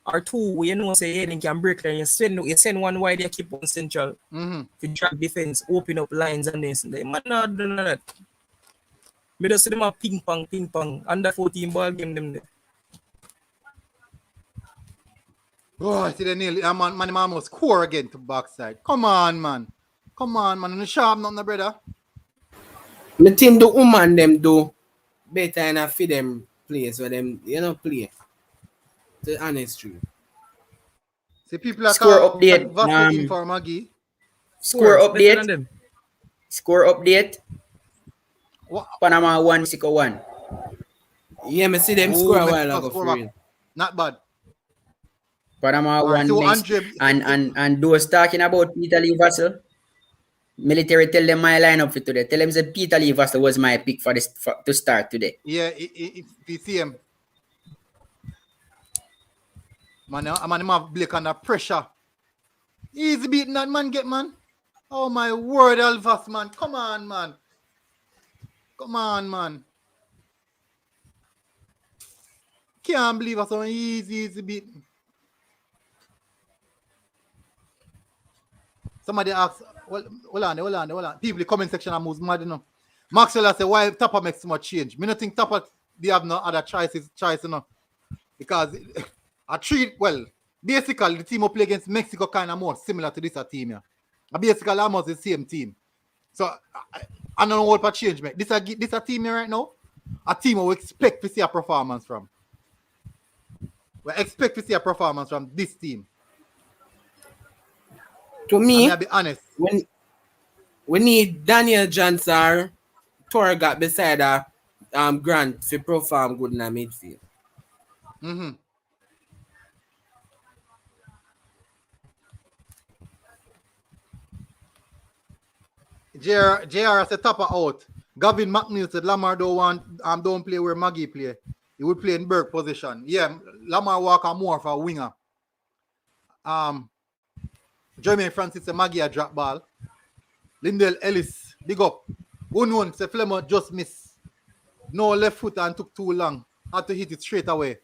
or 2 where you know say they can break and you send one wide, you keep on central. To drag defense, open up lines and this. They man not do that. Me just see them a ping pong, under 14 ball game them there. Oh, I see the nail. Man almost score again to backside. Come on, man. No sharp nothing, brother. The team the woman them do better enough for them players where them play. The honest truth. See people are score update. For Maggie. Score update. Score update. Panama 1-6-1. Yeah, me see them score a while ago for real. Not bad. Panama won next. And those talking about Peter Lee Vassell, military tell them my lineup for today. Tell them that Peter Lee Vassell was my pick to start today. Yeah, it's PCM. Man, I'm have Blake under pressure. Easy beating that man, man. Oh my word, Elvas, man. Come on, man. Come on, man. Can't believe it's so easy beat. Somebody asks, well, hold on. People in the comment section are most mad, you know. Maxwell said, why Tappa makes so much change? Me not think Tappa, they have no other choice, you know. Because basically the team will play against Mexico kind of more similar to this team here. Basically almost the same team. So I don't know what for change make. This a team here right now. A team we expect to see a performance from. We expect to see a performance from this team. To me, I'll be honest. When we need Daniel Johnson, Torgat beside Grant to perform good in the midfield. Mm-hmm. JR said Tappa out. Gavin McNeil said Lamar don't play where Maggie play. He would play in Burke position. Yeah, Lamar Walker more for a winger. Jeremy Francis said Maggie a drop ball. Lindell Ellis, big up. Unknown said Flemmer just miss. No left foot and took too long. Had to hit it straight away.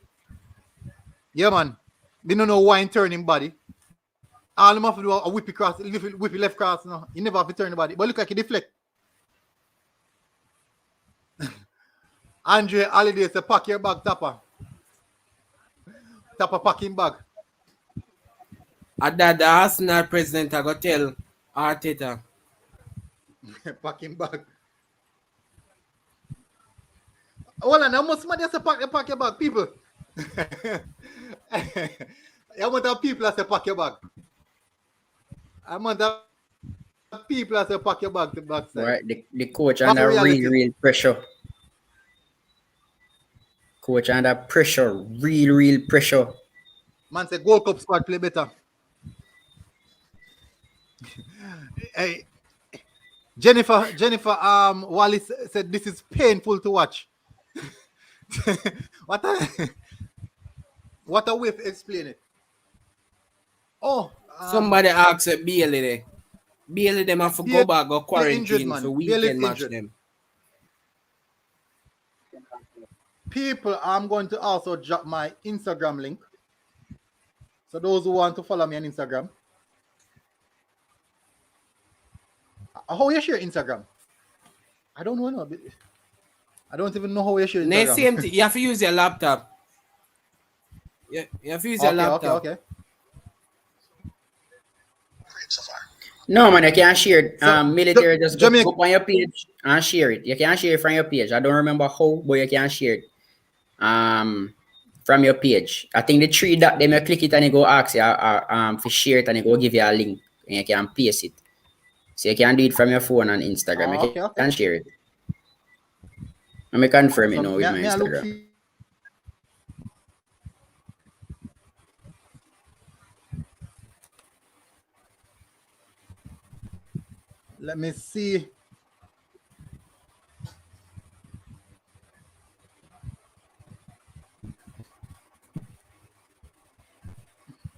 Yeah, man. We don't know why he turn him body. All him have to do a whippy cross, whippy left cross. No, he never have to turn the body. But look like he deflect. Andre Holiday said, pack your bag, Tappa. Tappa packing bag. At that, the Arsenal president I got tell Arteta. Packing bag. Hold on, how much somebody has to pack your bag, people? How much people has to pack your bag? How much people has to pack your bag to backside? Right, the coach under real pressure. Coach under pressure, real pressure. Man said Gold Cup squad play better. Hey, Jennifer Wallace said this is painful to watch. What a way to explain it. Oh, somebody asked Bailey there. Bailey them have to go back or quarantine for weekend match them. People, I'm going to also drop my Instagram link. So those who want to follow me on Instagram. How you share Instagram? I don't know. I don't even know how you share Instagram. Same thing. You have to use your laptop. You have to use your laptop. Okay. No, man, you can't share it. Military just go up on your page and share it. You can't share it from your page. I don't remember how, but you can share it from your page. I think the 3 dot, then you click it and you go ask you to share it and you go give you a link and you can paste it. So you can do it from your phone and Instagram. You can share it. Let me confirm it now with my Instagram. Let me see.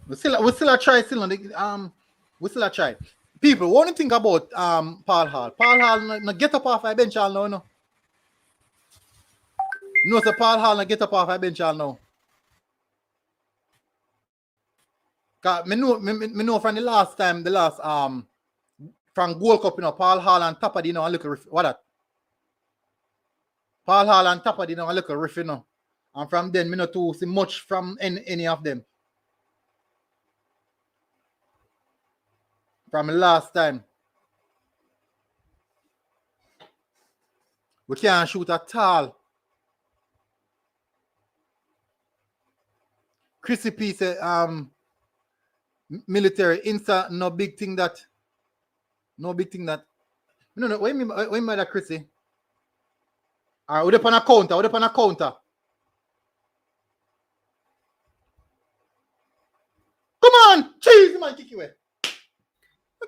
We still a try. We still a try. People, what do you think about Paul Hall? Paul Hall no get up off a bench all now, no. No, so Paul Hall no get up off a bench all now. Cause me know from the last from Gold Cup, you know, Paul Hall and Tappa, you know, a little riff. What that? Paul Hall and Tappa, you know, a little riff, you know. And from then, me not to see much from any of them. From last time. We can't shoot at all. Chrissy P said, military, Insta, no big thing that. No, what do you mean by that, Chrissy? All right, we're up on a counter. Come on! Jeez, man, kick you away.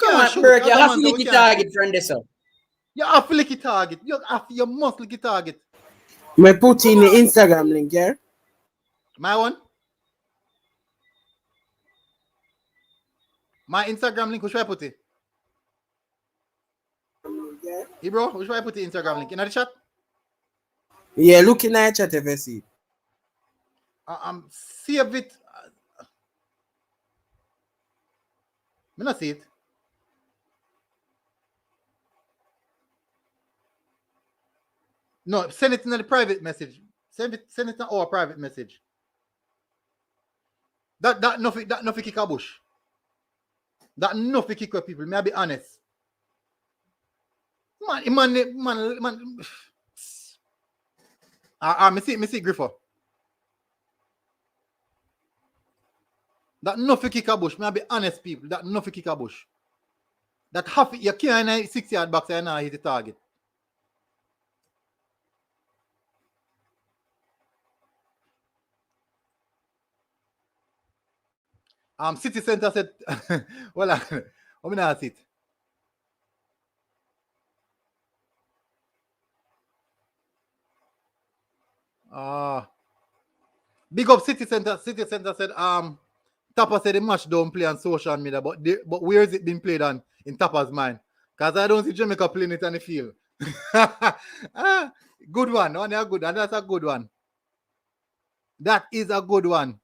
Come on, Burke, you have to lick the target from this up. You have to lick the target. You must lick the target. I put in the Instagram link, yeah? My one? My Instagram link, who should I put it? Hey, bro, who should I put the Instagram link? In the chat? Yeah, looking at chat if I see. Save it. I not see it. No, send it in the private message. Send it in our private message. That nothing kick a bush. That nothing kick a people. May I be honest. Man. Me see Griffo. That nothing kick a bush. May I be honest, people. That nothing kick a bush. That half you can't in 6-yard box and now hit the target. City Center said, well, I'm not it. Big up City Center. City Center said, Tappa said the match don't play on social media, but where is it being played on in Tappa's mind? Because I don't see Jamaica playing it on the field. Good one. Oh, they're good. And that's a good one. That is a good one.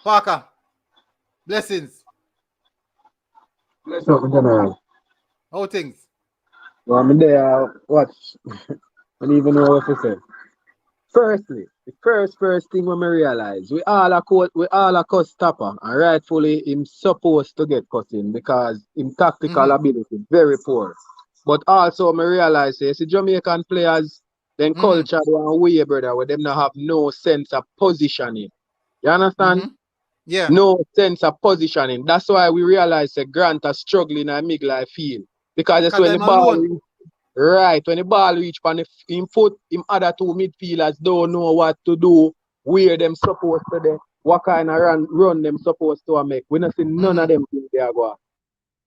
Parker, blessings. Bless up, General. How things? Well, I'm there, watch. I don't even know what to say. Firstly, the first thing when I realize, we all are cuss Tappa, and rightfully him supposed to get cussing because him tactical ability very poor. But also I realize, see Jamaican players, then culture one way, brother, where them not have no sense of positioning. You understand? Yeah. No sense of positioning. That's why we realize that Grant is struggling in midlife field. Because that's when the ball reach, right, when the ball reach on him foot, him other two midfielders don't know what to do, where them supposed to do, what kind of run them supposed to make. We not see none of them things there go.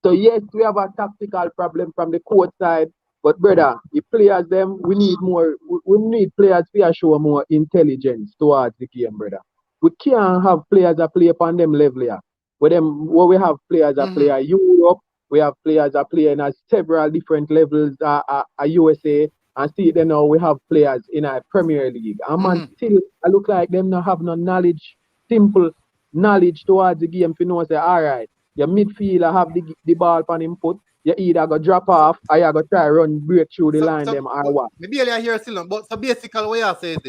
So yes, we have a tactical problem from the court side, but brother, the players them, we need more. We need players to show more intelligence towards the game, brother. We can't have players that play upon them level here. Where we have players that play at Europe, we have players that play in several different levels at USA, and see then now we have players in a Premier League. And man, still I look like them not have no knowledge, simple knowledge towards the game to know say, all right, your midfielder have the ball on him foot, you either go drop off or you go try run break through the line them or what. Maybe I hear still, but so basically what I say is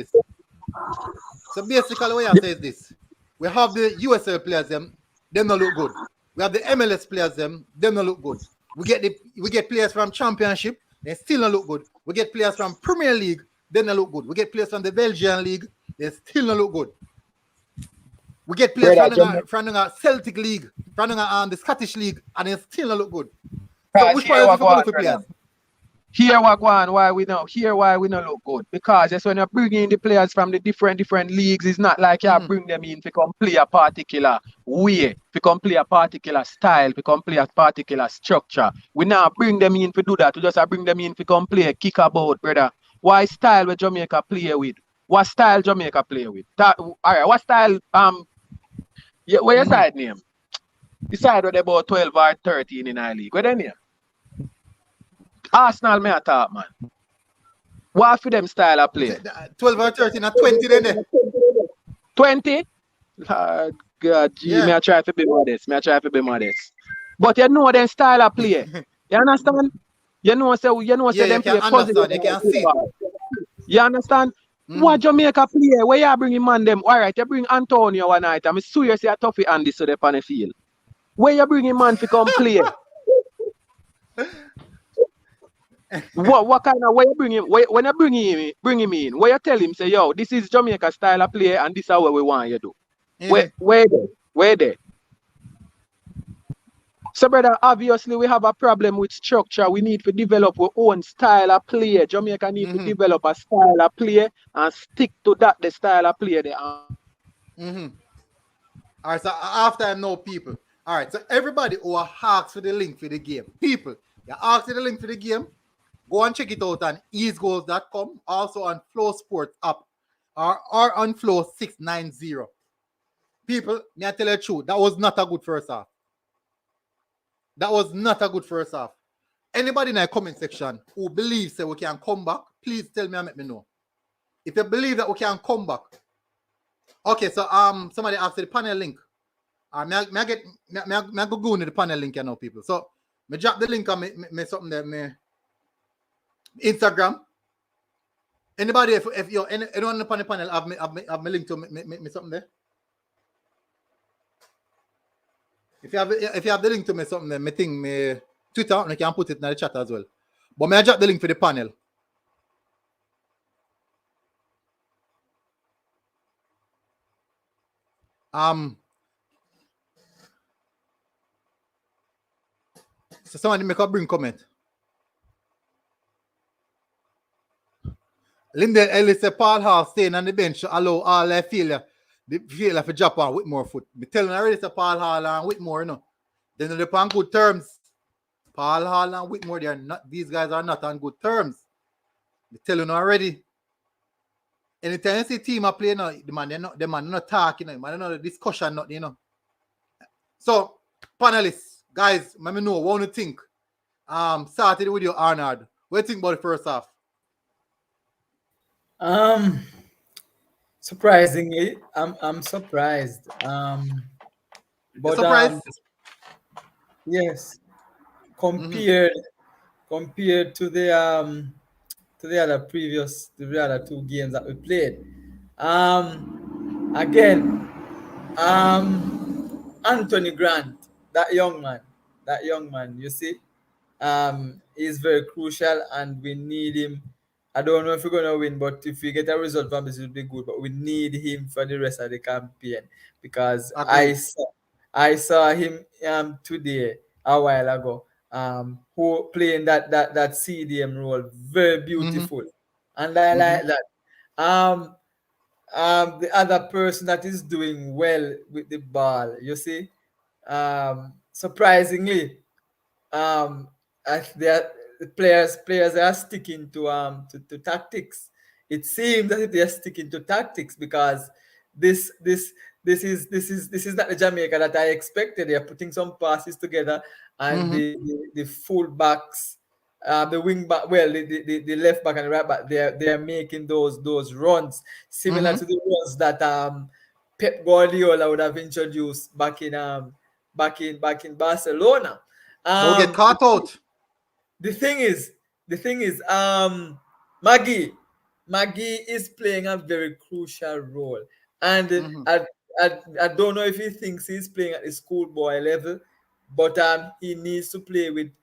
this. We have the USL players, them not look good. We have the MLS players, them not look good. We get players from Championship, they still not look good. We get players from Premier League, they not look good. We get players from the Belgian League, they still not look good. We get players from the Celtic League, from the Scottish League, and they still not look good. So which one is the players? Here why we not look good. Because that's when you bring in the players from the different leagues, it's not like you bring them in to come play a particular way, to come play a particular style, to come play a particular structure. We now bring them in to do that. We just bring them in to come play kick about, brother. Why style where Jamaica play with? What style Jamaica play with? All right, what style where your side name? The side where they about 12 or 13 in our league. Where they name? Arsenal may attack, man. What for them style of play? 12 or 13 or 20 then. 20? God, gee, Yeah. may I try to be modest. But you know them style of play. You understand? You know say them play positive. You can see. You understand? What Jamaica play? Where you bring man them? All right, you bring Antonio one night. I'm serious you tough and this so they on the field. Where you bring man to come play? What kind of way you bring him? When you bring him in, where you tell him say, yo, this is Jamaica style of play and this is what we want you to do. Where there? So brother, obviously we have a problem with structure. We need to develop our own style of play. Jamaica need to develop a style of play and stick to that the style of play there. All right, so after I know people. All right, so everybody who asks for the link for the game, people, you ask for the link for the game. Go and check it out on easegoals.com, also on Flow Sports app, or on Flow 690. People, may I tell you the truth, that was not a good first half. Anybody in the comment section who believes that we can come back, please tell me and let me know. If you believe that we can come back. Okay, so somebody asked the panel link. May I go into the panel link, you know, people. So me drop the link on me something there, me Instagram. Anybody, if you anyone on the panel have me link to me something there. If you have the link to me something there, me thing me Twitter, I can put it in the chat as well. But may I drop the link for the panel. So somebody make a bring comment. Lyndon Ellis said Paul Hall staying on the bench to allow all their failure for Japan with more foot. Me telling already say Paul Hall and Whitmore, you know. They're not on good terms. Paul Hall and Whitmore, these guys are not on good terms. Me telling you already. Anytime you see team are playing, the man not talking, the man not discussion, nothing, you know. So, panelists, guys, let me know what you think. Started with you, Arnold. What do you think about the first half? Surprisingly, I'm surprised. But surprised? Yes, compared to the other two games that we played. Again, Anthony Grant, that young man, you see, is very crucial, and we need him. I don't know if we're gonna win, but if we get a result from this, it will be good. But we need him for the rest of the campaign, because I saw him today a while ago, who playing that CDM role, very beautiful, and I like that. The other person that is doing well with the ball, you see, surprisingly, as the players are sticking to tactics. It seems that they are sticking to tactics, because this is not the Jamaica that I expected. They are putting some passes together, and the full backs, the wing back, well, the left back and the right back, they are making those runs similar to the ones that Pep Guardiola would have introduced back in Barcelona. We'll get caught out. The thing is, Maggie is playing a very crucial role, and I don't know if he thinks he's playing at the schoolboy level, but he needs to play with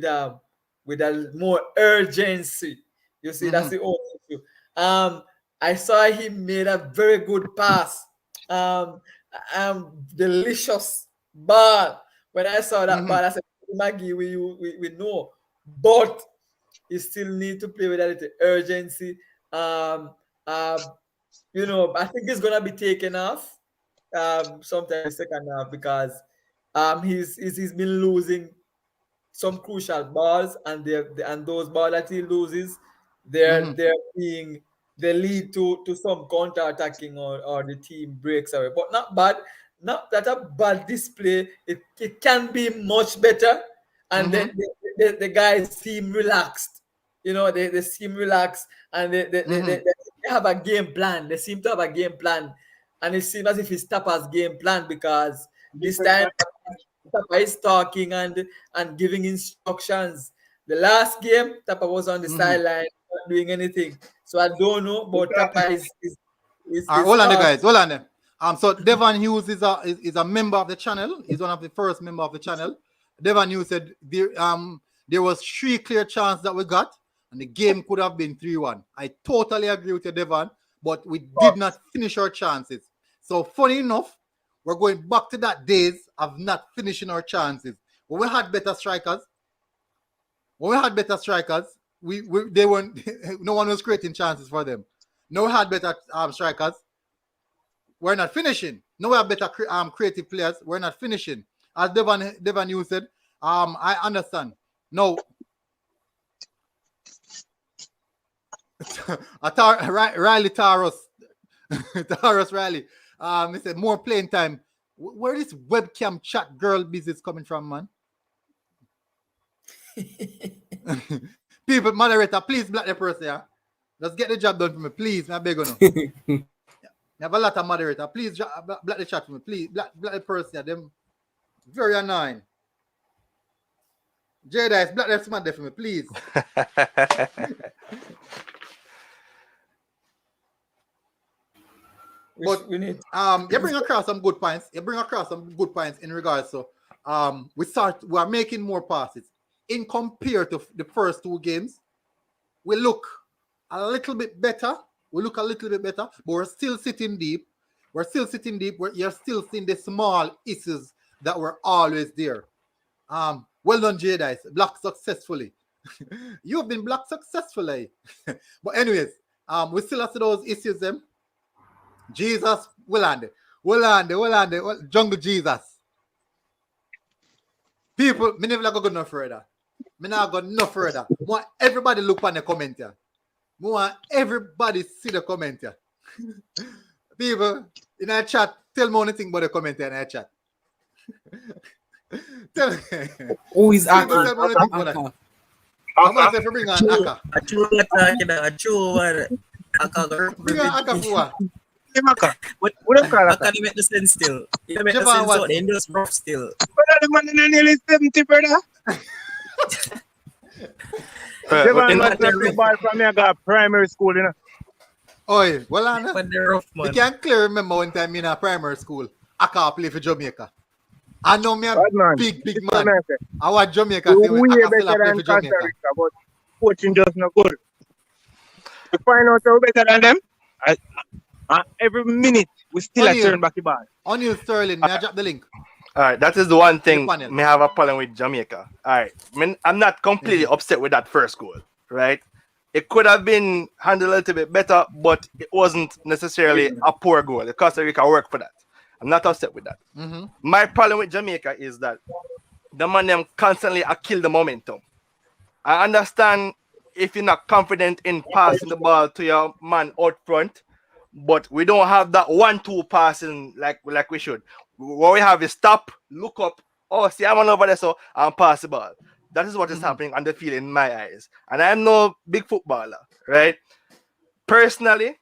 a more urgency. You see, that's the only issue. I saw him made a very good pass, delicious ball. When I saw that ball, I said, Maggie, we know, but you still need to play with a little urgency. You know, I think he's gonna be taken off sometime in the second half, because he's been losing some crucial balls, and those balls that he loses, they lead to some counter attacking, or the team breaks away. But not that a bad display. It can be much better, and the guys seem relaxed. You know, they seem relaxed, and they have a game plan. They seem to have a game plan, and it seems as if it's Tappa's game plan, because this time Tappa is talking and giving instructions. The last game, Tappa was on the sideline, not doing anything. So I don't know, but Tappa is hold on, guys. Hold on. So Devon Hughes is a member of the channel. He's one of the first member of the channel. Devon Hughes said there was 3 clear chances that we got, and the game could have been 3-1. I totally agree with you, Devon, but we did not finish our chances. So funny enough, we're going back to that days of not finishing our chances. When we had better strikers, they weren't. No one was creating chances for them. No, we had better strikers. We're not finishing. No, we have better creative players. We're not finishing. As Devon you said, I understand. No. Riley Taros. Taros Riley. He said more playing time. Where is webcam chat girl business coming from, man? People, moderator, please block the person, yeah. Let's get the job done for me, please. I beg you. You have a lot of moderator. Please block the chat for me, please. Block the person, yeah. Them very annoying. Jedi's, block that smart there for me, please. But we need you bring across some good points. You bring across some good points in regards to we are making more passes. In compared to the first two games, we look a little bit better. But we're still sitting deep. You're still seeing the small issues that were always there. Well done, Jedi. Blocked successfully. You've been blocked successfully. But anyways, we still have those issues them. Jesus, we'll land it. Jungle Jesus. People, me never go no further. Me not go no further. Want everybody look on the comment here. Want everybody see the comment here. People in the chat, tell me anything about the comment here in the chat. Tell me. Who is Aka? Tell me anything about that. I'm going to bring on Aka. A true one. Aka. Bring on Aka for what? What can you make the sense still? You make the sense out there, just rough still. But the man is nearly 70, brother. Devon was the ball from me. I got primary school, you know. Oi, well, Anna, rough, man. you can clearly remember one time in a primary school, I can't play for Jamaica. I know me a big man. I want Jamaica. Way better than Costa Rica, but coaching just not good. We find out we're better than them. Every minute, we still turn back the ball. O'Neal Sterling, may I drop the link? All right, that is the one thing may have a problem with Jamaica. All right, I'm not completely upset with that first goal, right? It could have been handled a little bit better, but it wasn't necessarily a poor goal. The Costa Rica worked for that. I'm not upset with that. My problem with Jamaica is that the man them constantly kill the momentum. I understand if you're not confident in passing the ball to your man out front, but we don't have that 1-2 passing like we should. What we have is stop, look up, see I'm on over there, so and pass the ball. That is what is happening on the field in my eyes. And I'm no big footballer, right? Personally,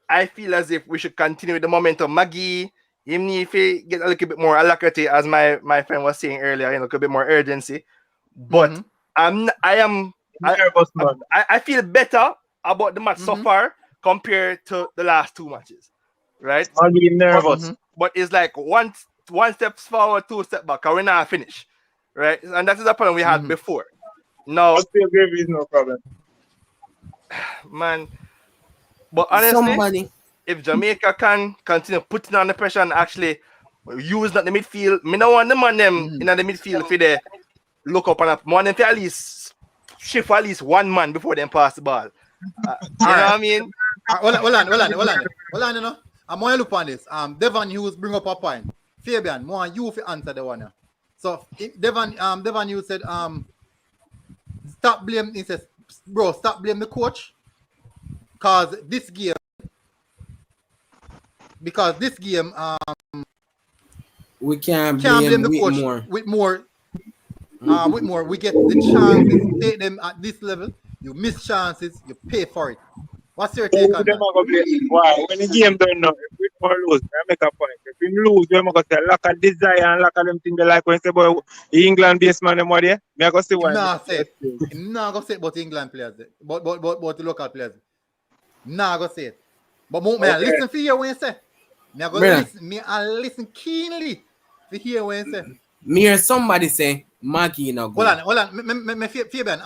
I feel as if we should continue with the momentum. Maggie, even if he get a little bit more alacrity, as my friend was saying earlier, a little bit more urgency. But I feel better about the match so far compared to the last two matches, right? I'll be nervous. But it's like one step forward, 2 steps back, and we're not finished, right? And that is the problem we had before. Now, no problem, man. But honestly, if Jamaica can continue putting on the pressure and actually use that the midfield, me no want them on them in the midfield for the look up and up. I want them to at least shift for at least one man before they pass the ball. You know what I mean? Hold on, you know. I'm going to look on this. Devon Hughes bring up a point. Fabian, more you to answer the one. So Devon Hughes said, stop blame. He says, bro, stop blame the coach. Because this game, we can't blame the coach with more. We get the chances, take them at this level. You miss chances, you pay for it. What's your take on that? Why? When the game don't know, if we don't lose, I make a point. If we lose, we're going to say, lack of desire and lack of them things they like when they say, boy, England based man, them are there. I'm going to say why. I'm not going to say about England players, but the local players. I'm not going to say it. But listen for you when you say. I'm going to listen keenly to hear when you say. Me hear somebody say, Maggie no good. Hold on. Fabian,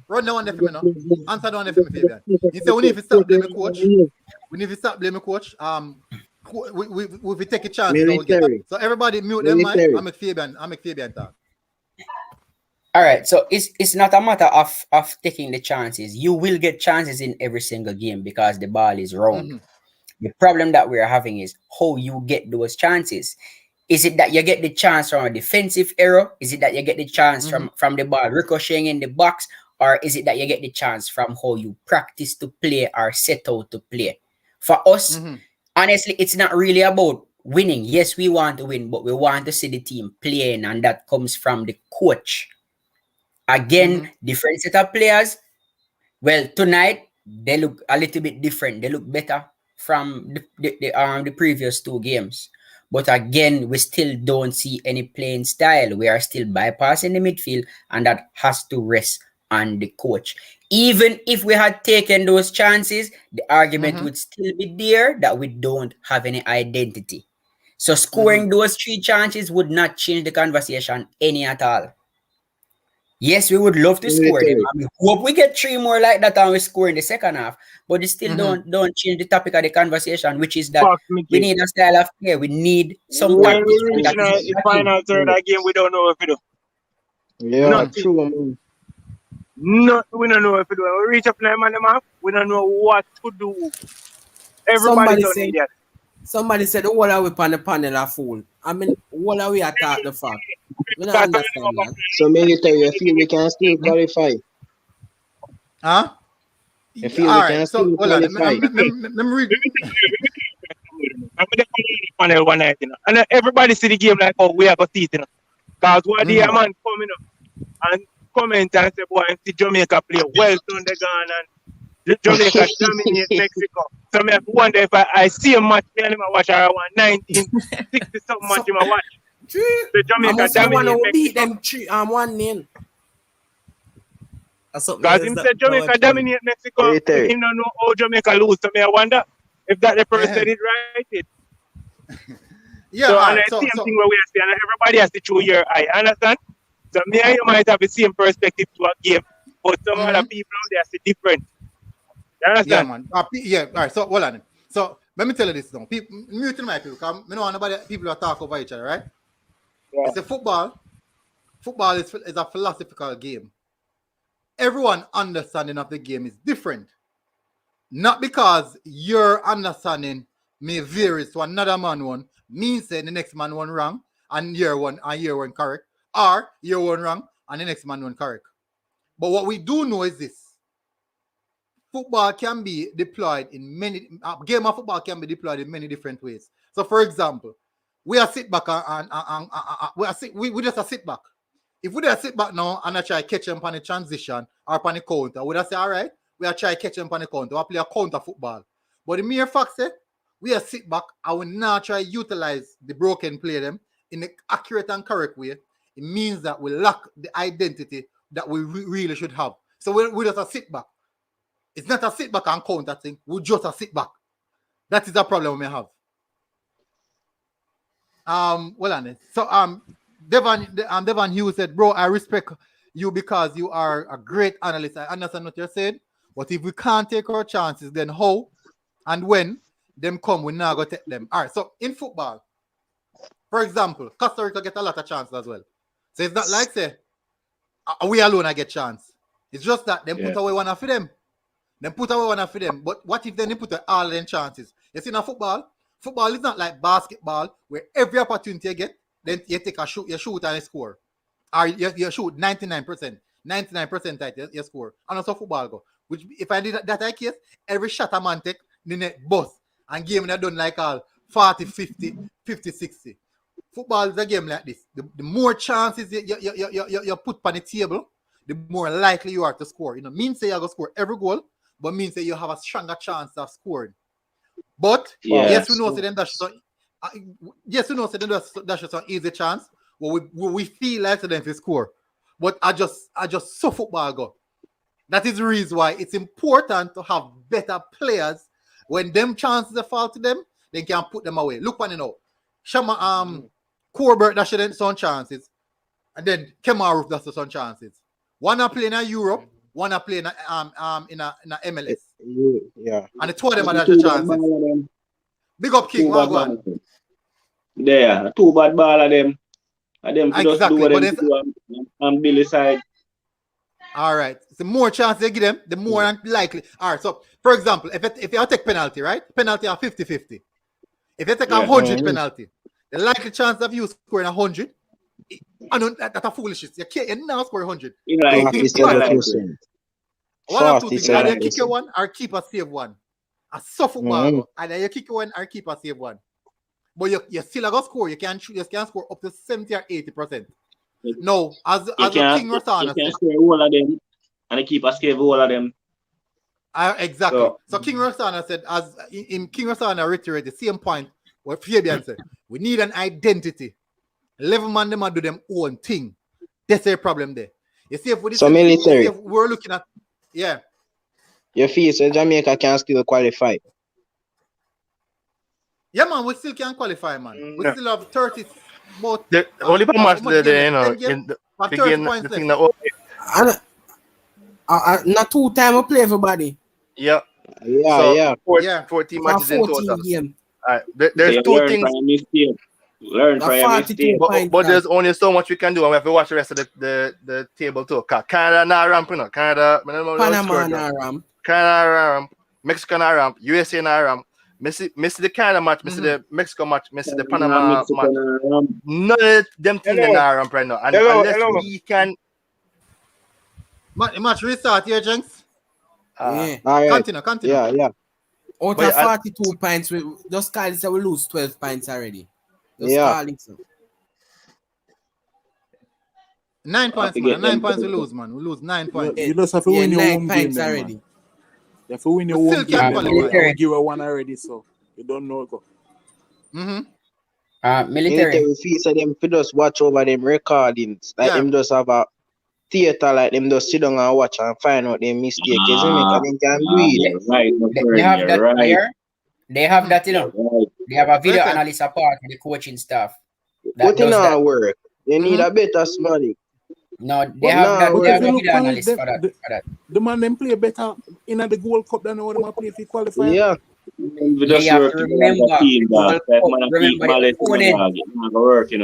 run down there for me now. Answer down there for me, Fabian. He said, we need to stop blaming coach. We take a chance. So everybody mute them, man. I'm a Fabian talk. All right, so it's not a matter of taking the chances. You will get chances in every single game because the ball is round. The problem that we're having is how you get those chances. Is it that you get the chance from a defensive error? Is it that you get the chance from the ball ricocheting in the box? Or is it that you get the chance from how you practice to play or set out to play? For us, honestly, it's not really about winning. Yes, we want to win, but we want to see the team playing, and that comes from the coach. Again, different set of players. Well, tonight they look a little bit different. They look better from the previous two games. But again, we still don't see any playing style. We are still bypassing the midfield, and that has to rest on the coach. Even if we had taken those chances, the argument would still be there that we don't have any identity. So scoring those 3 chances would not change the conversation any at all. Yes, we would love to score them. I mean, hope we get 3 more like that and we score in the second half. But it still don't change the topic of the conversation, which is that we need a style of play. We need some when tactics. we reach the final third again, we don't know if we do. Yeah, Nothing. true. We don't know if we do. When we reach up to man them off, we don't know what to do. Everybody's on idiot. Somebody said, "What are we on the panel are full?" I mean, what are we attack the fact? We don't understand that. So military, you feel we can still qualify? Huh? You feel we can still qualify? Panel one night, you know. And everybody see the game like, oh, we are going to see it, you know. Because one day a man coming up and comment and say, boy, see Jamaica play well done the gun and Jamaica dominate Mexico. So I wonder if I see a match and I watch around 1960 something match I watch. The Jamaica dominate beat them 1-0. Because him said Jamaica dominate Mexico, he don't know how Jamaica lose. So I wonder if that the person said it right. Yeah, so, and the same thing where we are saying, everybody has to show your eye, understand? So me and you might have the same perspective to a game, but some other people out there see different. You understand? Yeah, man. All right, so hold on. So let me tell you this now. Muting my people, because I know nobody people are talk over each other, right? Yeah. It's a football. Football is a philosophical game. Everyone's understanding of the game is different. Not because your understanding may vary to another man one, means that the next man one wrong, and your one correct, or your one wrong, and the next man one correct. But what we do know is this. Football can be deployed in many, game of football can be deployed in many different ways. So for example, we are sit back we just sit back. If we just sit back now and I try catch them on the transition or on the counter, we just say, all right, we are trying to catch them on the counter, we play a counter football. But the mere fact is, we are sit back and we not try to utilize the broken play them in the accurate and correct way. It means that we lack the identity that we really should have. So we just a sit back. It's not a sit back and counter thing. We just a sit back. That is the problem we have. So Devon Hughes said, bro, I respect you because you are a great analyst. I understand what you're saying. But if we can't take our chances, then how and when them come, we're not going to take them. All right, so in football, for example, Costa Rica get a lot of chances as well. So it's not like, say, we alone I get chance. It's just that them put away one for them. Then put away one for them. But what if then they put all them chances? You see, in football is not like basketball where every opportunity you get, then you take a shoot, you shoot and you score. Or you shoot 99%. 99% that you score. And also football go. Which if I did that case, every shot a man take, the net bust. And game that done like all 40, 50, 50, 60. Football is a game like this. The more chances you put on the table, the more likely you are to score. You know, means say you're going to score every goal, but means that you have a stronger chance of scoring. But yes, we know that that's just an easy chance. Well, we feel like them to score. But I just saw football go. That is the reason why it's important to have better players. When them chances fall to them, they can put them away. Look on it now. Shama Corbett that shouldn't some chances. And then Kemaru that's some chances. One are playing in Europe, one are playing in a MLS. Yeah. And the two of them are the chances. Big up King, well go. There, two bad ball of them. And them exactly. Just do what them do on Billy side. All right. The more chance they give them, the more likely. All right. So, for example, if you take penalty, right? Penalty are 50-50. If you take 100 penalty, the likely chance of you scoring 100, I know that's a foolishness. You can't now score 100. One of two things. Either you kick one or keeper save one. A soft football. Either you kick one or keeper save one. But you still have to score. You can score up to 70 or 80%. No, as You a can't King Rosana said. score all of them, and the keeper save all of them. Exactly. So King Rosana said, as in King Rosana reiterated the same point what Fabian said. We need an identity. 11 man them do them own thing. That's a problem there. You see, if we military. We're looking at, yeah. You feel so Jamaica can still qualify? Yeah, man, we still can qualify, man. We still have 30 more. Only for much the thing not 2 times we play everybody. Yeah. Yeah. 14 matches in total. Game. All right. There's two things. Learn from your mistake. But there's only so much we can do, and we have to watch the rest of the table too. Canada not ramp, you know. Panama not ramp. Canada ramp. Mexico not ramp. USA not ramp. Miss the Canada match, miss the Mexico match, miss the Panama match. None of them things not ramp right now. And unless we can. Match restart here, Jenks. Yeah. Continue. Yeah. Out of 42 points, just Carly said we lose 12 points already. Just 9 points, man. 9 points we lose, man. We lose 9 points. You just have to win your 9 home points game, already. Man. You have to win your home game. You give one already, so you don't know. Military feel so them for just watch over them recordings. Like them just have a theater, like them just sit down and watch and find out their mistake. You see me? Because them can do it. They have that here. They have that, you know. They have a video analyst apart with the coaching staff. But it not work. They need a better money. No, they have that. They have a video analyst for that. The man them play better in the Gold Cup than what them play if he qualify. Yeah. They have to remember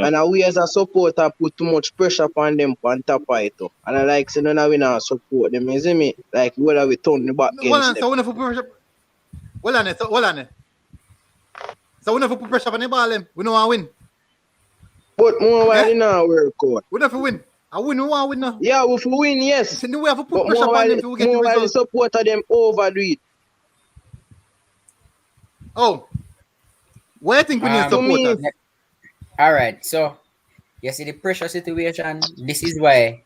and we as a supporter put too much pressure upon them on top of it. And I like saying no, we not support them. You see me? Like whether we turn the back against them. So we never put pressure on the ball, we know how to win. But more while it not work out. We never win. I win, we want to win now. Yeah, if we win, yes. So we have to put pressure on them to get the result. More while the supporter them overdo it. Oh, what do you think we need supporters? All right, so you see the pressure situation. This is why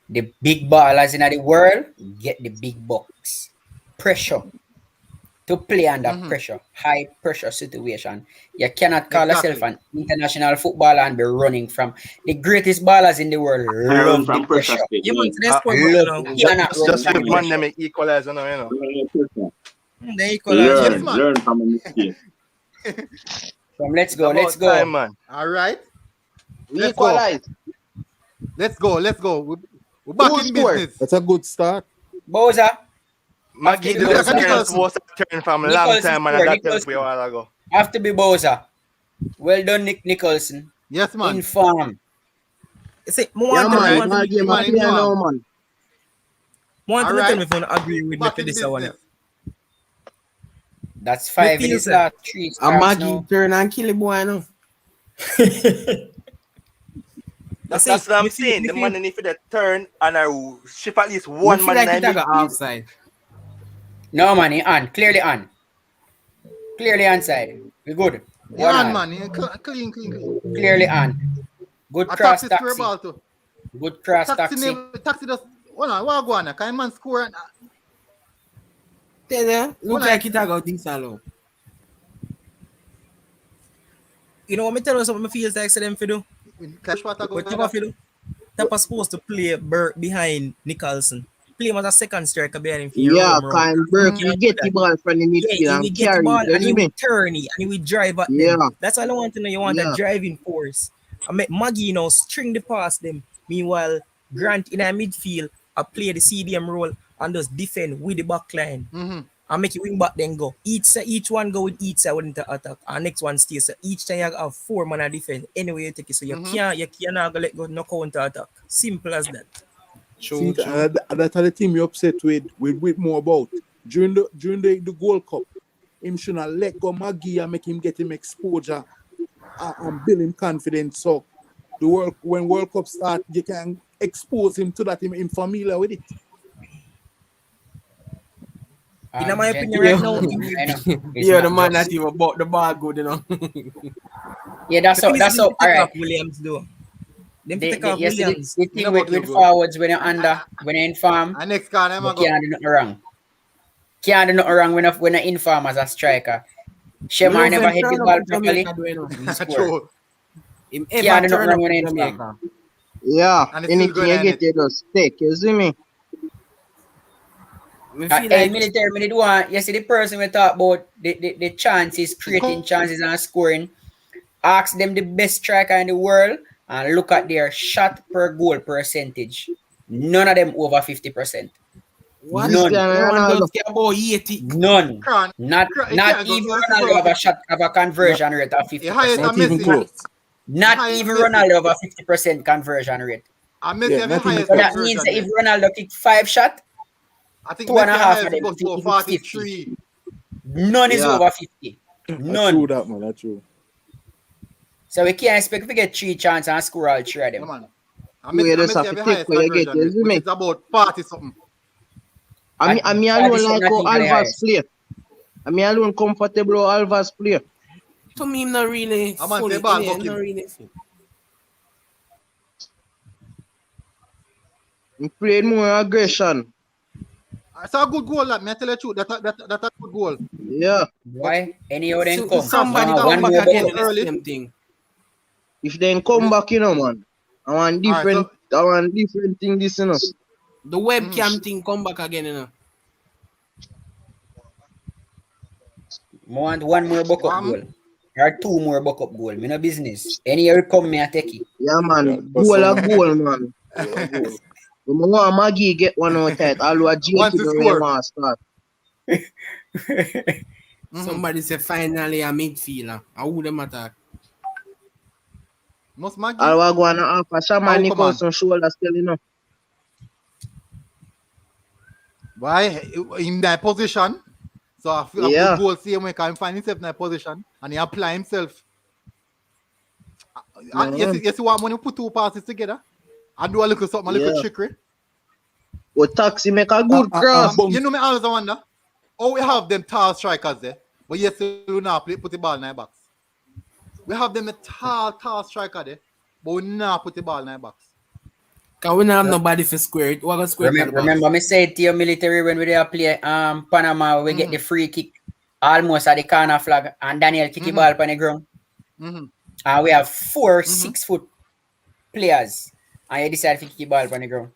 the big ballers in the world get the big bucks. Pressure to play under pressure, high pressure situation. You cannot call yourself an international footballer and be running from the greatest ballers in the world. Love from the pressure. You want to this point, just give one them equalize, you know. They equalize. Learn from a mistake. Let's go. Time, man. All right. We equalize. Let's go. We're back in business. That's a good start. Boza. Maggie was turn from a long time and that tells me a while ago. Have to be Boza. Well done, Nick Nicholson. Yes, man. Inform. See, man. One to tell me if you agree with me for this one. That's 5 minutes left. 3 stars. And Maggie turn and kill the boy now. That's what I'm saying. The man need for the turn and I shift at least one man. Outside. No, man, he on. Clearly on. Clearly onside. We good. Yeah, man. Clean. Clearly on. Good cross taxi. Good cross taxi. Taxi does. What go on? Can man score? Look like it got things alone. You know what me tell you something I feel like them for do? What Tappa for do? Tappa supposed to play Burke behind Nicholson. Play him as a second striker behind him. Yeah, can Burke will get the ball from the midfield and carry it. And he will turn it and he will drive at them. That's all I want to know. You want that driving force. I make Maggie string the pass them. Meanwhile, Grant in our midfield I play the CDM role and just defend with the back line. And make it wing back then go. Each one go with each side with the attack. And next one stays. So each time you have 4 man of defense. Anyway you take it. So you can't go let go no counter attack. Simple as that. True. That's the team you're upset with more about. During the Gold Cup, him should not let go Maggie and make him get him exposure and build him confidence. So when World Cup start, you can expose him to that him familiar with it. In my opinion right now, the man that even bought the ball good, you know. Yeah, that's how all right. Williams do. Them take off Yes, millions. the thing with forwards when you're in farm, and next card, you can't do nothing wrong. Can't do nothing wrong when you're in farm as a striker. Shemar never hit the ball properly. He scored. Can't do nothing wrong when you're in farm. Yeah, anything you get, you just take. You see me? Hey, military, me did want, you see the person we talk about the chances, creating chances and scoring. Ask them the best striker in the world and look at their shot per goal percentage. None of them over 50%. What? None. About 80. None. Not even Ronaldo have a conversion rate of 50%. Not even close. Not even Ronaldo have a 50% conversion rate. So that means that if Ronaldo kick 5 shots, I think 2.5 of them is about 43. None is over 50. None. That's true, that man. That's true. So we can't expect to get 3 chances and score all 3 of them. Come on. I miss the highest conversion rate, which is about 40 something. I mean alone like how Alvarez play. I mean alone comfortable how Alvarez play. To me, I'm not really. I'm on the ball, He played more aggression. It's a good goal, that. Me tell you the truth. That's a good goal. Yeah. Why? Any other than come? Somebody come back again in the same thing. If they come back, you know, man. I want different. I want different thing. This, you know. The webcam thing come back again, you know. I want 1 more buck-up goal. Or 2 more buck-up goal. Me no business. Any year come, me I take it. Yeah, man. Goal, man. I want Maggie get one out tight. I'll watch the start. Somebody say finally a midfielder. How would them attack? Must Maggie? I'll go on half a Shaman Nicholson shoulder still, you know. Why? In that position. So I feel a good goal same way can find himself in that position and he apply himself. Yes, what when you put 2 passes together and do a little something, a little trickery. But Taxi make a good cross. You know me always wonder. Oh, we have them tall strikers there, but yes, we not put the ball in their box. We have them a tall striker there, but we not put the ball in their box. Can we not have nobody for square it? What square remember me say to your military when we play Panama, we get the free kick almost at the corner flag and Daniel kick the ball on the ground. And we have 4 6-foot players and you decide to kick the ball on the ground.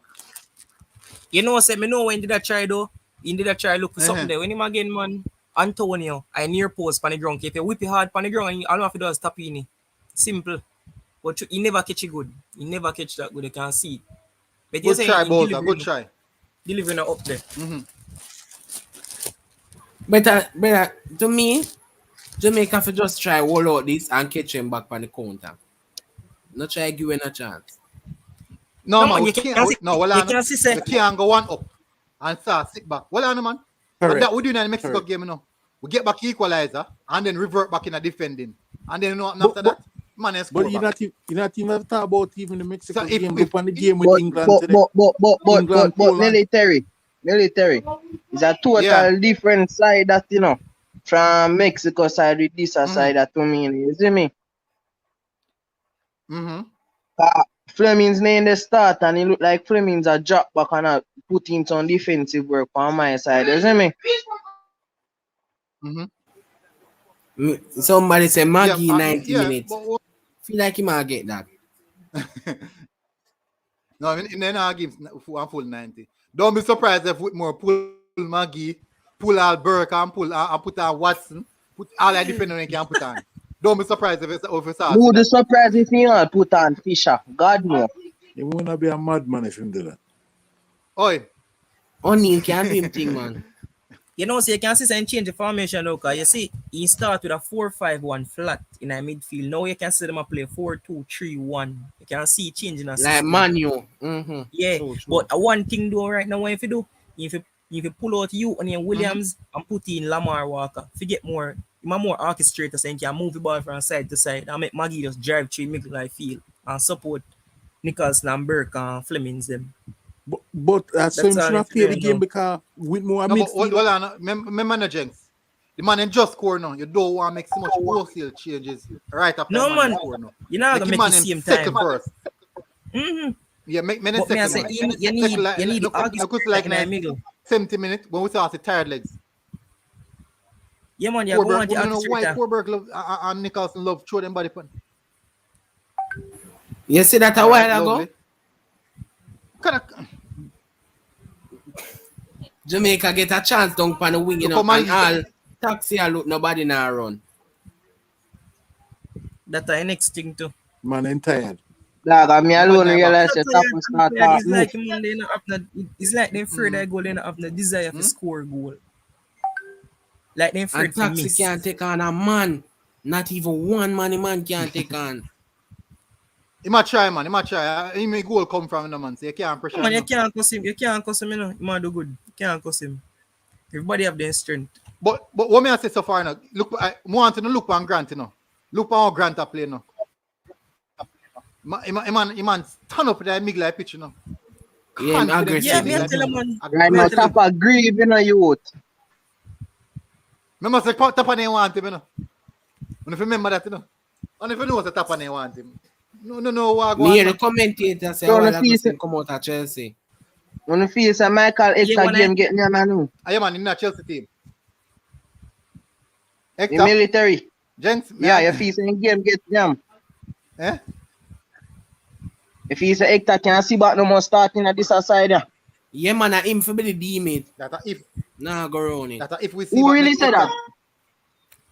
You know, say me know when did I try though? He did I try look for something there. When him again, man, Antonio, I near post on the ground. If you whip it hard on the ground, and all you have to do is tap in. Simple. But he never catch it good. He never catch that good. You can see it. But good try, Bowser. Good try. Delivering it up there. But to me, Jamaica for just try wall out this and catch him back on the counter. Not try give him a chance. No, man, you can't go one up and start sit back. Well, man. But that we do in the Mexico game, you know. We get back equalizer and then revert back in a defending. And then after that, man, but you're not even talk about even the Mexico game. Look on the game with England today. But military. It's a total different side that, you know, from Mexico side with this side that to me. You see me? Fleming's name the start and it look like Fleming's a drop back and put in some defensive work on my side. You see me? Somebody say Maggie 90 minutes. Feel like he might get that. No, in the games full 90. Don't be surprised if Whitmore pull Maggie, pull out Burke and put on Watson, put all that defenders can put on. Don't be surprised if it's over. Who the surprise if you all put on Fisher? God no. You wanna be a madman if you do that. Oi. Only you can't do anything, man. You know, so you can see some change the formation now, because you see, he start with a 4-5-1 flat in a midfield. Now you can see them play 4-2-3-1. You can see changing a like Manu. Yeah, true. But one thing though right now, what if you do, if you pull out you and your Williams and put in Lamar Walker, if you get more orchestrator, so you can move the ball from side to side and make Maggie just drive through middle like field and support Nicholson and Burke and Flemings them. But so him should have played the game because with more midfield. Well, remember, Jenks, the man just score now. You don't want to make so much wholesale changes right after. No, man. You're not going to make the same time. First. Yeah, make minutes. But me I say you need the August like in the middle. 70 minutes when we start the tired legs. Yeah, man, you go on the August why Coburg love and Nicholson love throw them body pun. You see that a while ago? Jamaica get a chance down on the wing, you know, and all taxi and look nobody now run. That's the next thing too. Man, I'm tired. Dog, me alone realize the top will start It's like it's like them afraid I go, they not have no desire to score goal. Like them afraid to taxi miss. can't take on a man. Not even one man can't take on. He might try, man. He might try. He may goal come from him, man. So you can't pressure Man, him. you can't cuss him. You can't cuss him, you know. He might do good. You can't cuss him. Everybody have their strength. But what me I say so far now? Look, I want to look on Grant, you know. Look how Grant are playing now. Man, turn up that Migla pitch, you know. Yeah, aggressive. Yeah, me tell him, man. Right now, Tappa grieve, you know, youth. Remember, say Tappa didn't want him, you know. And if you remember that, you know. And if you know what Tappa didn't want him. No, what me hear the commentator say, I want to come out of Chelsea. When you feel say Michael Hector game get near man. Yeah, man, in the Chelsea team. The military. Gents, yeah, you feel say game get jam. Eh? If you say Hector can't see back no more starting at this side. Yeah, man, I him for be the D-mate. That if. Nah, go around it. That if we see. Who really said that?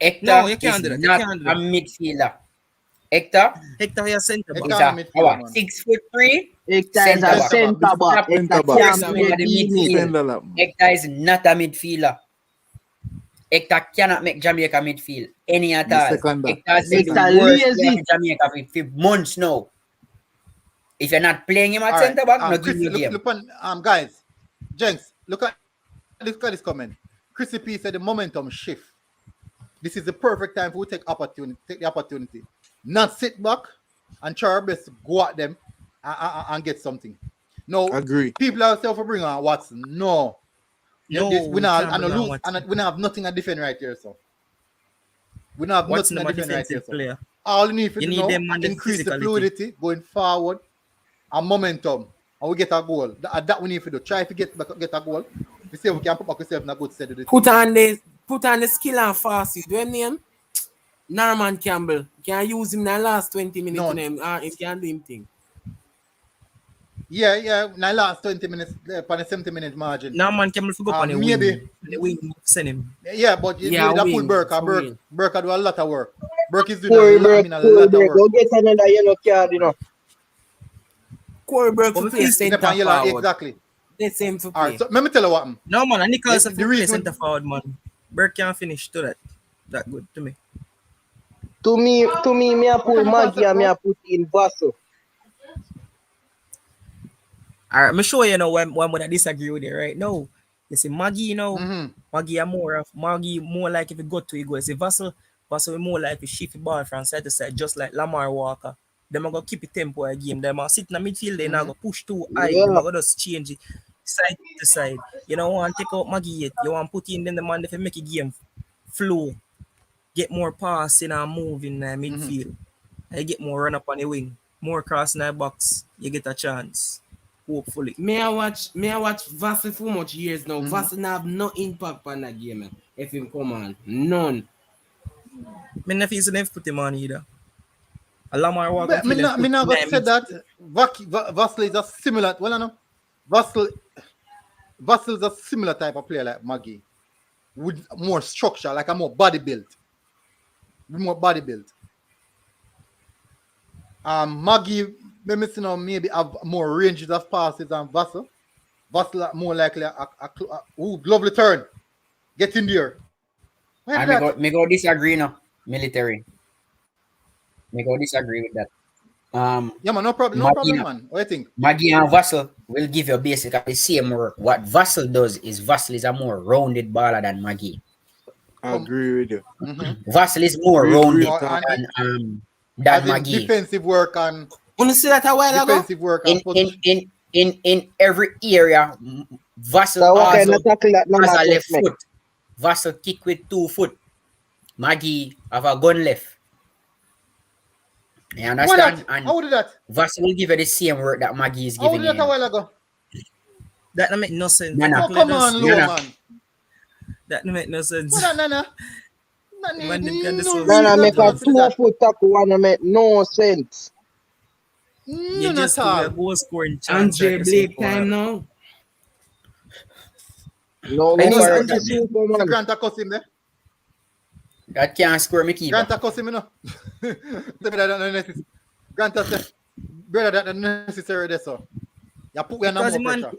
Hector no, you can't do that. Not a midfielder. Hector is a centre back. He's a 6'3". Hector is a centre back. Hector is not a midfielder. Hector cannot make Jamaica midfield any at all. Hector has been the worst player in Jamaica for months now. If you're not playing him at centre back, no give you game. Look on, guys, Jenks, look at this comment. Chrissy P said the momentum shift. This is the perfect time for we take the opportunity. Not sit back and try our best to go at them and get something. No, agree. People are self bring on Watson. No. We not have nothing to defend right here, so. We don't have nothing to defend right here, so. All you need to do now increase the fluidity going forward and momentum. And we get a goal. That we need to do. Try to get a goal. We say we can put back ourselves in a good steady. Put on the skill and fast. Do you name? Norman Campbell. Can use him in the last 20 minutes. No. He can do him thing. Yeah. In the last 20 minutes, on the 70 minute margin. Norman Campbell forgot on the maybe. wing. Send him. Yeah, but you need to put Burke. Burke do a lot of work. Burke is doing a lot of work. Go get another yellow card, you know. Corey Burke for play centre forward. Exactly. The same for play. Alright, so let me tell you what. No, man, and Nicholson for play centre forward, man. Burke can't finish to that good to me. To me, me I put Maggie and me I put in Vassal. Alright, I'm sure you know when would I disagree with you right now. You see Maggie, you know, Maggie more like if you go to it, go. You see Vassal more like if shift the ball from side to side, just like Lamar Walker. Them are gonna keep it tempo a game. Them are sitting in the midfield, they now go push too high. Them are gonna just change it side to side. You don't want to take out Maggie yet. You want to put in them the man if you make a game flow. Get more passing and move in the midfield. You get more run up on the wing, more cross in the box. You get a chance. Hopefully. May I watch Vassal for much years now. Vassal have no impact on that game, man. If him come on, none. Me never feel never put him on either. Lamar Walker. Me not gonna say that. Vassal is a similar. Well, I know. Vassal is a similar type of player like Maggie, with more structure, like a more body built. Maggie, maybe have more ranges of passes than Vassal. Vassal more likely lovely turn. Get in there. Me go disagree now. Military. Me go disagree with that. Yeah, man, no problem, man. What do you think? Maggie and Vassal will give you basically the same work. What Vassal does is Vassal is a more rounded baller than Maggie. I agree with you. Vassal is more rounded than Maggie. Defensive work and you see that a while ago? Defensive work in every area. Vassal also has a left foot. Vassal kick with 2 foot. Maggie have a gun left. You understand? Why not? And How did that? Vassy will give you the same work that Maggie is How giving did that a you. while ago? That don't make no sense. Nana. Oh, come on, Low, man. That don't make no sense. What that, Nana? Man, them can do Nana so. make a 2-foot tackle and make no sense. You just do a goal scoring chance. Andre Blake time now. No, Hey, we for need to see Superman. Grant a cuss him there. That can't score me keeper. Grant a cuss him, you know. Grant a say, brother, that's necessary there, so. You put me on Because more pressure.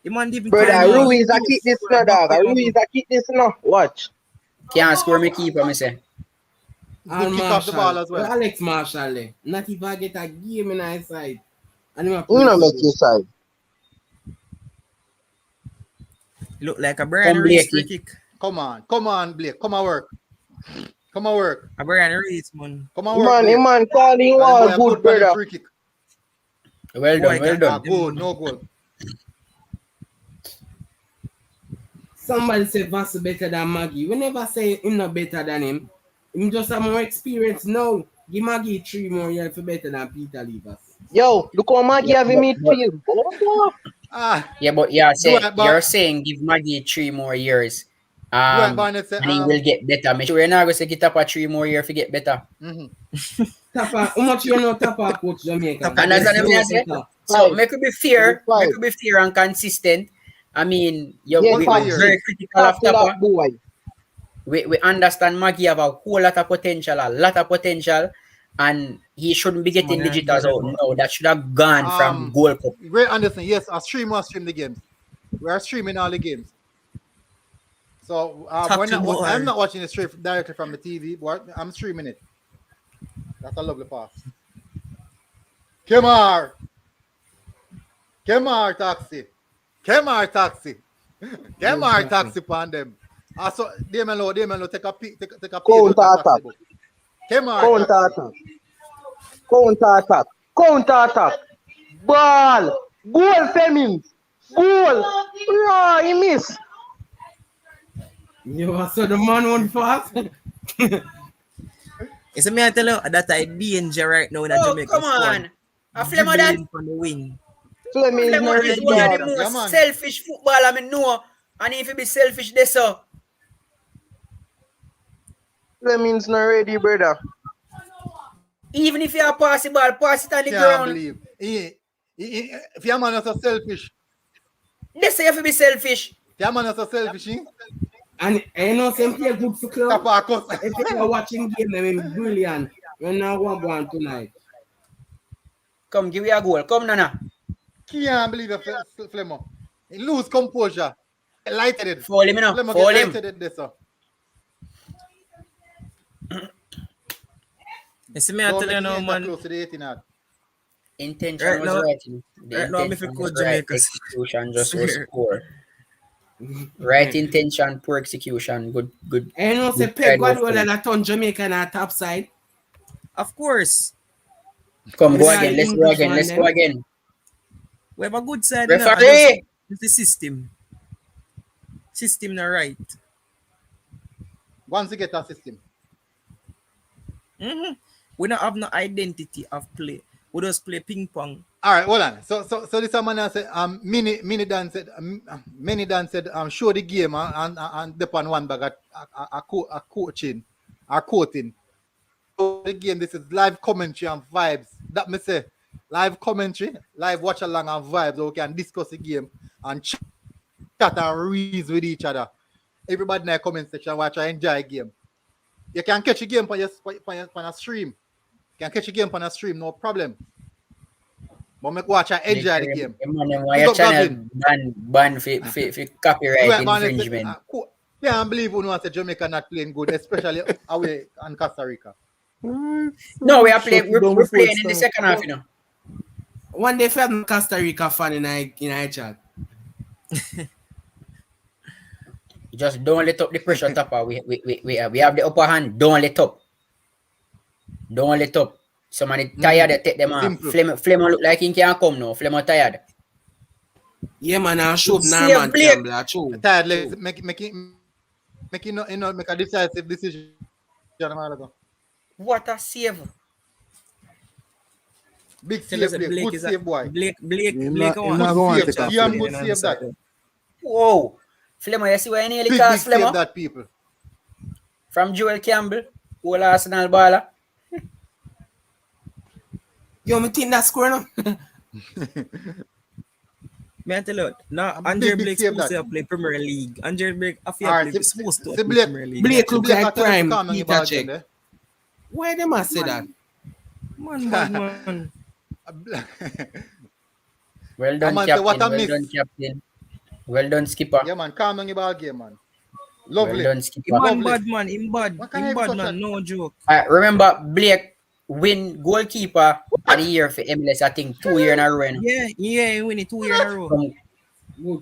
the man didn't Brother, Ruiz a kick this no dog. Ruiz a kick this no. Watch. Can't score me keeper, me say. Good kick off the ball as well. Alex Marshall there. Not even get a game in his side. And You know make your side. Look like a Brian Reese free kick. Come on, Blake. Come on, work. A Brian Reese, man. Come on, work. Man, calling all good, brother. Free kick. Well done. Good, no goal. Somebody say Vassy better than Maggie. We never say him not better than him. Him just have more experience now. Give Maggie 3 more years for better than Peter Levers. Yo, look how Maggie have in midfield. Yeah, but you're saying give Maggie 3 more years. And he will get better. I'm sure you're not going to get Tappa 3 more years to get better. Tappa, how much you know Tappa coach Jamaica? And that's what I say. So make it be fair, and consistent. I mean, we're very critical of Tappa. We understand Maggie have a whole lot of potential, and he shouldn't be getting digitals out now. That should have gone from Gold Cup. We understand. Yes, I stream the games. We are streaming all the games. So I'm not watching it straight directly from the TV, but I'm streaming it. That's a lovely pass. Kemar, taxi. Kemar taxi on them. Also, Damon Low, take a peek. Counter attack. Ball. Goal, Femins. Goal. Oh, he missed. You saw the man on fast. It's me I tell you that I danger right now in Jamaica. Come on. A flame of that. On the wing. Flame is one of the most selfish football I know. And if you be selfish, this so. Fleming's not ready, brother. Even if you are pass the ball, pass it on the ground. Believe. If your man is so selfish. They say if you be selfish. Your man is so selfish, eh? And I know some play good for club. If you are watching game, I mean brilliant. We're now one tonight. Come, give me a goal. Come, Nana. Can't believe it, Flemo. He lose composure. Lighted it. Fall him, you know. Flemo Fall him. You see me, I tell you now, man. Close to the 18 yard. Intention right was now, right. Right now, if you could Jamaica. Execution just was poor. Right intention, poor execution. Good. I know say Pep Guardiola that turn Jamaica on our top side. Of course. Come, go again. Let's go again. We have a good side. Referee! It's the system. System not right. Once you get a system. We don't have no identity of play. We just play ping pong. All right, hold on. So this man said Many Dan said show the game and depend one bag a coaching or quoting. So the game, this is live commentary and vibes. That me say live commentary, live watch along and vibes, so we can discuss the game and chat and reason with each other. Everybody in the comment section watch and enjoy the game. You can catch a game on a stream. You can catch a game on a stream, no problem. But make watch and enjoy the game. Why your channel ban for copyright infringement? I can't believe we want to Jamaica not playing good, especially away on Costa Rica. No, we are playing. We're playing in the second half, you know. One day, I'm Costa Rica fan in our chat. Just don't let up the pressure, Tappa. We have the upper hand. Don't let up. Don't let up. Somebody tired, they take them off. Flemo look like he can't come now. Flemo tired. Yeah, man, I should now, man. Tired, let's make a decisive decision. What a save. Big Tell us save, that Blake. Good is save, boy. Blake Him Blake not on. going to Good take off save. the Damn good save that. Whoa. Flemmer, you see where I nearly Big cast save Flemmer? that, people. From Joel Campbell, whole Arsenal baller. Yo, me think that score now. May I tell you, now I'm Andre big Blake's save supposed that. to play Premier League. Andre Blake, I feel All right, supposed to see play Blake. Premier League. Blake look Blake, I like tell him to prime calm down Peter about check. them, Why them I say that? Man, bad man. Well done, man, captain. what a Well miss. done, captain. Well done, skipper. Yeah, man, calm down about game, man. Well Lovely. done, skipper. Man, Lovely. bad man. Him bad. What can I Him even bad touch man. that? No joke. Remember, Blake win goalkeeper of the year for MLS, I think 2 years in a row. Yeah, he win it 2 years in a row.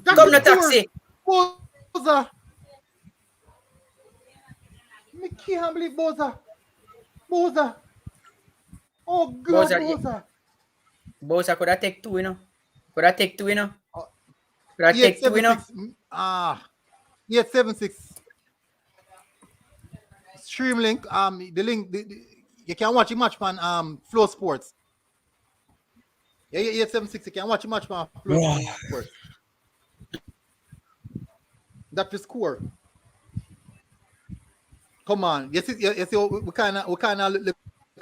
Come the taxi. Boza. Me can't believe Boza. Boza. Oh, God, Boza. Bosa could have take 2, you know. Could have take 2, you know. Could have take 2, you know. 876. Stream link. The link. You can watch the match on Flow Sports. Yeah, 876. You can watch the match on Flow Sports. That is score. Come on. You see, we kind of look a little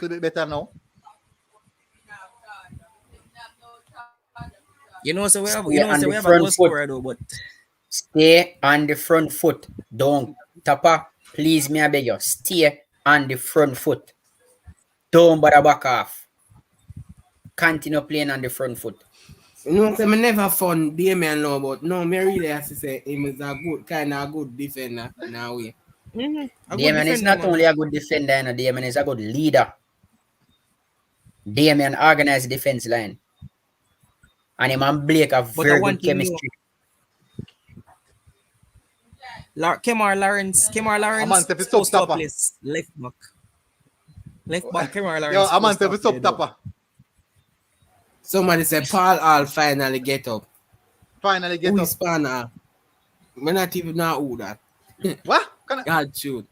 bit better now. You know, so we have a goal scorer though, but stay on the front foot. Don't Tappa, please me I beg you. Stay on the front foot. Don't bother back off. Continue playing on the front foot. You know, I never fun Damien now, but no, me really have to say him is a good kind of good defender now. Damien is not only a good defender, you know, Damien is a good leader. Damien organized the defense line. And him and Blake have very good chemistry. Kemar Lawrence supposed to play left back. Left back, Kemar Lawrence. Yo, I'm on to stop Tappa. Somebody said Paul Hall finally get up. Finally get who up. Is Spanner? We're not even know who that. What? God shoot.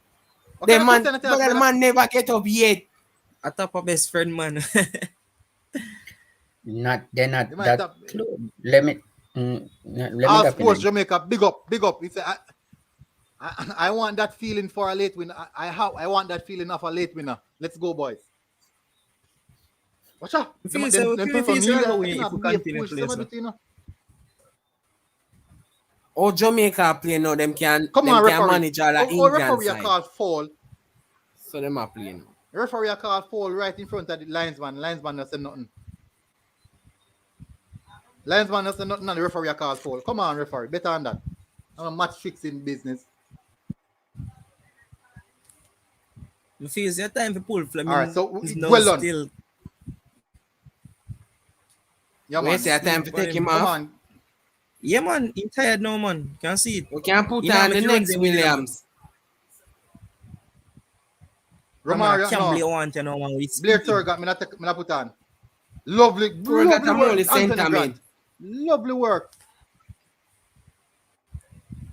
Okay, The man never get up yet. I Tappa best friend, man. They're not that close. Let me All Sports Jamaica, big up. It's I want that feeling for a late winner. I want that feeling of a late winner. Let's go, boys. Watch out. Oh, Jamaica play now. Them can manage all the referee call foul. So them are playing. Referee call foul right in front of the linesman. Linesman doesn't say nothing. Linesman doesn't say nothing and the referee call foul. Come on, referee. Better than that. I'm a match fixing business. You feel it's your time to pull Fleming. All right, so well done. Still... Yeah, man. It's your time to take him off. On. Yeah, man. He's tired now, man. Can see it. We can put on the next Williams. Romario, no. Blair Tur got me not put on. Lovely work, Anthony. Lovely work.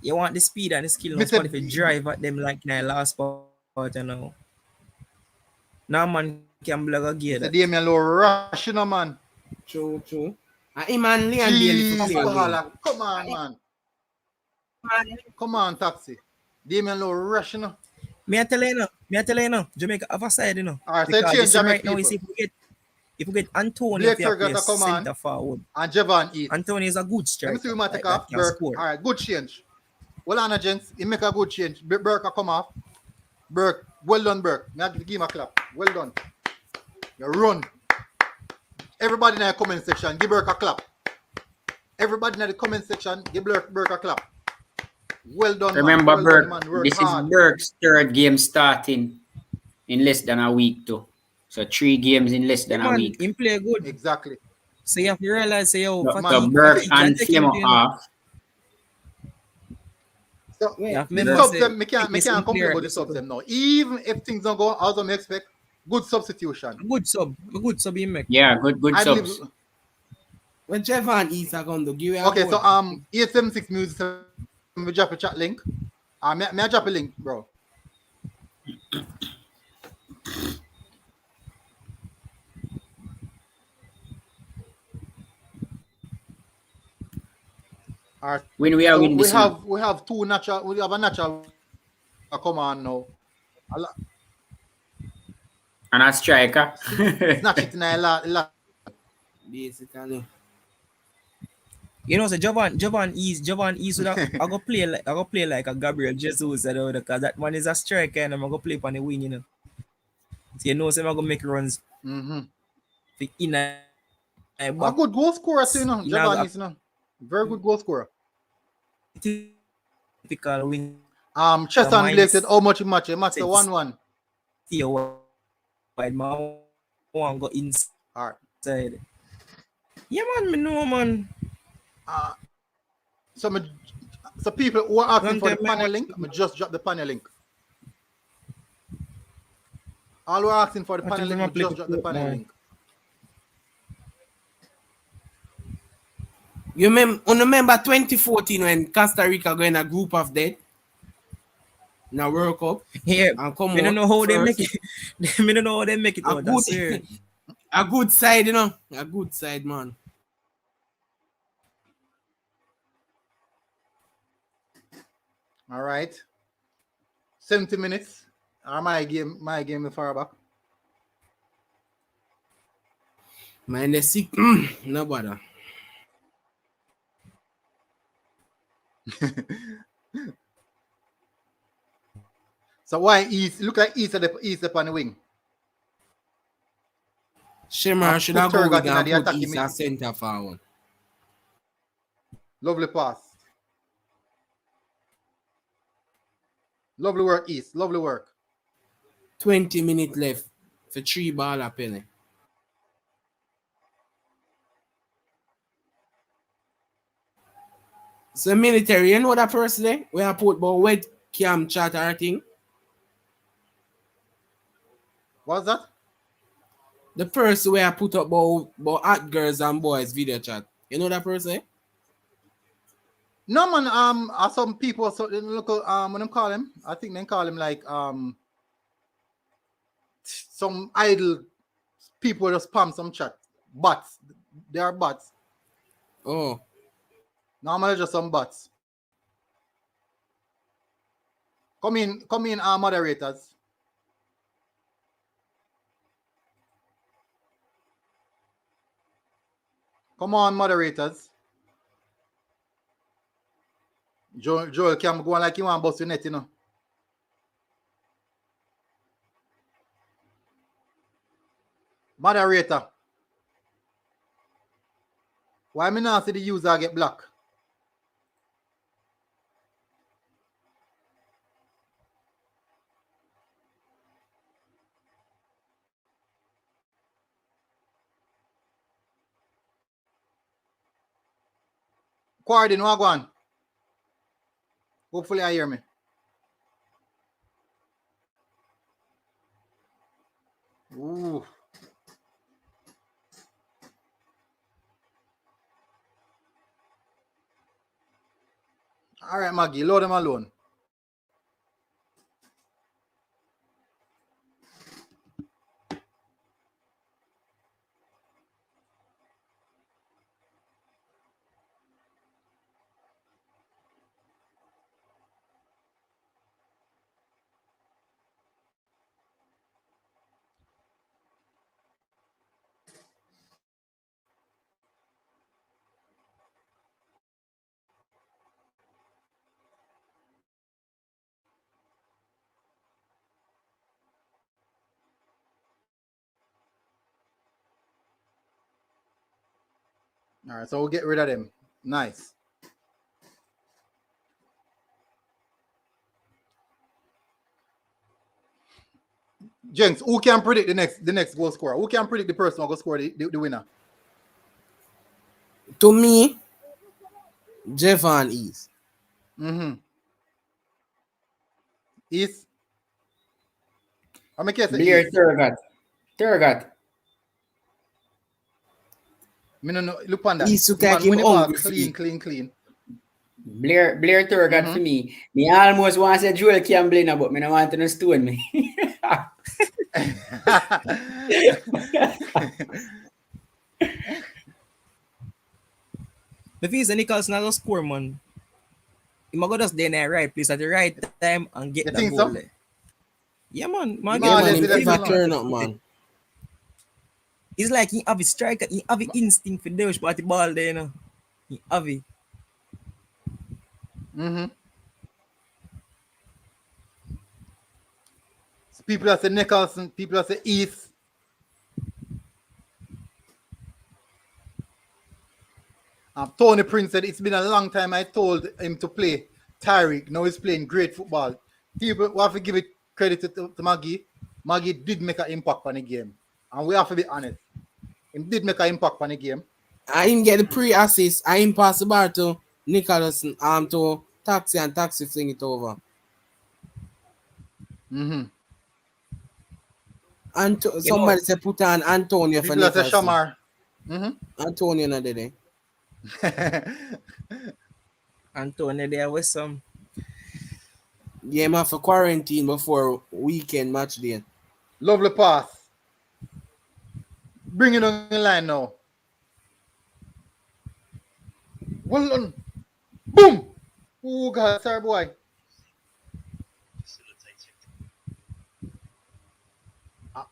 You want the speed and the skill now if you drive at them like in the last part, you know. Now man can block again. The Damien Low rush, you know, man. True. And man Leon Bailey for come on, man. Come on, taxi. Damien Low rush, you know. Me I tell you now. Jamaica have a side, you know. All right, so change right now, if we get Antonio to center forward. And Javon Eat. Antonio is a good striker. Let me see who take off. Burke. All right, good change. Well, Anna gents, he make a good change. Burke come off. Burke, well done, Burke. Now give him a clap. Well done. You run. Everybody in the comment section, give Burke a clap. Everybody in the comment section, give Burke a clap. Well done, remember, man. Burke, Well done, this is Burke's third game starting in less than a week, too. So 3 games in less than a week. He play good. Exactly. So you have to realize, so Burke and Flemmer off. So the subs them, me can't complain about the subs them now. Even if things don't go as I expect, good substitution. A good sub you make. Yeah, good subs. When Javon East are going to give you okay, so 876 music. We drop a chat link. May I drop a link, bro? All right. When we are So winning this one. we have two natural. We have a natural. Come on now. And a striker. Snatch it in a lot. Basically. You know, so Jovan East would I go play like a Gabriel Jesus, you know, because that one is a striker and I'm gonna play on the wing, you know. So you know, so I'm gonna make runs. Mm-hmm. A good goal scorer too, you know. Jovan East, you know. Very good goal scorer. Typical wing. Chesson Blake, how much match? A match 1-1. See wide man one go inside. All right. Yeah, man, me know, man. So people who are asking for the panel link, I just drop the panel link. All who are asking for the panel link, I just drop the panel link. You remember 2014 when Costa Rica go in a group of death? In a World Cup? Yeah, and come I don't know how first. they make it. I don't know how they make it out. A good side, you know. A good side, man. All right. 70 minutes. Or my game the far back. Man, the sick. No bother. So why East? Look like East up on the wing. Shimmer should have go with and put East as center forward. Lovely pass. Lovely work, East. Lovely work. 20 minutes left for 3 ball a penny. So military, you know that person there? Where I put about wet cam chat or thing? What's that? The person where I put up about hot girls and boys video chat. You know that person? No man, some people look when them call him, I think they call him like some idle people just spam some chat. Bots. They are bots. Oh. Normally just some bots. Come in, moderators. Come on, moderators. Joel can go on like you want to bust your net, you know. Moderator. Why me not see the user get blocked? Quardin, what go on? Hopefully I hear me. Ooh. All right, Maggie, load them alone. All right, so we'll get rid of them. Nice. Jenks, who can predict the next goal scorer? Who can predict the person who will score the winner? To me, Jevan East. Mm-hmm. East. I'm a case Blair Thurgot. Me no look on that. East to take him clean. Blair Thurgot for me. Me almost want to say Joel Campbell, but me no want to stone me. If he's a Nicholson has a score, man. He might go just there in the right place at the right time and get the goal so? there. Yeah, man. Yeah, man, he never turn up, man. It's like he have a striker, he have an instinct for dash but the ball there, you know. He have it. People that say Nicholson, people that say East. Tony Prince said it's been a long time I told him to play Tyreek. Now he's playing great football. People have to give it credit to Maggie. Maggie did make an impact on the game. And we have to be honest. He did make an impact on the game. I didn't get the pre-assist. I didn't pass the ball to Nicholson to Taxi and Taxi fling it over. And somebody said put on Antonio for Nicholson. Shamar. Antonio not there. Antonio there with some. Yeah, man, for quarantine before weekend match day. Lovely pass. Bring it on the line now. Well done. Boom! Oh, God, sorry, boy.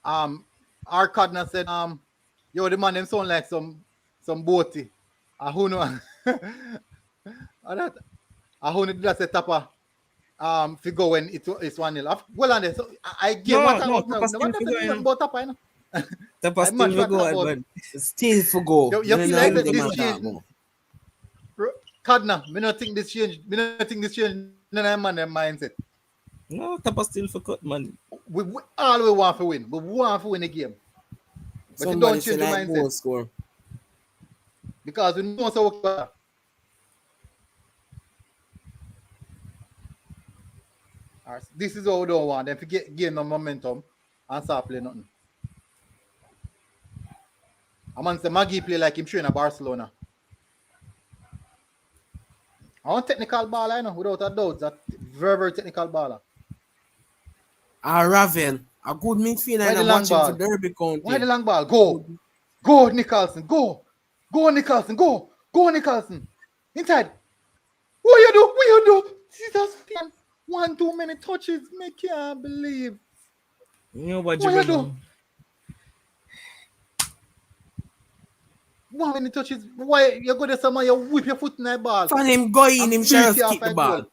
Our Cardinal said, yo, the man them sound like some boaty. Who know? Who did that say Tappa? Figure when it's 1-0. Well, and so I give what I want now. About Tappa, you know. Tappa still for go, but still for go. You feel like this change? Cardinal, me not think this change. Me not think this change. None of man them mindset. No, Tappa still for cut, man. We all we want to win. We want to win the game. But you don't change the mindset. Score. Because we know so work. This is what we don't want. Them to gain no momentum and start playing nothing. A man say Maggie play like him train at Barcelona. I want technical ball, I know, without a doubt. That very, very technical baller. Raven, a good midfielder and watching for Derby County. Why the long ball? Go. Go, Nicholson. Go. Go, Nicholson. Go. Go, Nicholson. Inside. What you do? Jesus, 1-2 minute touches. Me can't believe. You know what you do? 1 minute touches. Why you go there somewhere, you whip your foot in the ball. From him going, him shall kick the ball.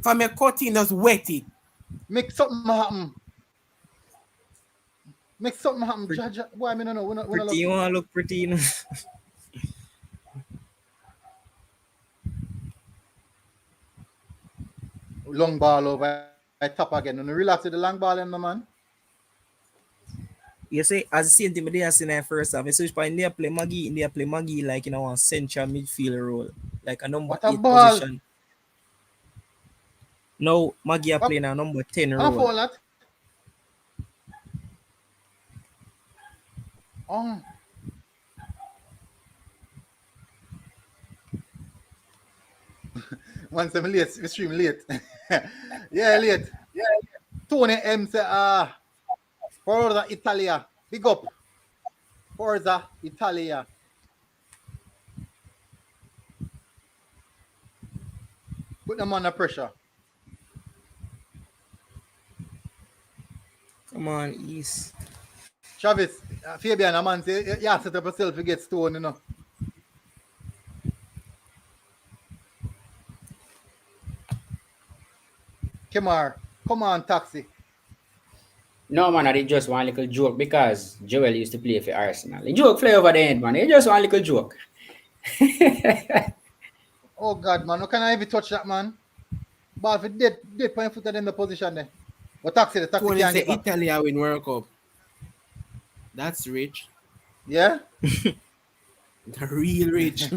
From your cutting, just wet it. Make something happen. Make something happen. Why I don't know. Pretty, you want to look pretty, you know? Long ball over I tap again. And relax with the long ball in the man. You see, as the same thing they are seeing in first half, so in there play Maggie like a central midfield role, like a number 8 position. Now Maggie are playing a number 10 role. Oh. Once I'm late, extreme late. Yeah, late. Tony M say, Forza Italia. Big up. Forza Italia. Put them under pressure. Come on, East. Travis, Fabian, a man say, yeah, set up yourself to get stone, you know. Come on, Taxi. No, man, I did just one little joke because Joel used to play for Arsenal. The joke fly over the end, man. It's just one little joke. Oh, God, man. How can I even touch that, man? Ball for dead point foot in the position there. But Taxi can't get back. Italy win World Cup. That's rich. Yeah? The real rich.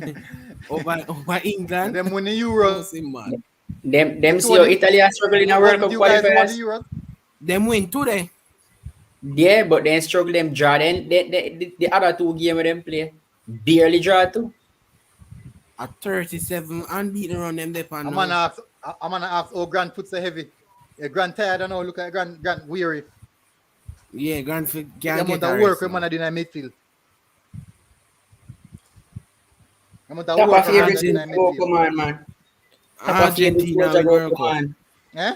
over England. Them win the Euros. Them see how Italy are struggling in a World Cup qualifiers. Them win today. Yeah, but then struggle them draw. Then the other two games them play barely draw too. At 37 unbeaten around them. I'm gonna ask. Oh, Grant puts a heavy. Yeah, Grant tired. I know. Look at Grant weary. Yeah, Grant can't get get the work. Man, I did in midfield. Tappa favorite go come on, man. Tappa favorite soldier go come on. Eh?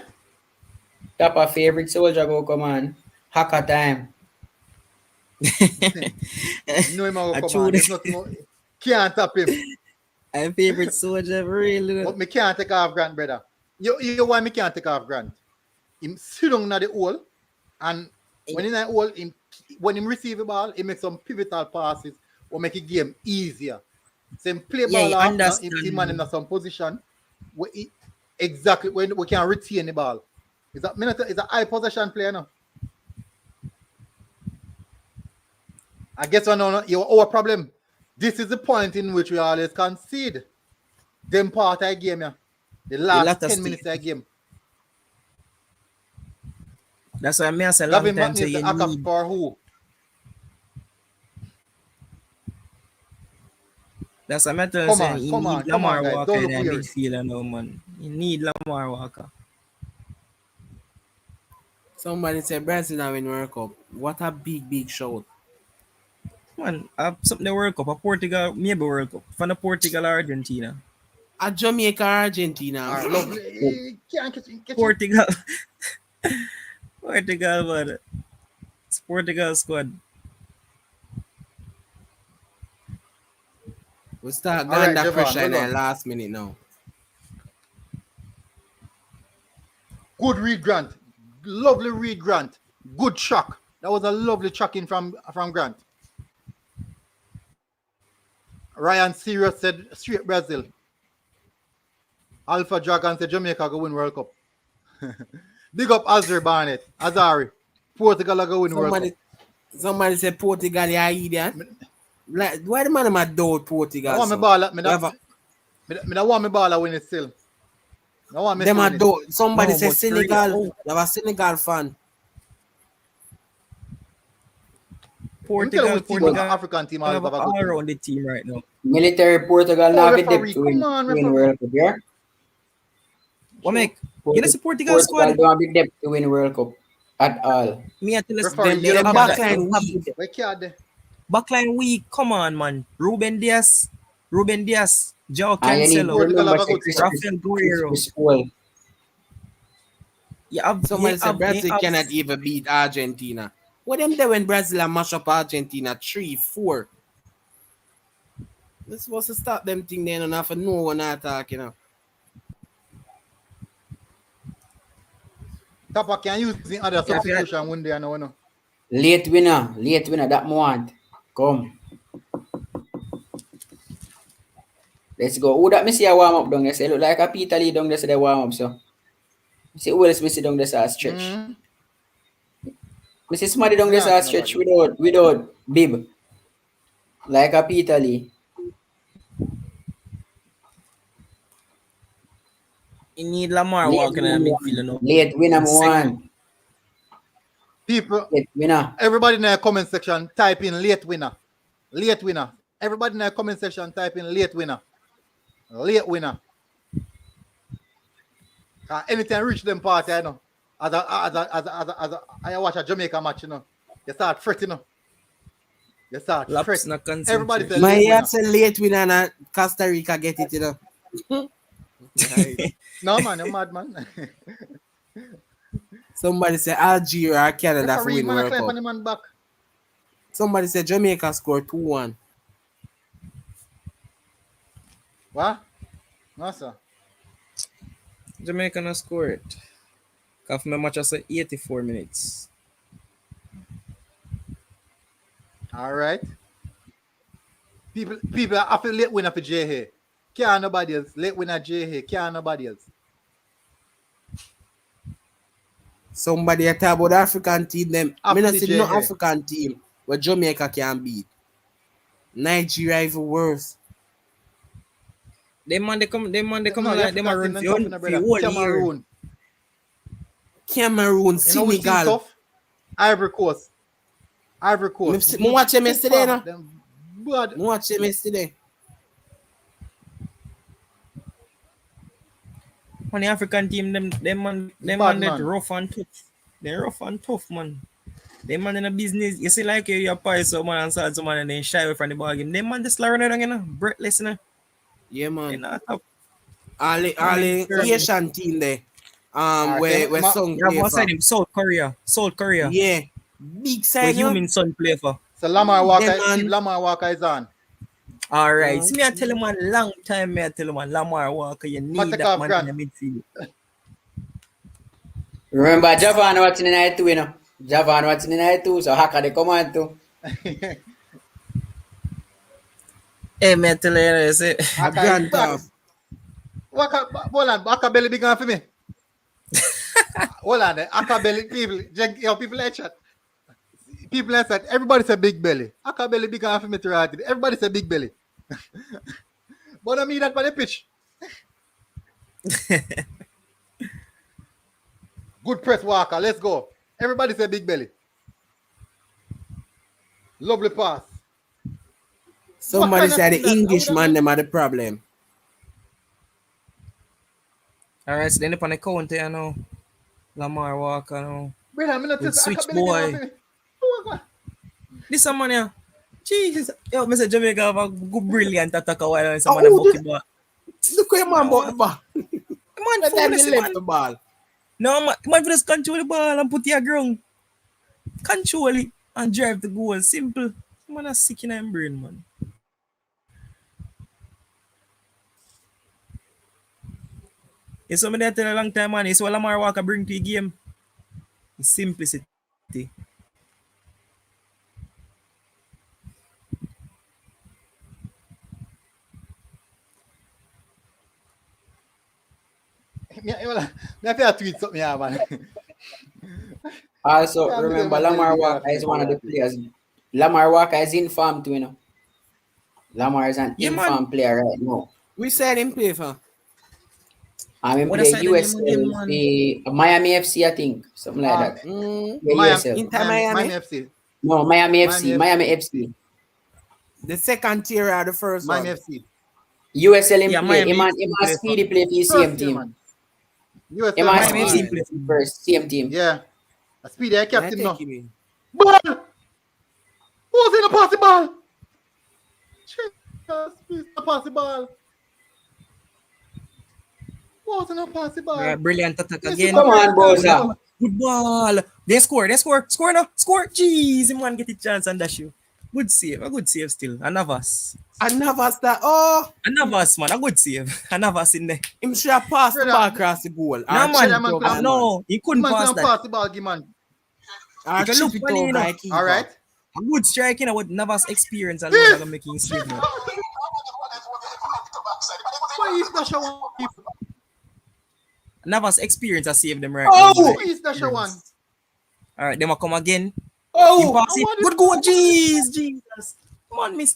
Tappa favorite soldier go come on. Haka time. No, him go come on. There's nothing. Can't tap him. I'm favorite soldier, really. But me can't take off Grant, brother. You why me can't take off Grant? Him sit down at the hole, and when in that hole, when him receive the ball, he makes some pivotal passes or make the game easier. So him play ball off, he man in some position where exactly when we can retain the ball. Is a high possession player now. I guess our problem. This is the point in which we always concede. Them part of the game, yeah. The last 10 minutes of the game. That's why I say long time say you need. For who? That's why I tell say you need Lamar Walker in the midfield now, man. You need Lamar Walker. Somebody said Brazil now win World Cup. What a big shout. Man, something the World Cup, a Portugal, maybe World Cup. From the Portugal or Argentina. A Jamaica or Argentina. Portugal. Portugal, man. It's Portugal squad. We start going that pressure in the last minute now. Good read, Grant. Lovely read, Grant. Good shock. That was a lovely chucking from Grant. Ryan Serious said straight Brazil. Alpha Dragon said Jamaica go win World Cup. Big up Azri Barnett. Azari. Portugal go win World Cup. Somebody said Portugal is idiot. Like, why the man am I doubt Portugal? I want me ball. I don't want me ball win it still. I want me them are doubt. Somebody said Senegal. You have a Senegal fan. Portugal African team have all around the team right now. Military Portugal now with depth to win World Cup, yeah? What make? You know, Portugal squad don't have the depth to win World Cup at all. Me at the backline weak. Backline weak. Come on, man. Ruben Diaz, Joao Cancelo, Rafael Guerrero. Somebody said Brazil cannot even beat Argentina. What them there when Brazil mash up Argentina 3-4? This was to start them thing then and after no one attack, you know. Tappa can use the other substitution one day, no. Late winner, that want. Come. Let's go. Who that me see a warm up down there? Say look like a Peter Lee down there, say they warm up, so. See who else me see down there, say a stretch. I see somebody down there stretch without bib. Like a Peter Lee. You need Lamar walking in the midfield now. Late winner one. People, late winner. Everybody in the comment section type in late winner. Late winner. Everybody in the comment section type in late winner. Late winner. Anytime reach them party, I know. As I watch a Jamaica match, you know, you start fretting, you know. You start fretting. Everybody say late winner and Costa Rica get it, you know. No, man, you're mad, man. Somebody say Algeria or Canada for win World Cup. Somebody said Jamaica scored 2-1. What? No, sir. Jamaica not scored. Because my match was 84 minutes. All right. People have to late winner for J here. Can't nobody else. Late winner J here. Can't nobody else. Somebody talk about the African team. Them. I mean, I see no African team where Jamaica can beat. Nigeria even worse. They man they come like them run the whole year. Cameroon, Senegal, Ivory Coast. I watch them yesterday, no? I watch them yesterday. On the African team, them man that rough and tough. They're rough and tough, man. They man in a business. You see, like you pay someone and sell someone and then shy away from the ball game. They man just run it, you know, breathless, you know. Yeah, man. All the Asian team there. Where Song yeah, play what's for. him? South Korea. Yeah. Big Where side. Human Son play for. So Lamar Walker, Steve Lamar Walker is on. All right. See me, I tell him a long time. I tell him Lamar Walker, you need that man in the midfield. Remember, Javan watching the night too, you know. Javan watching the night too, so Haka they come on too. Hey, man, tell you, say. Aka belly big on for me. Hold on, Aka belly people like chat. People like that. Everybody say big belly. Aka belly big on for me to write it. Everybody say big belly. But I mean that for the pitch. Good press, Walker. Let's go. Everybody say big belly. Lovely pass. Somebody said the Englishman them are the problem. All right, so then upon the counter, you know, Lamar Walker, you know, Brother, switch boy. This a man here. Jesus, yo, Mr. Jamaica have a good brilliant attacker while someone bucky ball. Look where man bought the ball. Man, He left the ball. No, man, just control the ball and put it on ground. Control it and drive the goal. Simple. Man, are sick in his brain, man. It's something that tell a long time, man. It's what Lamar Walker bring to the game. It's simplicity. I feel tweet something here, man. Also, remember Lamar Walker is one of the players. Lamar Walker is in form too, you know. Lamar is an in-form player right now. We said him play for. I mean, play USL, the Miami FC, I think. Something like that. Yeah, Miami FC. No, Miami FC. Miami FC. The second tier or the first Miami one? FC. USL in play. He speedy play for the same team. USL Speedy play for first, same team. Yeah. A Speedy, I captain now. Ball! Who's in the pass the ball? Jesus, pass the ball. Who's in the pass the ball? Yeah, brilliant attack again. Come on, Boza. Good ball. They score. Score now. Score. Jeez, him one get a chance and dash you. Good save. A good save still. A Navas. A Navas that, oh! A Navas, man. A good save. A Navas in there. Him should have passed the ball across the goal. No, man. No, he couldn't pass that. Pass the ball, man. You can look funny, you know. All right. A good striking with Navas experience alone are making save now. Why is that one? Navas experience has saved them right now. Oh! Why is that one? All right, they will come again. Oh! Good goal. Jesus. Come on, miss.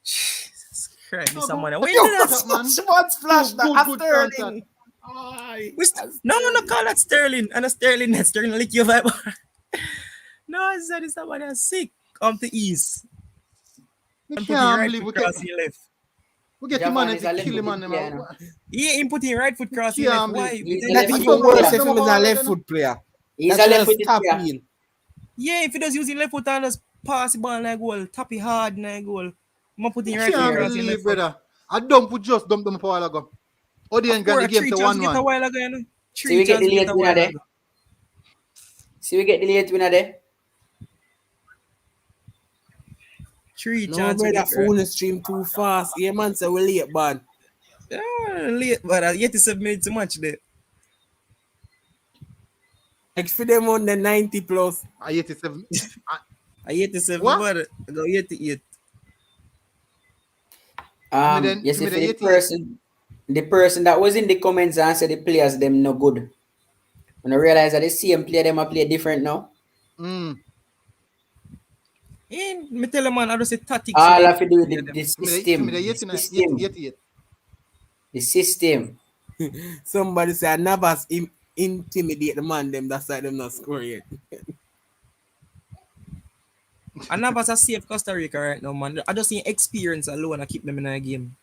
Jesus Christ, this someone. Wait a minute. Splash that Sterling. No, call that Sterling. And a Sterling, that's Sterling lick your vibe. No, it's that somebody is sick. Come to east. I can't believe we cross your left. We get the man and kill him, man. Yeah, he put in right foot cross your left. Why? That's even worse if he was a left foot player. He's a left foot player. Yeah, if he does using left foot and just pass the ball like goal, tap it hard like goal. I'm putting right foot cross your left brother. I dump them for a while ago. Audience got the game to 1-1. See we get the late winner there. We get the late winner there. 3 no, chances. No, that phone stream too fast. Yeah, man, say we're late, man. Yeah, late, but 87 minutes too much there. Like for them on the 90 plus. 87. 87, what? But I go 88. Yes, if the person that was in the comments and said the players them no good. When I realize that the same player them a play different now. Me tell a man, I just say tactics. All I have to do with the system. The system. Somebody say I never intimidate the man them, that's why them not score yet. I never save Costa Rica right now, man. I just see experience alone and keep them in a game.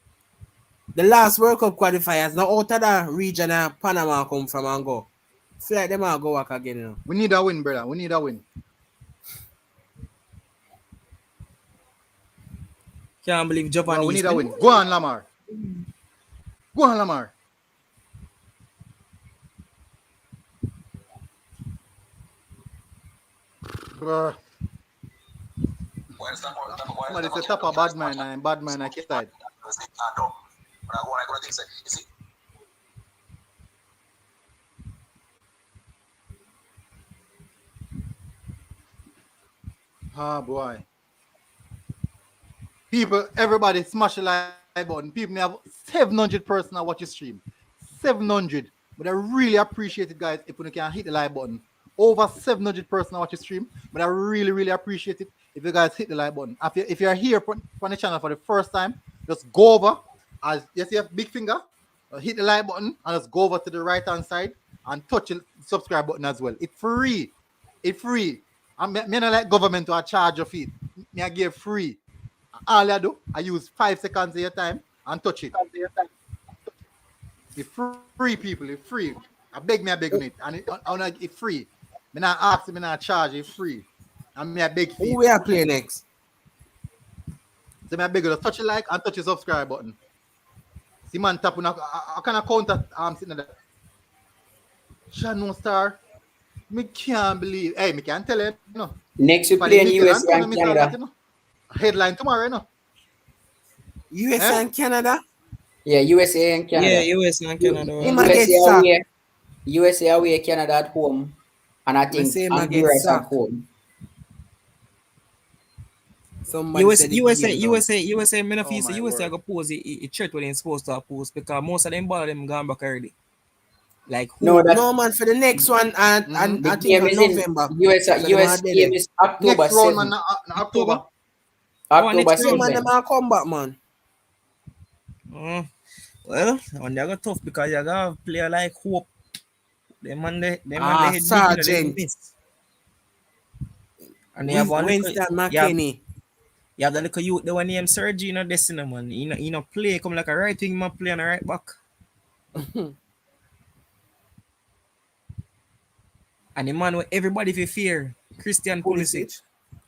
The last World Cup qualifiers, now out of the region Panama come from and go. Feel like them will go back again. You know? We need a win, brother. We need a win. Can't believe Japan. We need a win. Go on, Lamar. Go on, Lamar. Somebody said Tappa bad man and bad man I side. Ah, boy. People, everybody smash the like button. People have 700 person that watch your stream. 700. But I really appreciate it, guys, if you can hit the like button. Over 700 person that watch your stream. But I really, really appreciate it if you guys hit the like button. If you're here from the channel for the first time, just go over. As you see a big finger, hit the like button and just go over to the right-hand side and touch the subscribe button as well. It's free. It's free. I don't like government to charge your feet. I give free. All I do, I use 5 seconds of your time and touch it. It's free, people. It's free. I beg on it. And it's free. I'm not asking, I'm not charge. It's free. And I beg for Who we are playing next? So I beg you to touch the like and touch the subscribe button. See, man, tap on I can counter sitting there. Shadow Star. Me can't believe. Hey, me can't tell you. No. Next, we play in USA and Canada. Headline tomorrow, you know. USA and Canada? Yeah, USA and Canada. Yeah, USA and Canada. USA away, Canada at home. And I think Honduras at home. USA, me no feel say USA go pose a threat when they supposed to pose because most of them ball them gone back already. Like who? No man, for the next one and I think in November. US game is October. Next round, man, October. October 7. Man, them come back, man. Well, when they got tough because you got a player like Hope. Them man they Sergeant. And they have one Winston McKinney. You have the little youth, the one named Sergi, you know, Destiny, man. You know, play come like a right wing man, play on the right back. And the man with everybody for fear, Christian Pulisic.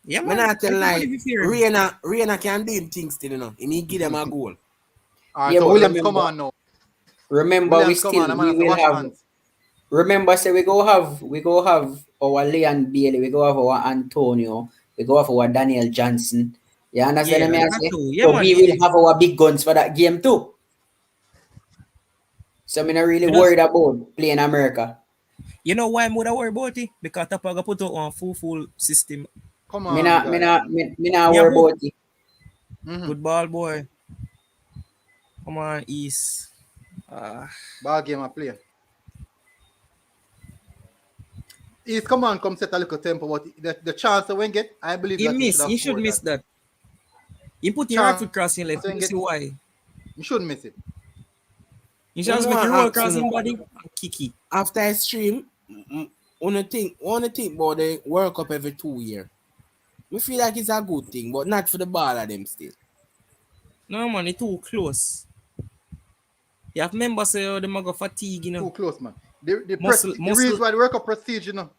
Yeah, man. I tell like Reina can do him things still, you know. He need give them a goal. Alright, so Williams, come on now. Remember, Williams, we will have. Remember, say we go have our Leon Bailey, we go have our Antonio, we go have our Daniel Johnson. You understand me? So we will have our big guns for that game too. So I'm not really worried about playing America. You know why I'm more worried about it? Because Tappa got put out on full system. Come on. Me not worried about it. Good ball, boy. Come on, East. Ball game I play. East, come on, come set a little tempo. But the chance to win get, I believe he should miss that. He put your right foot crossing left. You see why? You shouldn't miss it. You should make a roll crossing body and kick it. After I stream, wanna think about the World Cup every 2 years. We feel like it's a good thing, but not for the ball of them still. No man, it's too close. You have members say they might go fatigue, you know. Too close, man. The reason why the World Cup prestige, you know,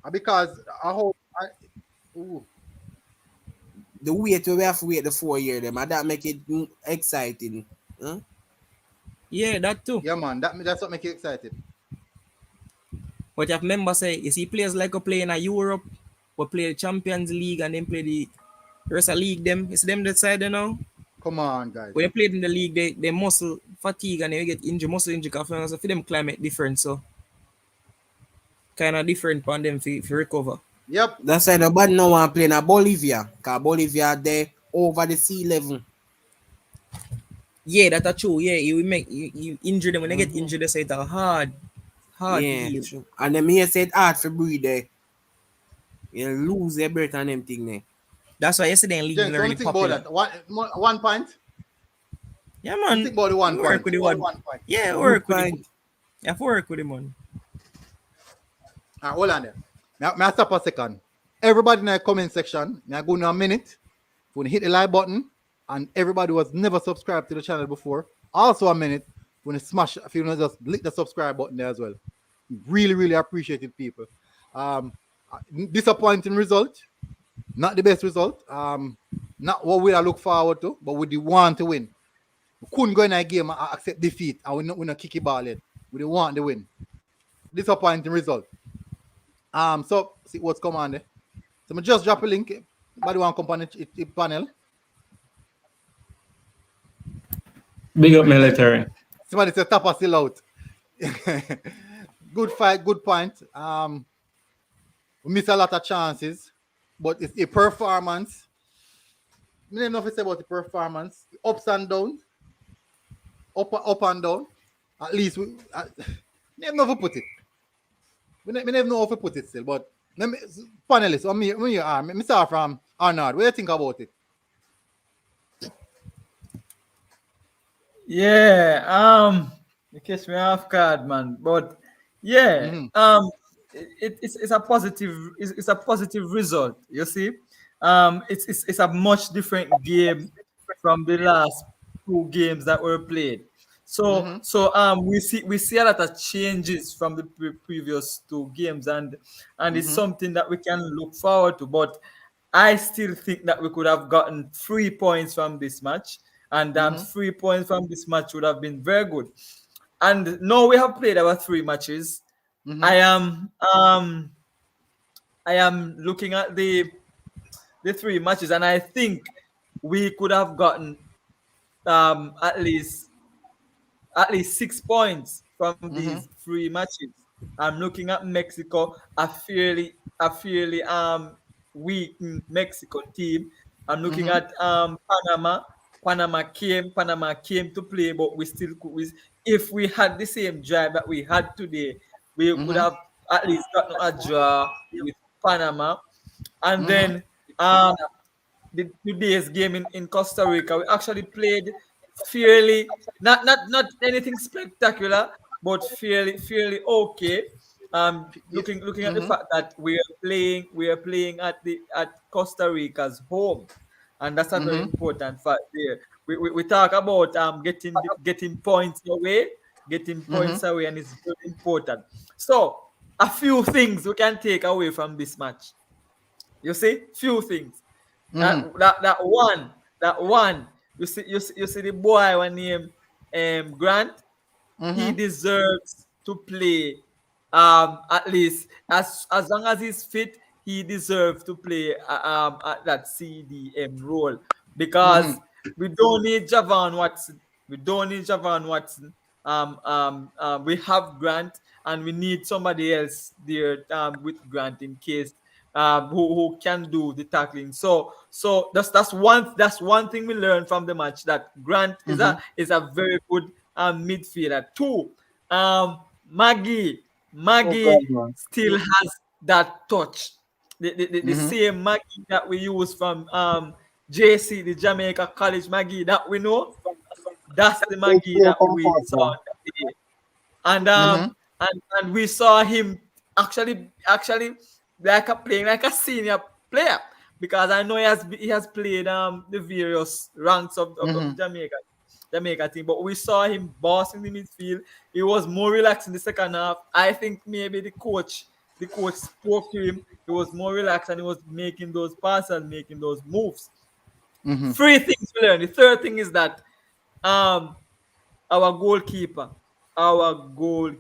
because I hope the wait we have to wait the 4 years, them, and that make it exciting. Huh? Yeah, that too. Yeah, man, that's what make it exciting. But you have members say, you see players like play in Europe, or play the Champions League and then play the rest of the league, them. It's them that side, you know. Come on, guys. When they played in the league, they muscle fatigue and they get injured, muscle injury. So for them climate different, so kind of different for them for recover. Yep. That's why nobody no one playing at Bolivia, because Bolivia there over the sea level. Yeah, that's true. Yeah, you injure them when they get injured. They say it's hard. Yeah, true. And them here said hard for breathe there. You lose their breath and them thing there. That's why yesterday in league really popular. One point. Yeah, man. Think about the 1 point. Work with the one point. Yeah, work with it. You have to work with the man. Hold on there. May I stop a second? Everybody in the comment section, may I go in a minute. When you hit the like button, and everybody who has never subscribed to the channel before, also a minute. When you smash, if you just click the subscribe button there as well. Really, really appreciate it, people. Disappointing result. Not the best result. Not what we look forward to, but we want to win. We couldn't go in a game and accept defeat, and we not kick it ball yet. We didn't want the win. Disappointing result. So see what's come on there. So I just drop a link. Anybody want to come on the panel? Big up military. Somebody said Tappa still out. Good fight, good point. We miss a lot of chances, but it's a performance. I don't know if it's about the performance. Ups and downs. Up and down. At least we never know how to put it. We never know how to put it still, but panelists, when you are, Mr. from Arnold, what do you think about it? Yeah, you catch me off guard, man. But yeah, it's a positive result. You see, it's a much different game from the last 2 games that were played. So we see a lot of changes from the previous 2 games, and it's something that we can look forward to. But I still think that we could have gotten 3 points from this match, and 3 points from this match would have been very good. And now we have played our 3 matches. I am looking at the 3 matches, and I think we could have gotten at least 6 points from these 3 matches. I'm looking at Mexico, a fairly weak Mexico team. I'm looking at Panama. Panama came to play, but we still could. If we had the same drive that we had today, we could have at least gotten a draw with Panama. And then today's game in Costa Rica, we actually played fairly, not anything spectacular, but fairly okay. Looking at the fact that we are playing at Costa Rica's home, and that's a very important fact there. We talk about getting points away, and it's very important. So a few things we can take away from this match. You see, few things. That one. You see the boy one name Grant. He deserves to play. At least as long as he's fit, he deserves to play at that CDM role, because we don't need Javon Watson. We have Grant, and we need somebody else there with Grant in case who can do the tackling. So that's one thing we learned from the match, that Grant is a very good midfielder. 2, Maggie still has that touch. The same Maggie that we use from JC, the Jamaica College Maggie that we know. That's the Maggie that we saw today. And we saw him actually playing like a senior player, because I know he has played the various ranks of Jamaica team, but we saw him bossing the midfield. He was more relaxed in the second half. I think maybe the coach spoke to him. He was more relaxed, and he was making those passes, making those moves. 3 things we learned. The third thing is that our goalkeeper, Andre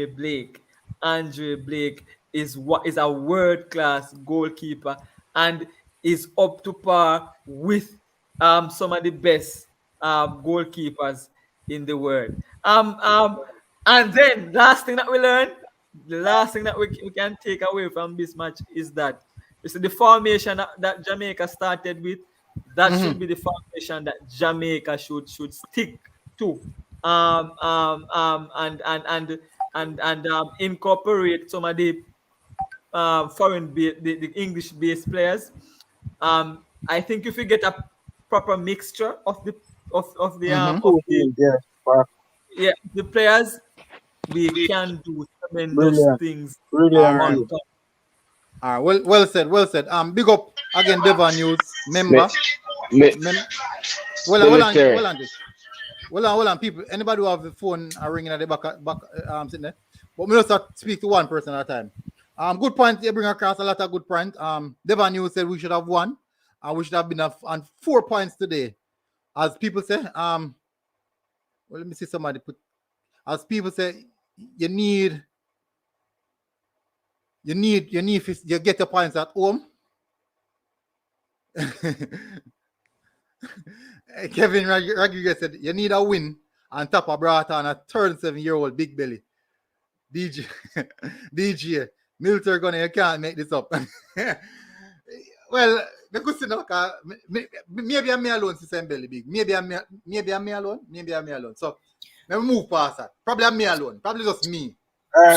Blake is a world-class goalkeeper, and is up to par with some of the best goalkeepers in the world. And then last thing that we learned, the last thing that we can take away from this match is that the formation that Jamaica started with, that should be the foundation that Jamaica should stick to, and incorporate some of the the English-based players. I think if we get a proper mixture of the players, we can do tremendous things. All right, well said. Big up again, Devon News member. Hold on, people. Anybody who have the phone ringing at the back sitting there, but we just speak to one person at a time. Good point. You bring across a lot of good points. Devon News said we should have won, and we should have been on 4 points today. as people say, well, let me see somebody put, as people say, you get your points at home. Kevin Rodriguez said, you need a win, and Tappa brought on a 37-year-old big belly. DJ, Milter Gunner, you can't make this up. Well, the good thing, maybe I'm me alone since I'm belly big. Maybe I'm me alone. So, let me move past that. Probably I'm me alone. Probably just me.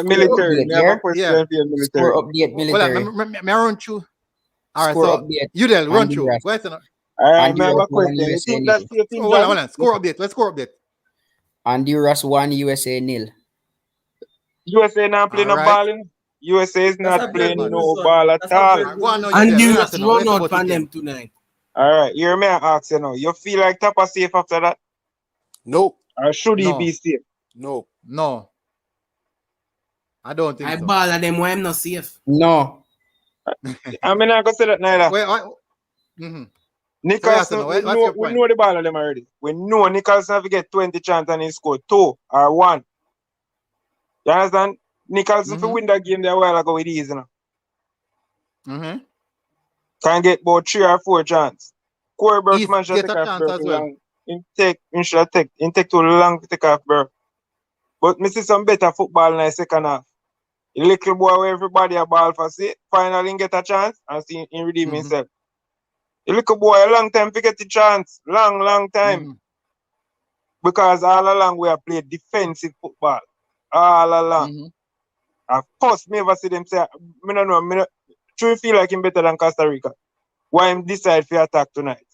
Military. Me have a question for you, military. Score update, military. Well, me run through. All right, Score so update. you there, run through. Where's the me have a question. You think that's your thing, hold on. Score update. Let's score update. Honduras 1, USA 0. USA not playing no ball. USA is not playing no ball at all. Honduras run out on them tonight. All right, hear me ask you now. You feel like Tappa safe after that? No. Or should he be safe? No. I don't think so. I ball at them why I'm not safe. No. I mean, I can say that neither. Nicholson, we know the ball of them already. We know Nicholson have to get 20 chance and he scored 2 or 1. You understand? Nicholson to win that game there a while ago with easy now. Can get about 3 or 4 chance. Corey Burkeman should take off Burke long. He take too long to take off Burke. But me see some better football in the second half. The little boy where everybody a ball for see, finally get a chance and see him redeem himself. The little boy a long time to get the chance. Long time. Because all along we have played defensive football. All along. Of course, me ever see them say, me don't know, me truly feel like him better than Costa Rica. Why him decide to attack tonight?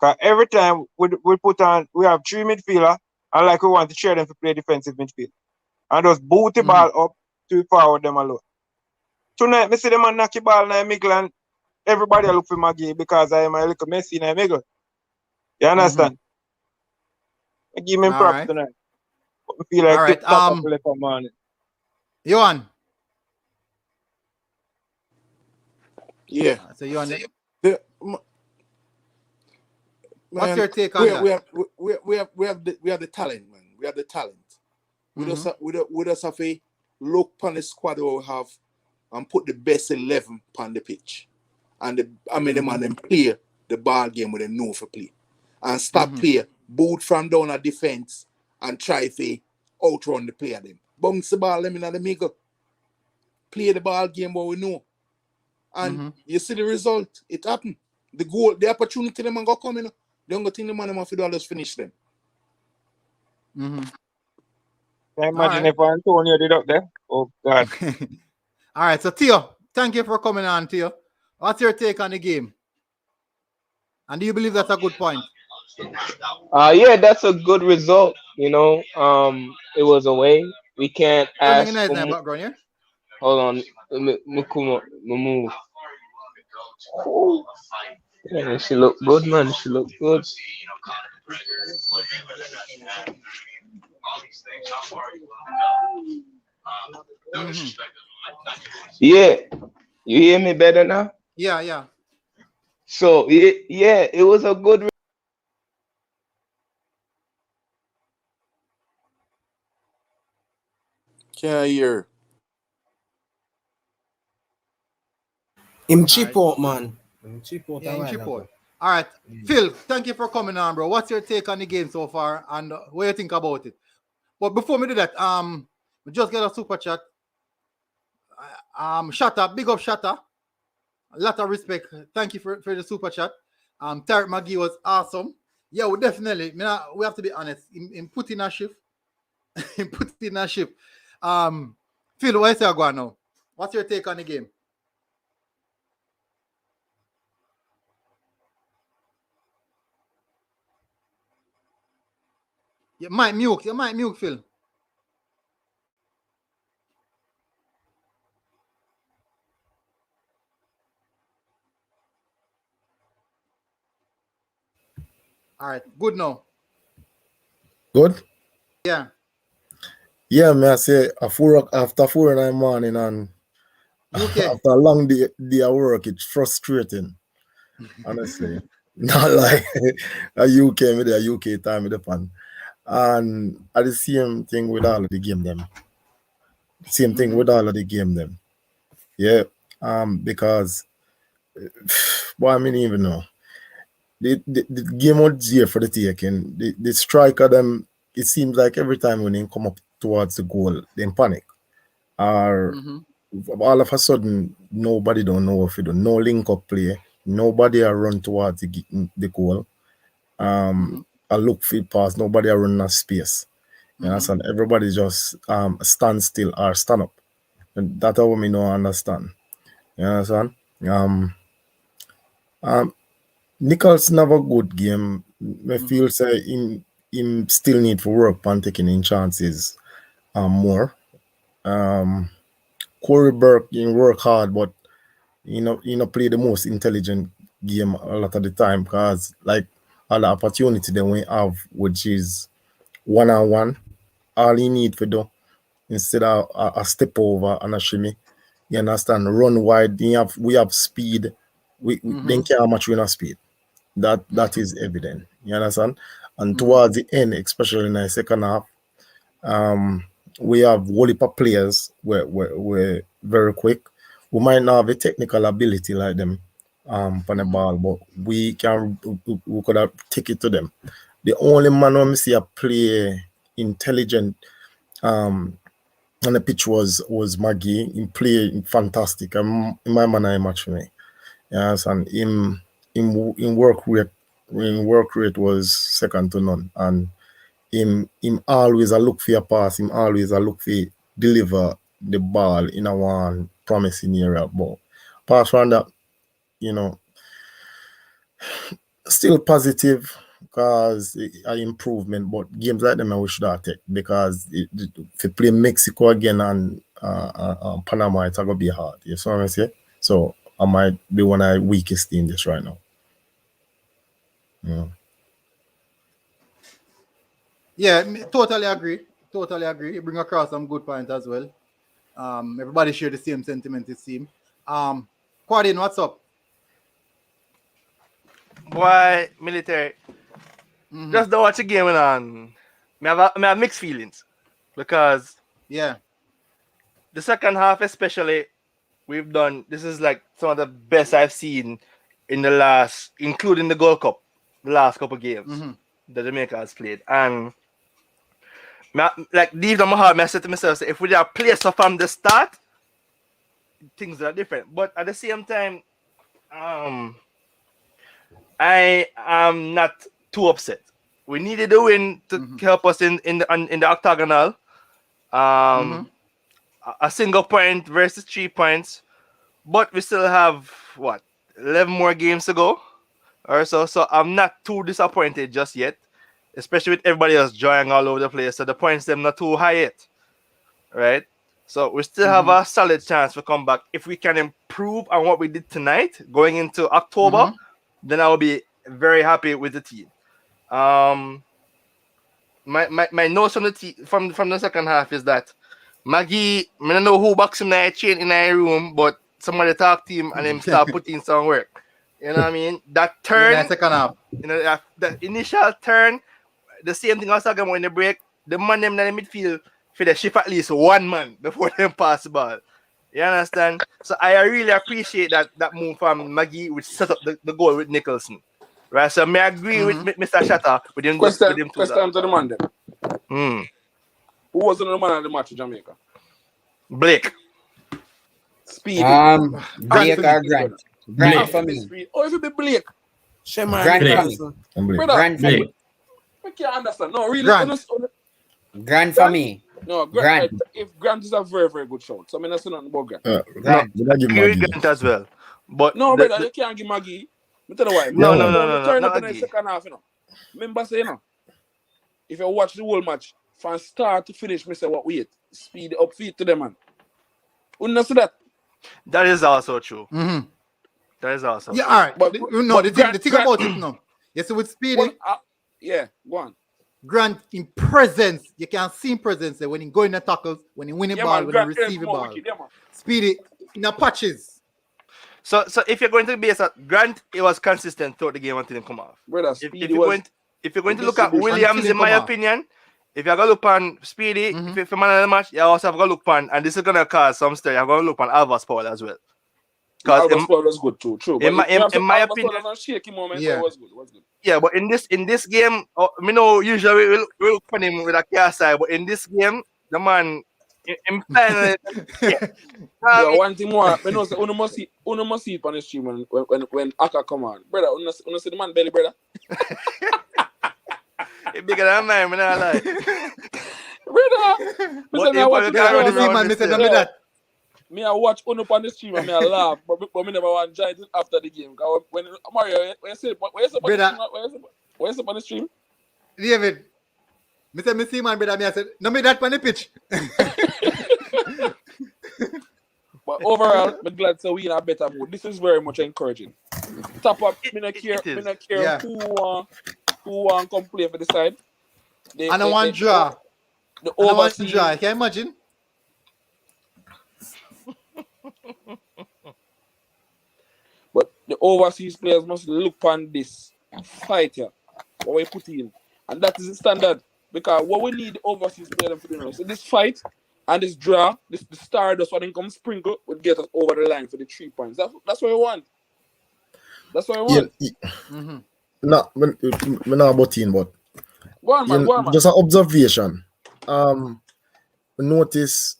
Because every time we put on, we have 3 midfielder, and like we want to share them to play defensive midfield. And just boot the ball up to forward them alone. Tonight, me see them and knock the ball in the middle and everybody look for Maggie because I am a little messy in the middle. You understand? I give me props tonight. But I feel like top up left for morning. Johan. Yeah. So Johan, what's your take on that? We have the talent, man. We have the talent. We just have to look on the squad we have and put the best 11 on the pitch. And the man them play the ball game with a know for play. And stop play, boot from down at defense and try to outrun the player them. Bounce the ball them in the middle. Play the ball game what we know. And you see the result. It happened. The goal, the opportunity them and go come in. The only thing the man have to do is finish them. Can you imagine if Antonio did up there? Oh God. All right, so Theo, thank you for coming on, Theo. What's your take on the game? And do you believe that's a good point? Yeah, that's a good result. You know, it was away. We can't ask for background, yeah? Hold on, move. Yeah, she look good, man. She look good. Yeah, you hear me better now? Yeah. So yeah, it was a good. Can't hear. Him chip out, man. All right, Phil, thank you for coming on, bro. What's your take on the game so far, and what do you think about it? But before we do that, we just get a super chat. Shatta, big up Shatta. A lot of respect. Thank you for the super chat. Tarek McGee was awesome. Yeah, we definitely. We have to be honest. In putting a shift. Phil, where's your going now? What's your take on the game? You might mute, Phil. All right, good now. Good? Yeah. Yeah, man, I say after 4 in the morning and after a long day of work, it's frustrating. Honestly. Not like a UK with a UK time with the fun. And at the same thing with all of the game them. Same thing with all of the game them. Yeah. Because well, I mean even know. The game was here for the taking. The striker them, it seems like every time when they come up towards the goal, they panic. Or all of a sudden nobody don't know what to do. No link up play. Nobody are run towards the goal. I look for pass. Nobody are running a space. You understand? Everybody just stand still or stand up. And that's what me don't understand. You understand? Nicholson have a good game. I feel say him still need to work on taking in chances more. Corey Burke he work hard, but play the most intelligent game a lot of the time because like all the opportunity that we have, which is 1-on-1, all you need to do instead of a step over and a shimmy. You understand? Run wide. We have speed. We then care how much we have speed. That is evident. You understand? And towards the end, especially in the second half, we have whole heap of players we're very quick. We might not have a technical ability like them on the ball, but we could have take it to them. The only man who I see a play intelligent on the pitch was Maggie. He played fantastic. In my man, I match for me. Yes, and in work rate was second to none. And him always a look for a pass. Him always a look for deliver the ball in a one promising area. But apart from that, still positive because an improvement. But games like them I wish that take because if you play Mexico again and Panama, it's gonna be hard. You see what I say? So I might be one of the weakest in this right now. Yeah, totally agree. You bring across some good points as well. Everybody share the same sentiment, it seems. Quadin, what's up? Boy, military. Just don't watch the game on. I have mixed feelings. Because the second half especially, we've done, this is like some of the best I've seen in the last, including the Gold Cup, the last couple games that Jamaica has played. And like deep in my heart, I said to myself, if we have played so from the start, things are different. But at the same time, I am not too upset. We needed a win to help us in the octagonal. A single point versus 3 points, but we still have 11 more games to go or so. So I'm not too disappointed just yet, especially with everybody else joining all over the place. So the points them not too high yet, right? So we still have a solid chance to come back if we can improve on what we did tonight going into October. Then I will be very happy with the team. My notes from the second half is that Maggie, I don't know who box him in a chain in a room, but somebody talk to him and him start putting some work. You know what I mean? That turn, in the second half. The initial turn, the same thing I was talking about in the break. The man them in the midfield for the shift at least one man before them pass the ball. You understand? So I really appreciate that move from Maggie, which set up the goal with Nicholson. Right, so I agree with Mr. Shatter with him. Question to the man then. Who was the man of the match in Jamaica? Blake. Speedy. Blake or Grant? Grant for me. Oh, if it be Blake. Grant for me. Grant for me. I can't understand. No, really. Grant for me. No, Grant. If Grant is a very, very good shot. So I mean, that's nothing about Grant. Grant as well. But no, brother, you can't give Maggie. I tell you why. No. Turn up in the second half, Remember say, if you watch the whole match, from start to finish, me say, wait, speed up feet to them, man. Wouldn't you see that? That is also true. That is also true. All right. But the thing about it now. You see with Speedy. Go on. Grant in presence, you can see in presence when he go in the tackles, when he win the ball, when he receive the ball. Speedy in the patches. So if you're going to base that, Grant, it was consistent throughout the game until him come off. Brother, If you're going to look at Williams, in my opinion, if you're going to look on Speedy, if you're man of the match, you also have to look on, and this is going to cause some story, you're going to look on Alva's Paul as well. Because Alva's Paul was good too, true. In my opinion, it was a shaky moment, yeah. It was good. Yeah, but in this game, me know usually we look for him with a car side, but in this game, the man, in finally, one thing more, I know, uno must see it on the stream when Aka come on, brother. Uno see the man belly, brother. It's bigger than mine, man. I lie. Brother, me I watch Uno on the stream and me I laugh, but me never want to join it after the game. When Mario, when you say on the stream, David, me see man, brother. Me I said, no me that on the pitch. But overall, I'm glad to win a better mood. This is very much encouraging. Tappa, me not care who want come play for the side. And I want draw. The overseas draw. Can you imagine? But the overseas players must look on this fight here, what we put in, and that is the standard. Because what we need the overseas players to do, so this fight and this draw, the stardust, what they come sprinkle would get us over the line for the 3 points. That's what we want. That's what we want. Yeah. No, me not about team, but go on, man. Just an observation. Notice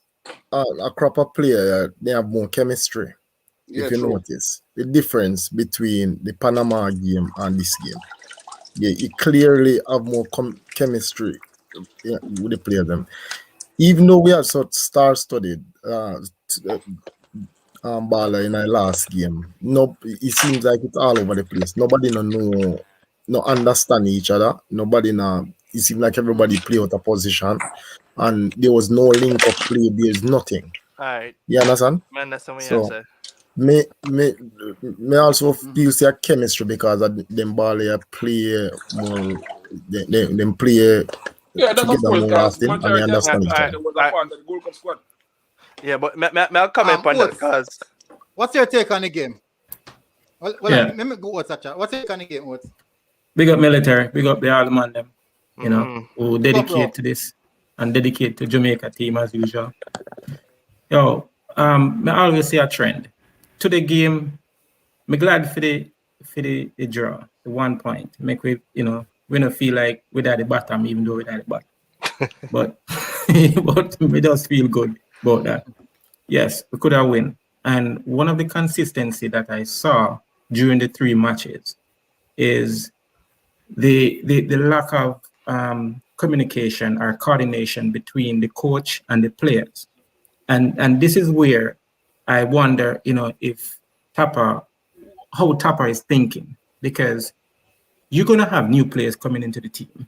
a proper player, they have more chemistry. Yeah, if you notice the difference between the Panama game and this game, you clearly have more chemistry with the players. Them, even though we have such star-studded baller in our last game, no, it seems like it's all over the place. Nobody no understand each other. Nobody it seemed like everybody play out of position, and there was no link of play. There's nothing. All right. You understand? Man, that's what So, I say. me also feel see a chemistry because of them ball play more. Them play that's together more lasting, and they understand each other. Yeah, but I'll comment on that because. What's your take on the game? Well, Yeah. let me go what's that. What's your take on the game? What? Big up military, big up the all man them, you know, who dedicate to this and dedicate to Jamaica team as usual. Yo, I always see a trend. To the game, I'm glad for the draw, the 1 point. Make we don't feel like we're at the bottom, even though we're at the bottom. but we just feel good about that. Yes, we could have win. And one of the consistency that I saw during the 3 matches is the lack of communication or coordination between the coach and the players. And this is where I wonder, if how Tappa is thinking, because you're going to have new players coming into the team.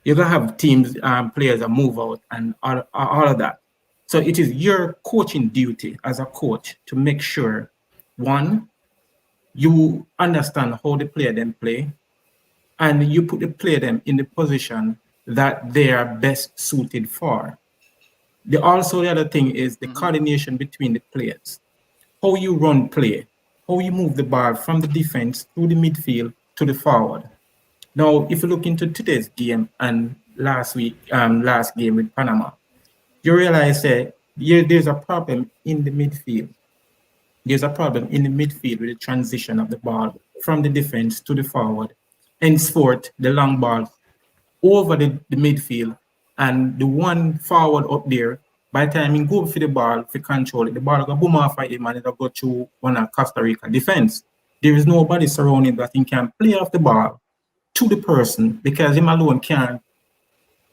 You're going to have players that move out and all of that. So it is your coaching duty as a coach to make sure, one, you understand how the player then play, and you put the player them in the position that they are best suited for. The other thing is the coordination between the players. How you run play, how you move the ball from the defense through the midfield to the forward. Now, if you look into today's game and last game with Panama, you realize that there's a problem in the midfield. There's a problem in the midfield with the transition of the ball from the defense to the forward. Henceforth, the long ball over the midfield, and the one forward up there, by the time he go for the ball, for control it, the ball will go boom off of him and it'll go through one of Costa Rica defense. There is nobody surrounding that he can play off the ball to the person, because him alone can't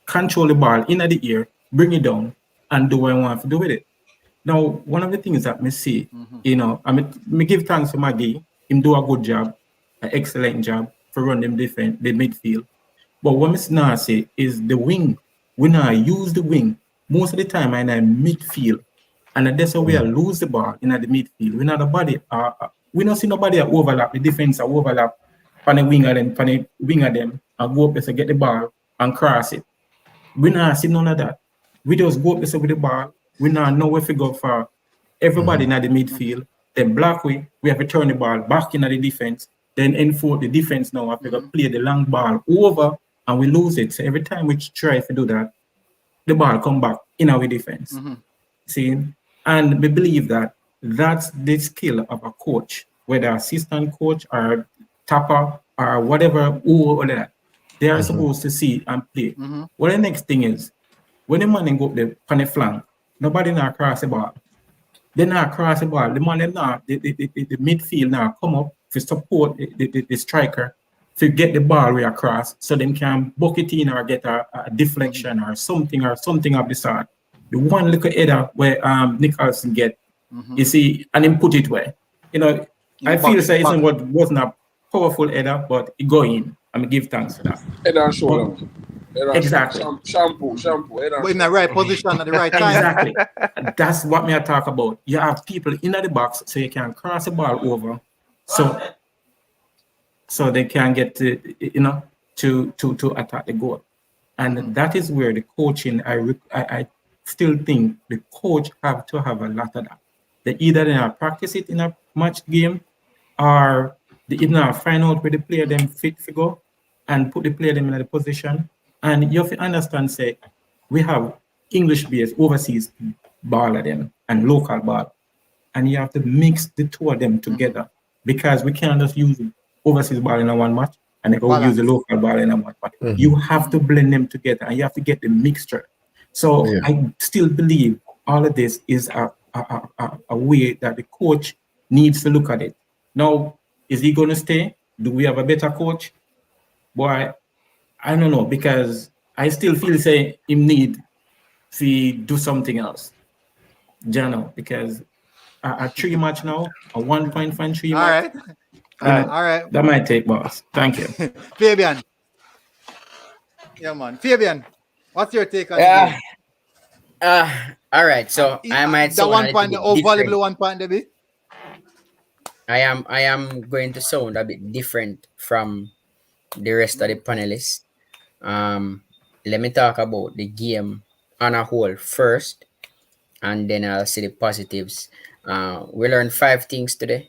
control the ball in the air, bring it down, and do what I want to do with it. Now, one of the things that me see, me give thanks to Maggie, him do a good job, an excellent job for running the midfield. But what me now say is the wing. We now use the wing most of the time in the midfield, and that's how we lose the ball in the midfield. We not we don't see nobody overlap. The defense overlap on the wing of them, and go up there to get the ball and cross it. We not see none of that. We just go up there with the ball. We now know where to go for everybody in the midfield then block we have to turn the ball back into the defense, then enforce the defense now have to play the long ball over and we lose it. So every time we try to do that, the ball come back in our defense. See, and we believe that that's the skill of a coach, whether assistant coach or Tappa or whatever, or that they are supposed to see and play. Well, the next thing is when the man go up there on the flank, nobody now cross the ball. They not cross the ball. The man them now the midfield now come up to support the striker to get the ball way across so they can buck it in or get a deflection or something of the sort. The one little header where Nicholson get, you see, and then put it where. You know, I feel it wasn't a powerful header, but it go in. I'm give thanks for that. Header and shoulder. Exactly. Shampoo. But in the right position at the right time. Exactly. That's what me I talk about. You have people in the box so you can cross the ball over, so they can get to to attack the goal. And that is where the coaching, I still think the coach have to have a lot of that. They either practice it in a match game, or they either find out where the player them fit to go and put the player them in the position. And you have to understand, say, we have English-based overseas ball of them and local ball. And you have to mix the two of them together because we can't just use overseas ball in a one match and then go use the local ball in a one match. You have to blend them together and you have to get the mixture. So I still believe all of this is a way that the coach needs to look at it. Now, is he going to stay? Do we have a better coach? Boy, I don't know, because I still feel say him need to do something else. Jano, because a 3 match now, a 1 point from 3 match. All right. That might take boss. Thank you. Fabian. Yeah, man. Fabian, what's your take on it? All right. So I might the 1 point, the valuable 1 point, Debbie. I am going to sound a bit different from the rest of the panelists. Let me talk about the game on a whole first, and then I'll see the positives. We learned 5 things today.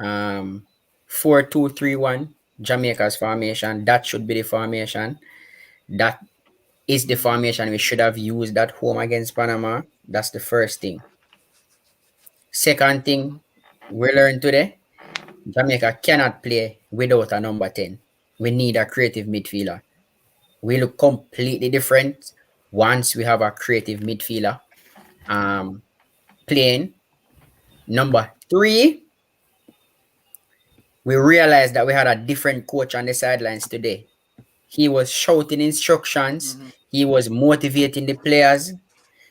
4-2-3-1, Jamaica's formation. That should be the formation. That is the formation we should have used at home against Panama. That's the first thing. Second thing we learned today, Jamaica cannot play without a number 10. We need a creative midfielder. We look completely different once we have a creative midfielder playing. Number 3, we realized that we had a different coach on the sidelines today. He was shouting instructions. He was motivating the players.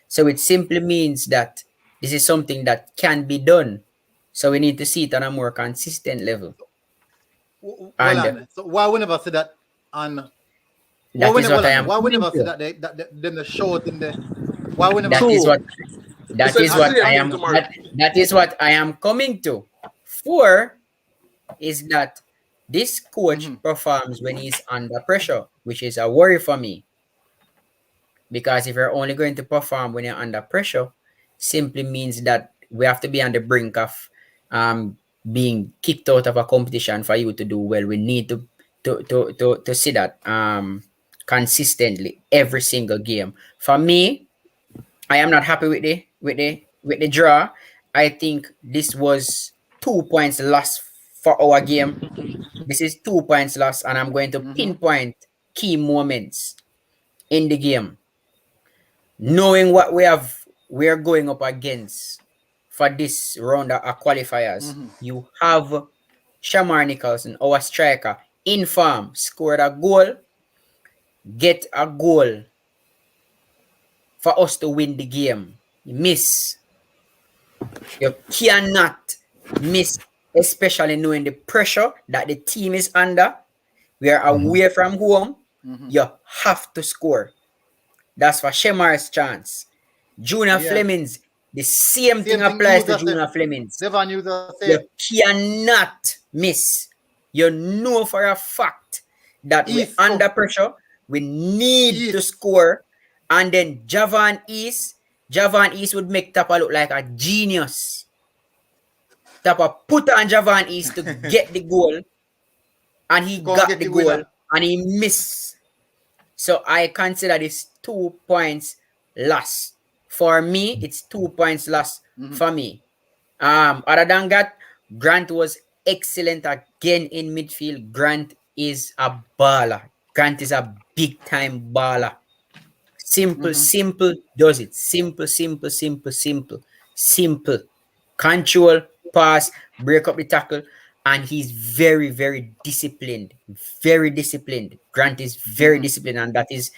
So it simply means that this is something that can be done. So we need to see it on a more consistent level. So why we never say that on? That is what I am. Why we never say that them the show in the? Why we never? That is what I am coming to. 4 is that this coach performs when he's under pressure, which is a worry for me. Because if you're only going to perform when you're under pressure, simply means that we have to be on the brink of being kicked out of a competition for you to do well. We need to see that consistently every single game. For me, I am not happy with the draw. I think this was 2 points lost for our game. This is 2 points lost, and I'm going to pinpoint key moments in the game. Knowing what we are going up against for this round of qualifiers, you have Shamar Nicholson, our striker, in form, scored a goal, get a goal for us to win the game. Miss. You cannot miss, especially knowing the pressure that the team is under. We are away from home. You have to score. That's for Shemar's chance. Junior Flemings, the same thing applies to Junior Flemings. You cannot miss. You know for a fact that we're under pressure. We need to score. And then Javan East would make Tappa look like a genius. Tappa put on Javan East to get the goal, and he got the goal, and he missed. So I consider this 2 points loss. For me, it's 2 points loss for me. Other than that, Grant was excellent again in midfield. Grant is a baller. Grant is a big time baller. Simple does it. Simple. Control, pass, break up the tackle, and he's very, very disciplined. Very disciplined. Grant is very disciplined, and that is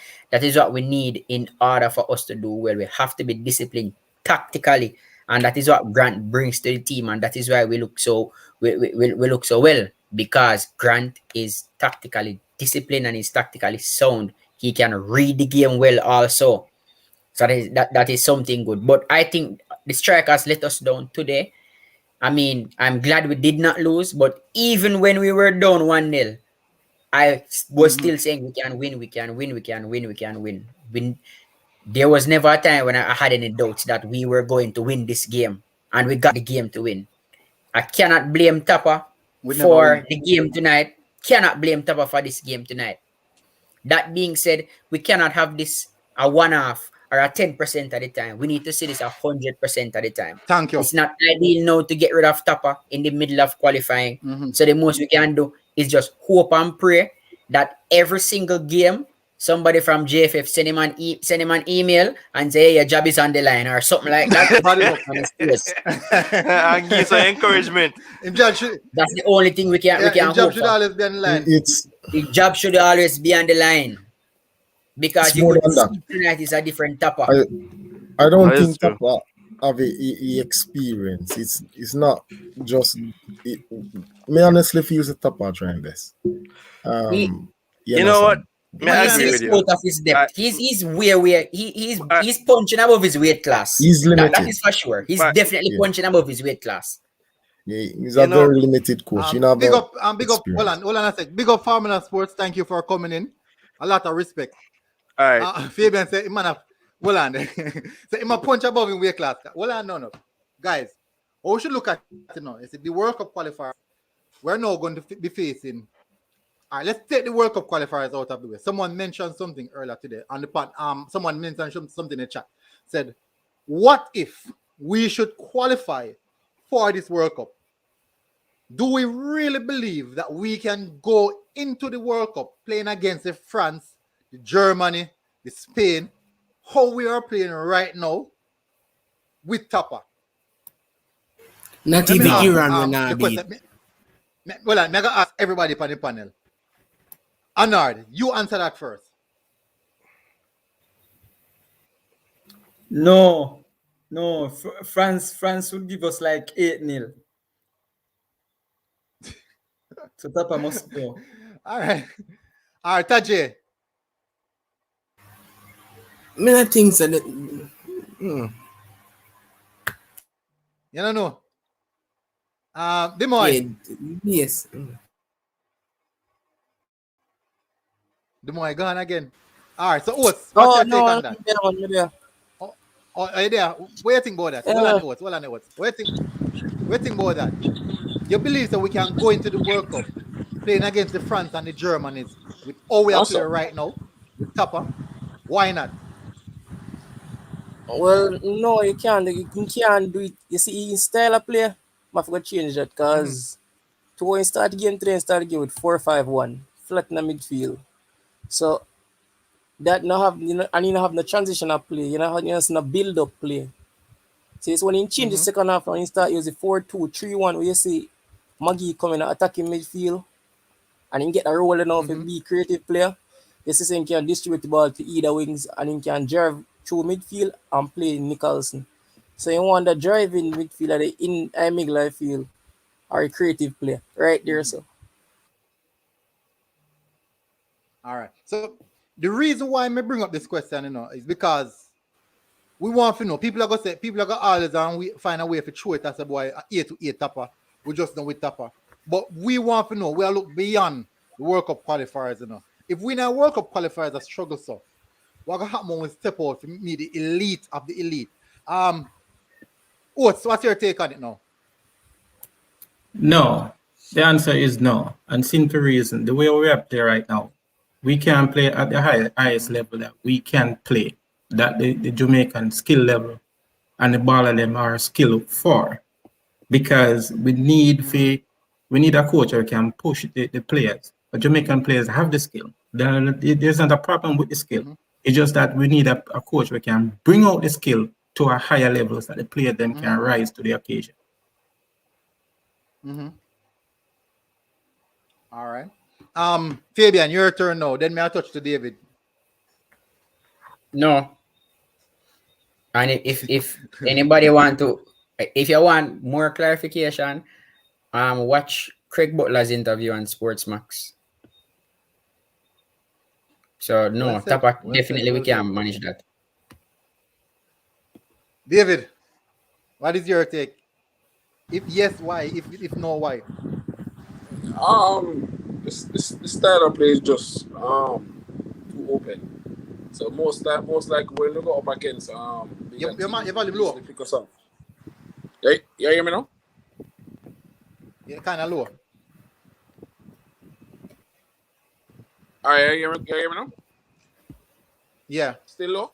what we need in order for us to do well. We have to be disciplined tactically, and that is what Grant brings to the team, and that is why we look so we look so well, because Grant is tactically disciplined and is tactically sound. He can read the game well also. So that is something good. But I think the strikers let us down today. I mean, I'm glad we did not lose, but even when we were down 1-0, I was still saying we can win. There was never a time when I had any doubts that we were going to win this game, and we got the game to win. I cannot blame Tappa for the game tonight. Cannot blame Tappa for this game tonight. That being said, we cannot have this a 1/2 or a 10% at the time. We need to see this 100% at the time. Thank you. It's not ideal now to get rid of Tappa in the middle of qualifying. So the most we can do is just hope and pray that every single game, somebody from JFF send him an email and say, hey, your job is on the line or something like that. And give some encouragement. That's the only thing we can job hope should for. always be on the line. The job should always be on the line. Because you could see tonight is a different Tappa. I don't think Tappa have a experience. It's not just me honestly feels a Tappa trying this. You know what? He's out of his depth. He's where he's punching above his weight class. He's limited. That is for sure. He's definitely punching above his weight class. Yeah, he's a very limited coach. Big up. Hold on a sec. Big up Formula Sports. Thank you for coming in. A lot of respect. All right. Fabian said, man, hold on. So he might punch above in weight class. Hold on, no. Guys, what we should look at now is the World Cup qualifier. We're now going to be facing. All right, let's take the World Cup qualifiers out of the way. Someone mentioned something earlier today on the pod. Someone mentioned something in the chat. Said, what if we should qualify for this World Cup? Do we really believe that we can go into the World Cup playing against the France, the Germany, the Spain, how we are playing right now with Tappa? Not even Iran will not beat. Well, I'm going to ask everybody on the panel. Anard, you answer that first. No. France would give us like 8-0. So Tappa must go. All right, Tajay. I mean, I think so. You don't know. Demoy. Yes. Demoy gone again. All right, so Oates, what's your take on that? Are you there? What do you think about that? Hold on, Oates. What do you think about that? You believe that we can go into the World Cup playing against the France and the Germans with all we are playing right now with Tappa? Why not? Well, no, you can't. You can't do it. You see, his style of play, I forgot to change that because to go and start the game today and start the game with 4-5-1, flat in the midfield. So that now have and you have no transitional play, you have no build up play. So it's when you change the second half and you start using 4-2-3-1 where you see Maggie coming and attacking midfield and you get a role enough to be creative player. You see he can distribute the ball to either wings and he can drive through midfield and play Nicholson. So you want the driving midfielder in a middle field or a creative player right there. So all right. So the reason why I bring up this question, is because we want to know. People are gonna always and we find a way to throw it as a boy 8-8 Tappa. We just know with Tappa. But we want to know. We are look beyond the World Cup qualifiers, If we now World Cup qualifiers are struggle, so what gonna happen when we step out to meet the elite of the elite? What's your take on it now? No. The answer is no. And simple reason, the way we are playing right now, we can play at the highest level that we can play. That the Jamaican skill level and the ball of them are skill for. Because we need a coach who can push the players. But Jamaican players have the skill. There's not a problem with the skill. It's just that we need a coach who can bring out the skill to a higher level so that the player them can rise to the occasion. All right. Fabian, your turn now. Then may I touch to David? No. And if anybody want to, if you want more clarification, watch Craig Butler's interview on Sportsmax. So no, Well said. Tappa, Well definitely said. we Well can said. manage that. David, what is your take? If yes, why? If no, why? The style of play is just too open. So most like when we go up against bigger teams, volume they low. usually pick us up. Yeah, you hear me now? Yeah, kind of low. All right, you hear me now? Yeah. Still low?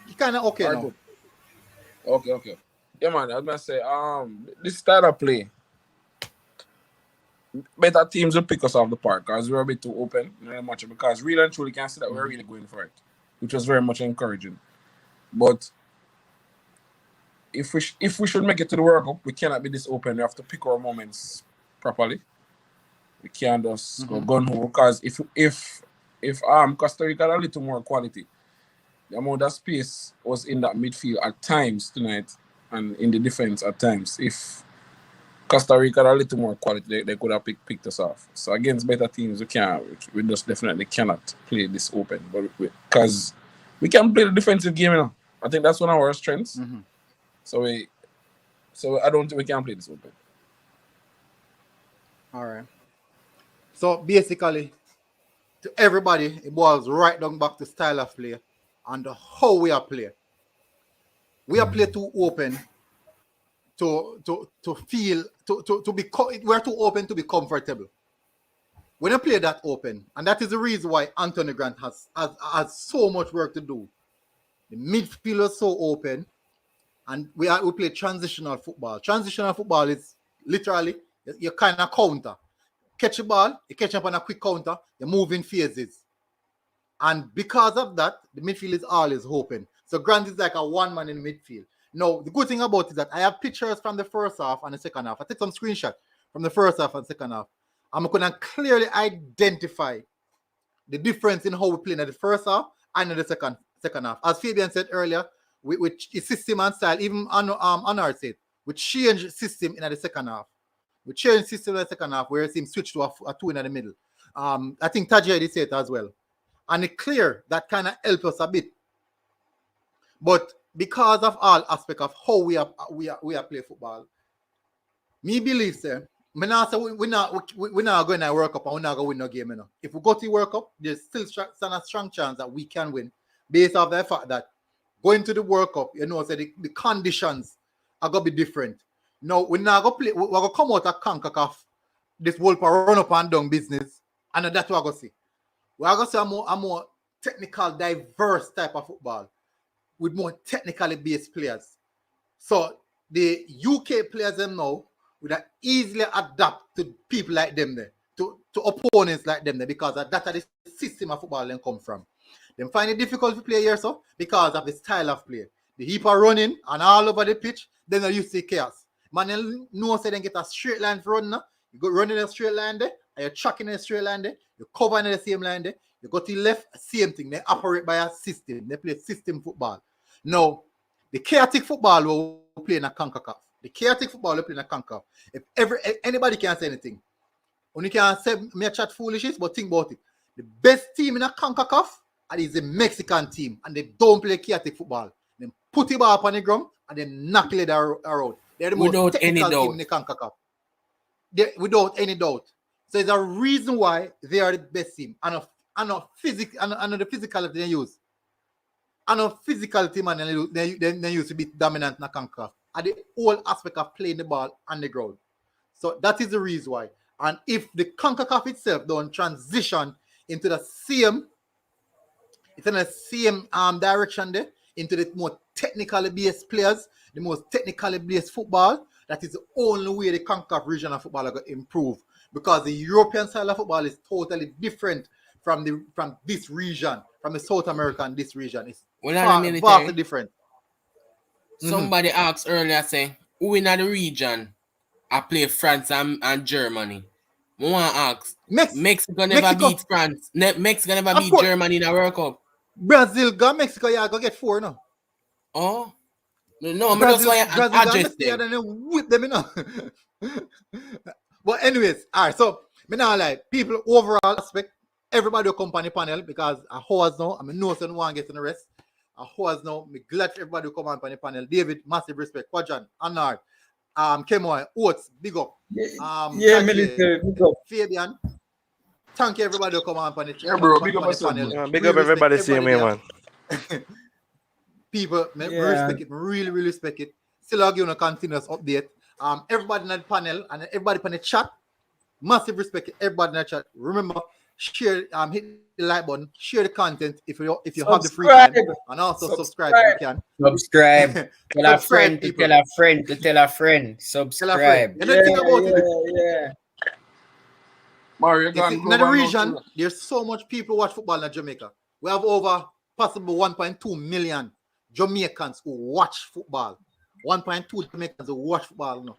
You kind of okay All now. right, good. Okay. Yeah, man, I was gonna say, this style of play, better teams will pick us off the park because we're a bit too open, very much, because really and truly can see that we're really going for it, which was very much encouraging. But if we should make it to the World Cup, we cannot be this open. We have to pick our moments properly. We can't just go gun ho, because if Costa Rica had a little more quality, the amount of space was in that midfield at times tonight and in the defense at times. If Costa Rica had a little more quality, they could have picked us off. So against better teams, we just definitely cannot play this open, but because we can play the defensive game, you know. I think that's one of our strengths. So I don't think we can play this open. All right. So basically, to everybody, it boils right down back to style of play and how we are playing. We are play too open to feel to be we're too open to be comfortable. When you play that open, and that is the reason why Anthony Grant has so much work to do. The midfield is so open, and we play transitional football. Transitional football is literally you kind of counter. Catch a ball, you catch up on a quick counter, you move in phases. And because of that, the midfield is always open. So Grant is like a one-man in the midfield. Now, the good thing about it is that I have pictures from the first half and the second half. I took some screenshots from the first half and second half. I'm going to clearly identify the difference in how we play in the first half and in the second half. As Fabian said earlier, with system and style, even Anar said, we change system in the second half. We change system in the second half where it seems switch to a two in the middle. I think Tajay did say it as well. And it's clear that kind of helps us a bit. But because of all aspects of how we are play football, me believe, sir, we're not going to World Cup and we're not going to win no game. You know. If we go to World Cup, there's still a strong chance that we can win based off the fact that going to the World Cup, you know, so the conditions are going to be different. Now, we're not going to play, we're going to come out of CONCACAF, this world for run up and down business, and that's what we're going to see. We're going to see a more technical, diverse type of football with more technically based players. So the UK players them now would easily adapt to people like them there, to opponents like them there, because that's the system of football them come from. They find it difficult to play here, so because of the style of play. The heap are running and all over the pitch, then you see chaos. Man, no say they get a straight line for run now. You go running a straight line there, and you're tracking a straight line there, you cover in the same line there, you go to the left, same thing. They operate by a system. They play system football. Now, the chaotic football will play in a CONCACAF. The chaotic football will play in a CONCACAF. If anybody can say anything, only can say me chat foolishness, but think about it. The best team in a CONCACAF is the Mexican team, and they don't play chaotic football. They put the ball up on the ground and then knock it around. They're the most technical team in the CONCACAF. Without any doubt. So there's a reason why they are the best team. And the physicality they use. And a physical team, and they used to be dominant in the CONCACAF. at the whole aspect of playing the ball on the ground. So that is the reason why. And if the CONCACAF itself don't transition into the same, it's in the same direction there, into the more technically based players, the most technically based football, that is the only way the CONCACAF regional football are going to improve. Because the European style of football is totally different from this region, from the South American this region. It's vastly different. Somebody asked earlier, say, who in the region I play France and Germany? I want to ask, Mexico never beat France. Mexico never beat Germany in a World Cup. Brazil got Mexico, yeah, go get 4 now. Oh? No, Brazil got Mexico, and then whip them, you know. But anyways, all right, so me now like people overall aspect, everybody will come on the panel because I hours now, I know someone want to get in the rest. I hours now, me glad everybody will come on the panel. David, massive respect. Quadran, Anard, Kemoy, Oates, big up. Military, big up. Fabian, thank you everybody will come on the Yeah, bro, big up panel. Yeah, big up everybody, see me, man. People, respect it, really respect it. Still I'll give you a continuous update. Everybody in the panel and everybody in the chat, massive respect to everybody in the chat. Remember, share, hit the like button, share the content if you have the free time, and also subscribe if you can. Subscribe. Tell a friend to tell a friend to tell a friend. Subscribe. And then think about it. Yeah. Mario, in the region, there's so much people watch football in Jamaica. We have over possibly 1.2 million Jamaicans who watch football. 1.2 Jamaicans who watch football now.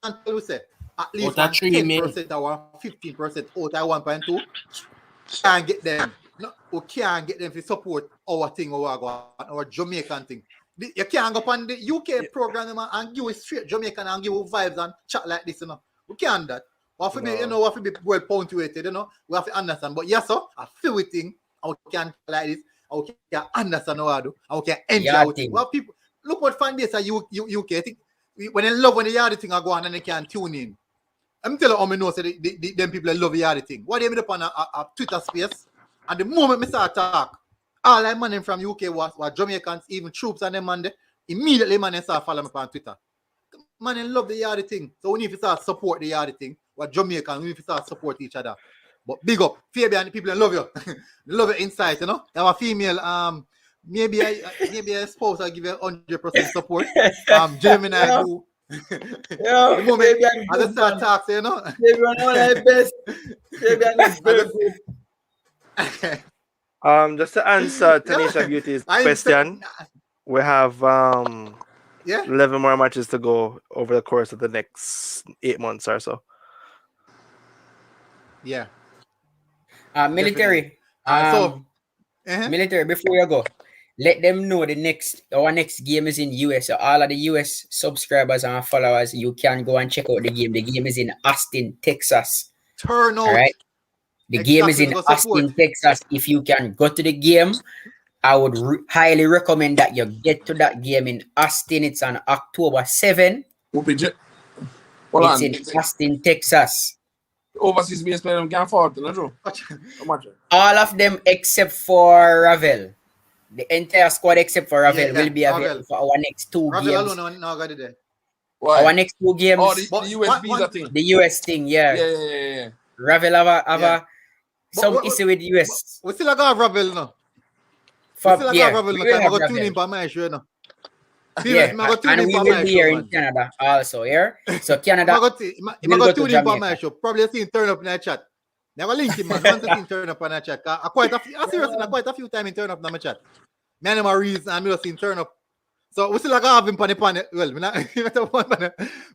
And we say at least 10% or 15% out of 1.2 can't get them. No, we can't get them to support our thing, our Jamaican thing. You can't go on the UK program and give it straight Jamaican and give it vibes and chat like this, you know. We can't do that. We have to be, you know, we have to be well punctuated, you know. We have to understand. But yes, sir, I feel with thing, and we can like this, and we can understand how I do, and we can enjoy it. Well, people, look what fan base at UK. I think when they love when the yard thing are going and they can tune in. I'm telling you, I know say them people love the yard thing. What they made up on a Twitter space, and the moment I start talk, all that man from UK was Jamaicans, even troops and them man there, immediately man start following me on Twitter. Man love the yard thing. So we need to start support the yard thing. What Jamaican, we need to start support each other. But big up, Fabian, people love you. They love your insight, you know. You have a female, maybe a spouse I give you 100% support. Gemini do. Yeah, the moment I just start talking, you know. Fabian, all my best. Fabian is very good. Just to answer Tanisha Beauty's question, we have 11 more matches to go over the course of the next 8 months or so. Yeah. Military. Military, before you go, let them know our next game is in US. So all of the US subscribers and followers, you can go and check out the game. The game is in Austin, Texas. Turn out. All right. The game is in Austin, Texas. If you can go to the game, I would highly recommend that you get to that game in Austin. It's on October 7. It's in Austin, Texas. Overseas base player can afford to all of them except for Ravel. The entire squad except for Ravel will be available for our next 2 games. Our next 2 games. Oh, the US visa thing. The US thing, yeah. Ravel have some issue with US. We still got Ravel now. We still got Ravel now. I'm going to tune in by my show now. Yeah, and we will be here in Canada also, yeah? So Canada, I'm going to tune in by my show. Probably seen turn up in that chat. Never link him, man. Once I seen turn up on that chat. Quite a few times in turn up in my chat. Man, I'm a reason I'm just seen turn up. So we still have him on the panel. Well, we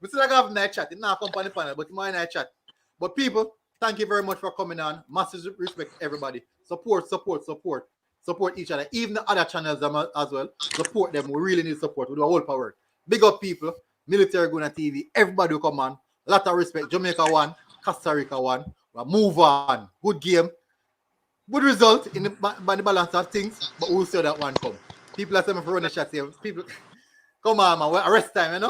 still have him in that chat. He's not come on the panel, but he's in that chat. But people, thank you very much for coming on. Massive respect everybody. Support each other. Even the other channels as well. Support them. We really need support. We do a whole power. Big up people. Military Guna TV. Everybody will come on. A lot of respect. Jamaica won. Costa Rica won. We'll move on. Good game. Good result in by the balance of things. But we'll see that one come. People are saying for running shots here. People, come on, man. We're arrest time, you know.